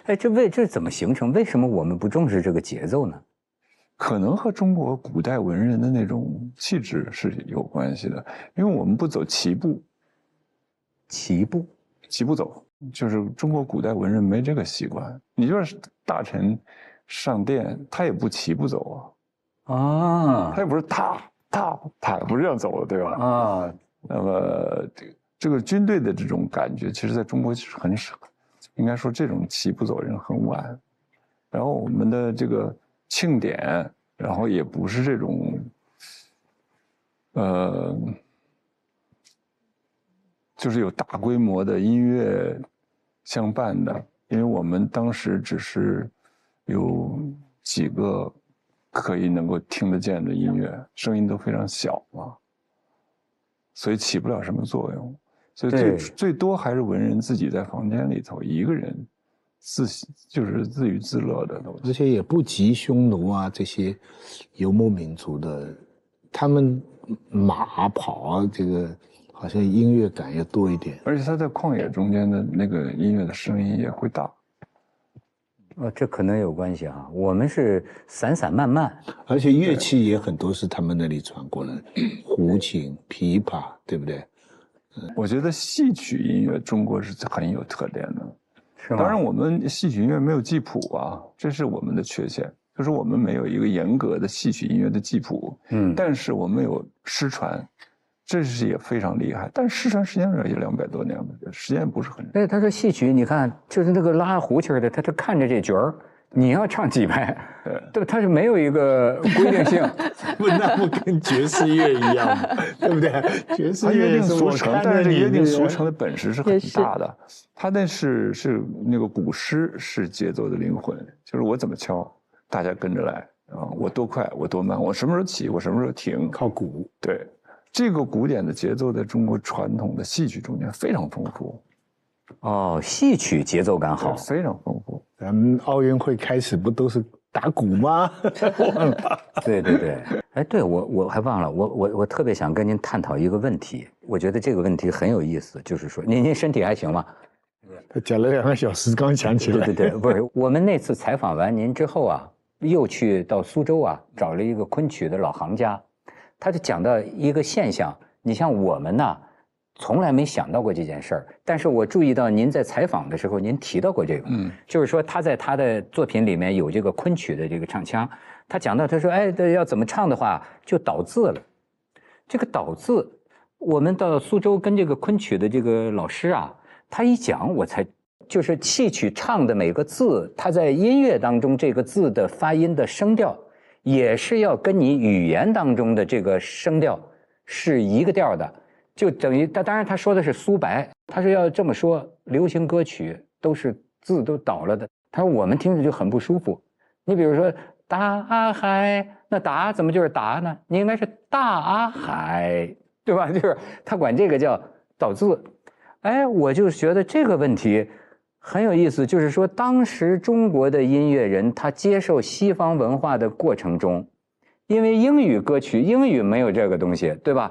哎，这怎么形成？为什么我们不重视这个节奏呢？可能和中国古代文人的那种气质是有关系的，因为我们不走齐步。齐步走，就是中国古代文人没这个习惯。你就是大臣上殿，他也不齐步走啊。啊，它也不是踏，不是这样走的，对吧？啊，那么这个军队的这种感觉，其实在中国是很少，应该说这种起步走人很晚。然后我们的这个庆典，然后也不是这种，就是有大规模的音乐相伴的，因为我们当时只是有几个可以能够听得见的音乐，声音都非常小嘛，所以起不了什么作用。所以最多还是文人自己在房间里头一个人就是自娱自乐的东西，而且也不及匈奴啊这些游牧民族的，他们马跑啊，这个好像音乐感也多一点。而且他在旷野中间的那个音乐的声音也会大。这可能有关系啊。我们是散散漫漫，而且乐器也很多是他们那里传过来的，胡琴、琵琶，对不对？我觉得戏曲音乐中国是很有特点的。是吗？当然，我们戏曲音乐没有记谱啊，这是我们的缺陷，就是我们没有一个严格的戏曲音乐的记谱。但是我们有失传，这是也非常厉害。但是失传时间也200多年了，时间不是很长。他说戏曲，你看就是那个拉胡琴的，他看着这角儿，你要唱几拍，对，他是没有一个规定性。不，那不跟爵士乐一样吗？对不对？爵士乐约定俗成，但是约定俗成的的本事是很大的。他那是那个鼓诗是节奏的灵魂，就是我怎么敲，大家跟着来啊，我多快，我多慢，我什么时候起，我什么时候停，靠鼓。对，这个古典的节奏在中国传统的戏曲中间非常丰富。哦，戏曲节奏感好，非常丰富。咱们奥运会开始不都是打鼓吗？对对对，哎，对我还忘了，我特别想跟您探讨一个问题，我觉得这个问题很有意思，就是说您身体还行吗？他讲了2个小时，刚想起来。对，不是，我们那次采访完您之后啊，又去到苏州啊，找了一个昆曲的老行家，他就讲到一个现象，你像我们呢，从来没想到过这件事儿，但是我注意到您在采访的时候，您提到过这个，就是说他在他的作品里面有这个昆曲的这个唱腔，他讲到他说，哎，要怎么唱的话就倒字了，这个倒字，我们到苏州跟这个昆曲的这个老师啊，他一讲我才就是戏曲唱的每个字，他在音乐当中这个字的发音的声调，也是要跟你语言当中的这个声调是一个调的。就等于他，当然他说的是苏白，他说要这么说，流行歌曲都是字都倒了的。他说我们听着就很不舒服。你比如说大海，那打怎么就是打呢？你应该是大海，对吧？就是他管这个叫倒字。哎，我就觉得这个问题很有意思，就是说当时中国的音乐人他接受西方文化的过程中，因为英语歌曲，英语没有这个东西，对吧？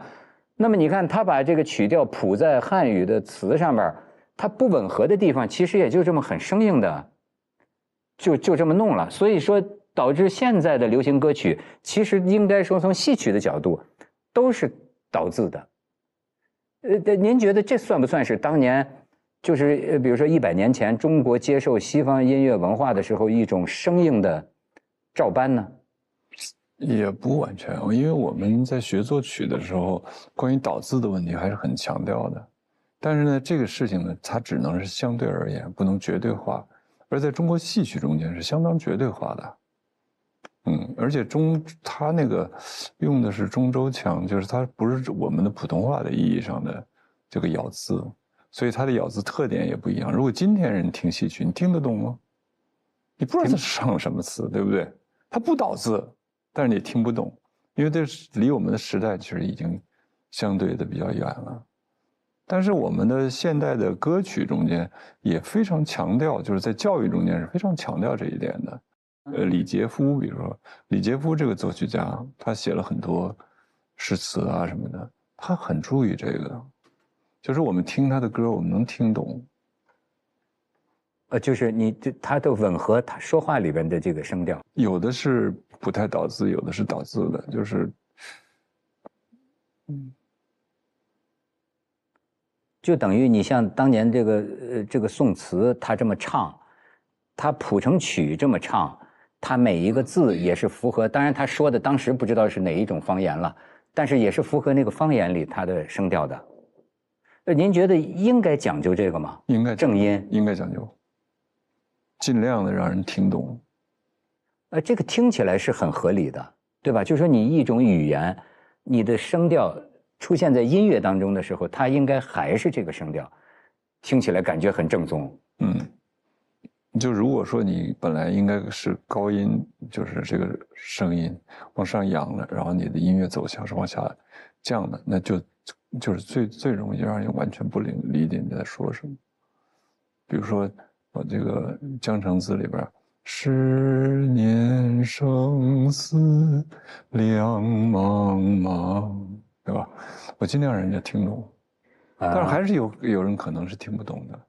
那么你看，他把这个曲调谱在汉语的词上面，它不吻合的地方，其实也就这么很生硬的，就这么弄了。所以说，导致现在的流行歌曲，其实应该说从戏曲的角度，都是倒字的。您觉得这算不算是当年，就是比如说100年前中国接受西方音乐文化的时候一种生硬的照搬呢？也不完全，因为我们在学作曲的时候，关于倒字的问题还是很强调的。但是呢，这个事情呢，它只能是相对而言，不能绝对化。而在中国戏曲中间是相当绝对化的。而且它那个用的是中州腔，就是它不是我们的普通话的意义上的这个咬字，所以它的咬字特点也不一样。如果今天人听戏曲，你听得懂吗？你不知道它唱什么词，对不对？它不倒字。但是你听不懂，因为这离我们的时代其实已经相对的比较远了。但是我们的现代的歌曲中间也非常强调，就是在教育中间是非常强调这一点的。李杰夫，比如说李杰夫这个作曲家，他写了很多诗词啊什么的，他很注意这个，就是我们听他的歌，我们能听懂。就是他都吻合他说话里边的这个声调，有的是不太倒字，有的是倒字的，就是，就等于你像当年这个宋词，他这么唱，他谱成曲这么唱，它每一个字也是符合，当然他说的当时不知道是哪一种方言了，但是也是符合那个方言里它的声调的。您觉得应该讲究这个吗？应该正音应该讲究，尽量的让人听懂。这个听起来是很合理的，对吧？就是说你一种语言，你的声调出现在音乐当中的时候，它应该还是这个声调，听起来感觉很正宗。就如果说你本来应该是高音，就是这个声音往上扬的，然后你的音乐走向是往下降的，那就是最容易让人完全不理解你在说什么。比如说我这个《江城子》里边，10年生死两茫茫，对吧？我尽量让人家听懂，但是还是有人可能是听不懂的。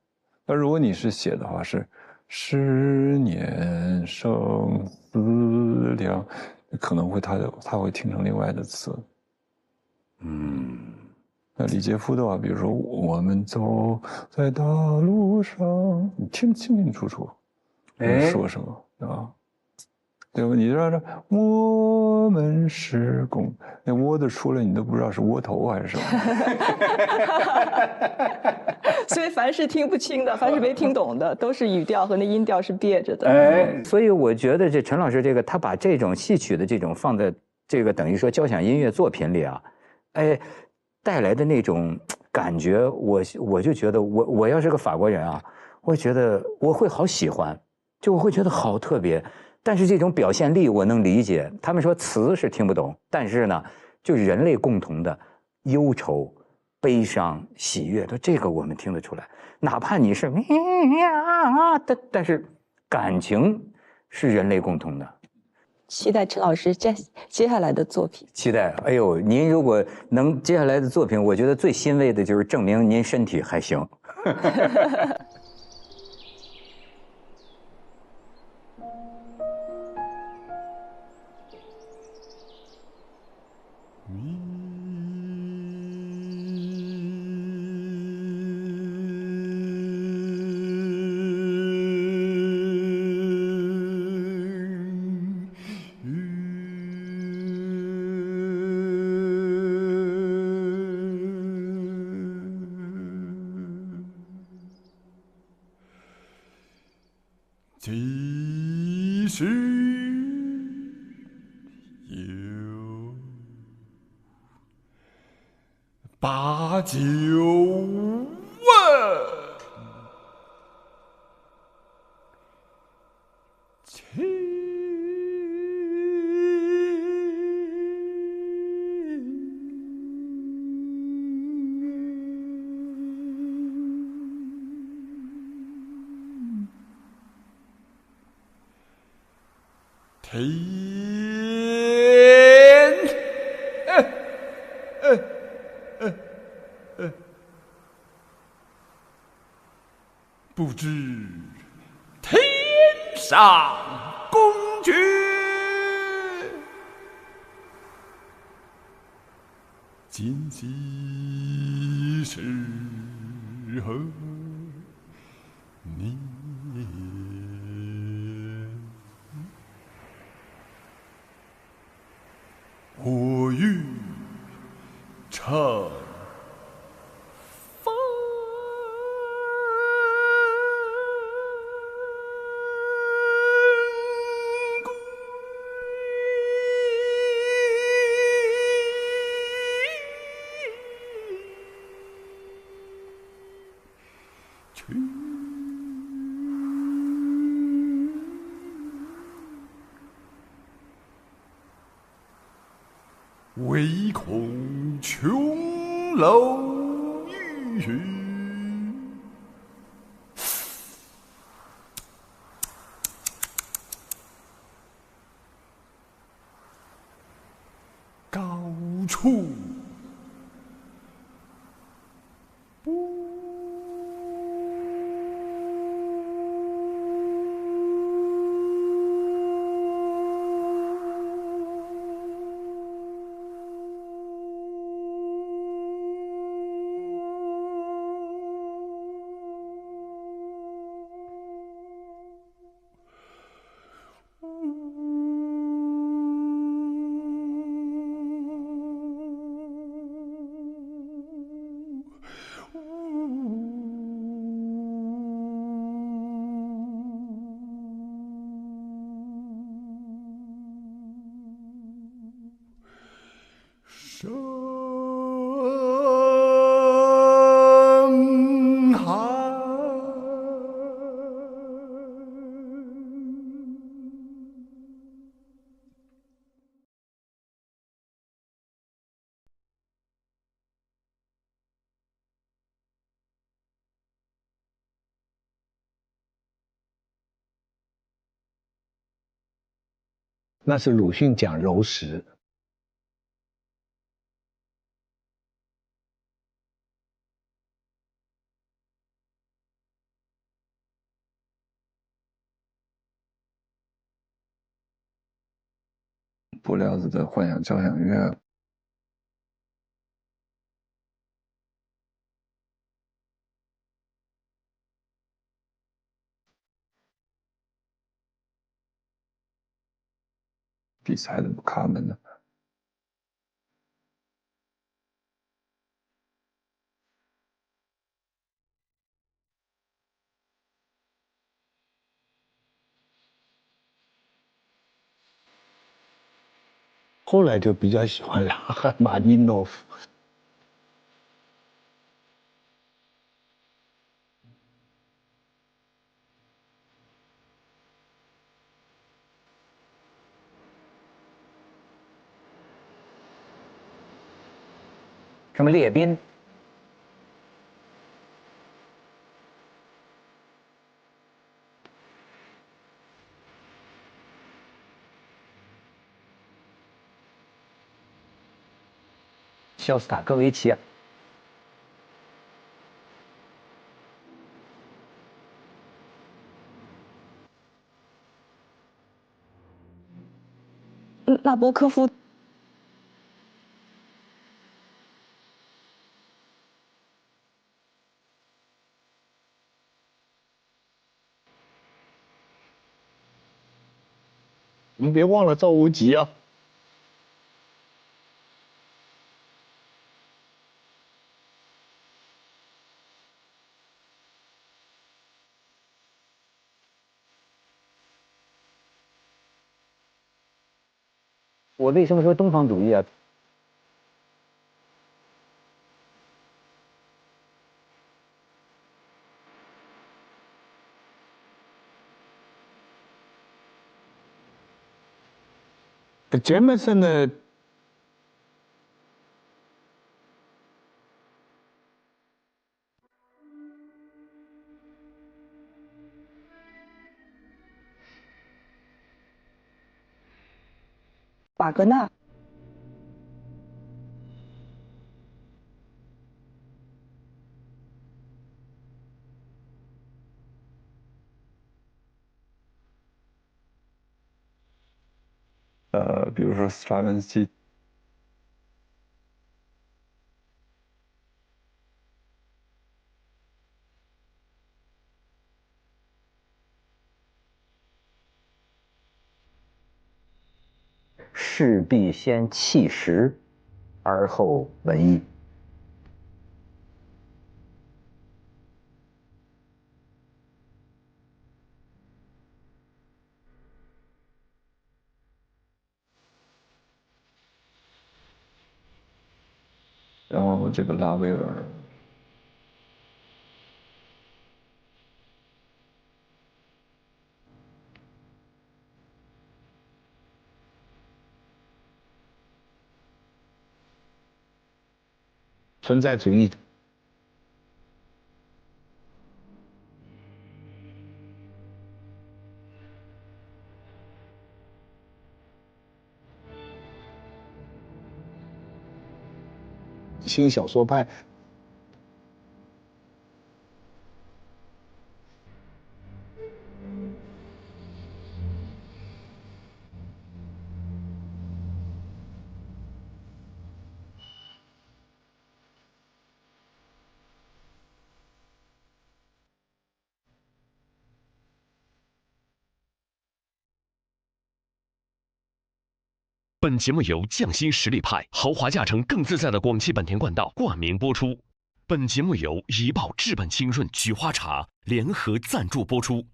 但如果你是写的话是10年生死两，可能会他会听成另外的词。那李杰夫的话，比如说我们走在大路上，你听清清楚楚说什么啊？对吧？你知道我们是共，那窝的出来你都不知道是窝头还是什么。所以凡是听不清的，凡是没听懂的，都是语调和那音调是别着的。所以我觉得这陈老师他把这种戏曲的这种放在这个等于说交响音乐作品里啊，带来的那种感觉，我就觉得我要是个法国人啊，我觉得我会好喜欢，就我会觉得好特别。但是这种表现力我能理解，他们说词是听不懂，但是呢，就人类共同的忧愁、悲伤、喜悦，这个我们听得出来。哪怕你是但是感情是人类共同的。期待陈老师接下来的作品。期待，哎呦，您如果能接下来的作品，我觉得最欣慰的就是证明您身体还行。即使有89万不知天上宫阙，今夕是何年？我欲乘风归去。唯恐琼楼玉宇，高处不深海。那是鲁迅讲柔石。布料子的幻想交响乐。比赛的卡门的。后来就比较喜欢拉赫玛尼诺夫。什么列宾？肖斯塔科维奇啊。纳博科夫。你们别忘了赵无极啊！我为什么说东方主义啊？杰默森的瓦格纳。比如说斯拉文斯基。势必先弃实，而后文艺。然后这个拉威尔。存在主义的。新小说派。本节目由匠心实力派豪华驾乘更自在的广汽本田冠道冠名播出。本节目由怡宝至本清润菊花茶联合赞助播出。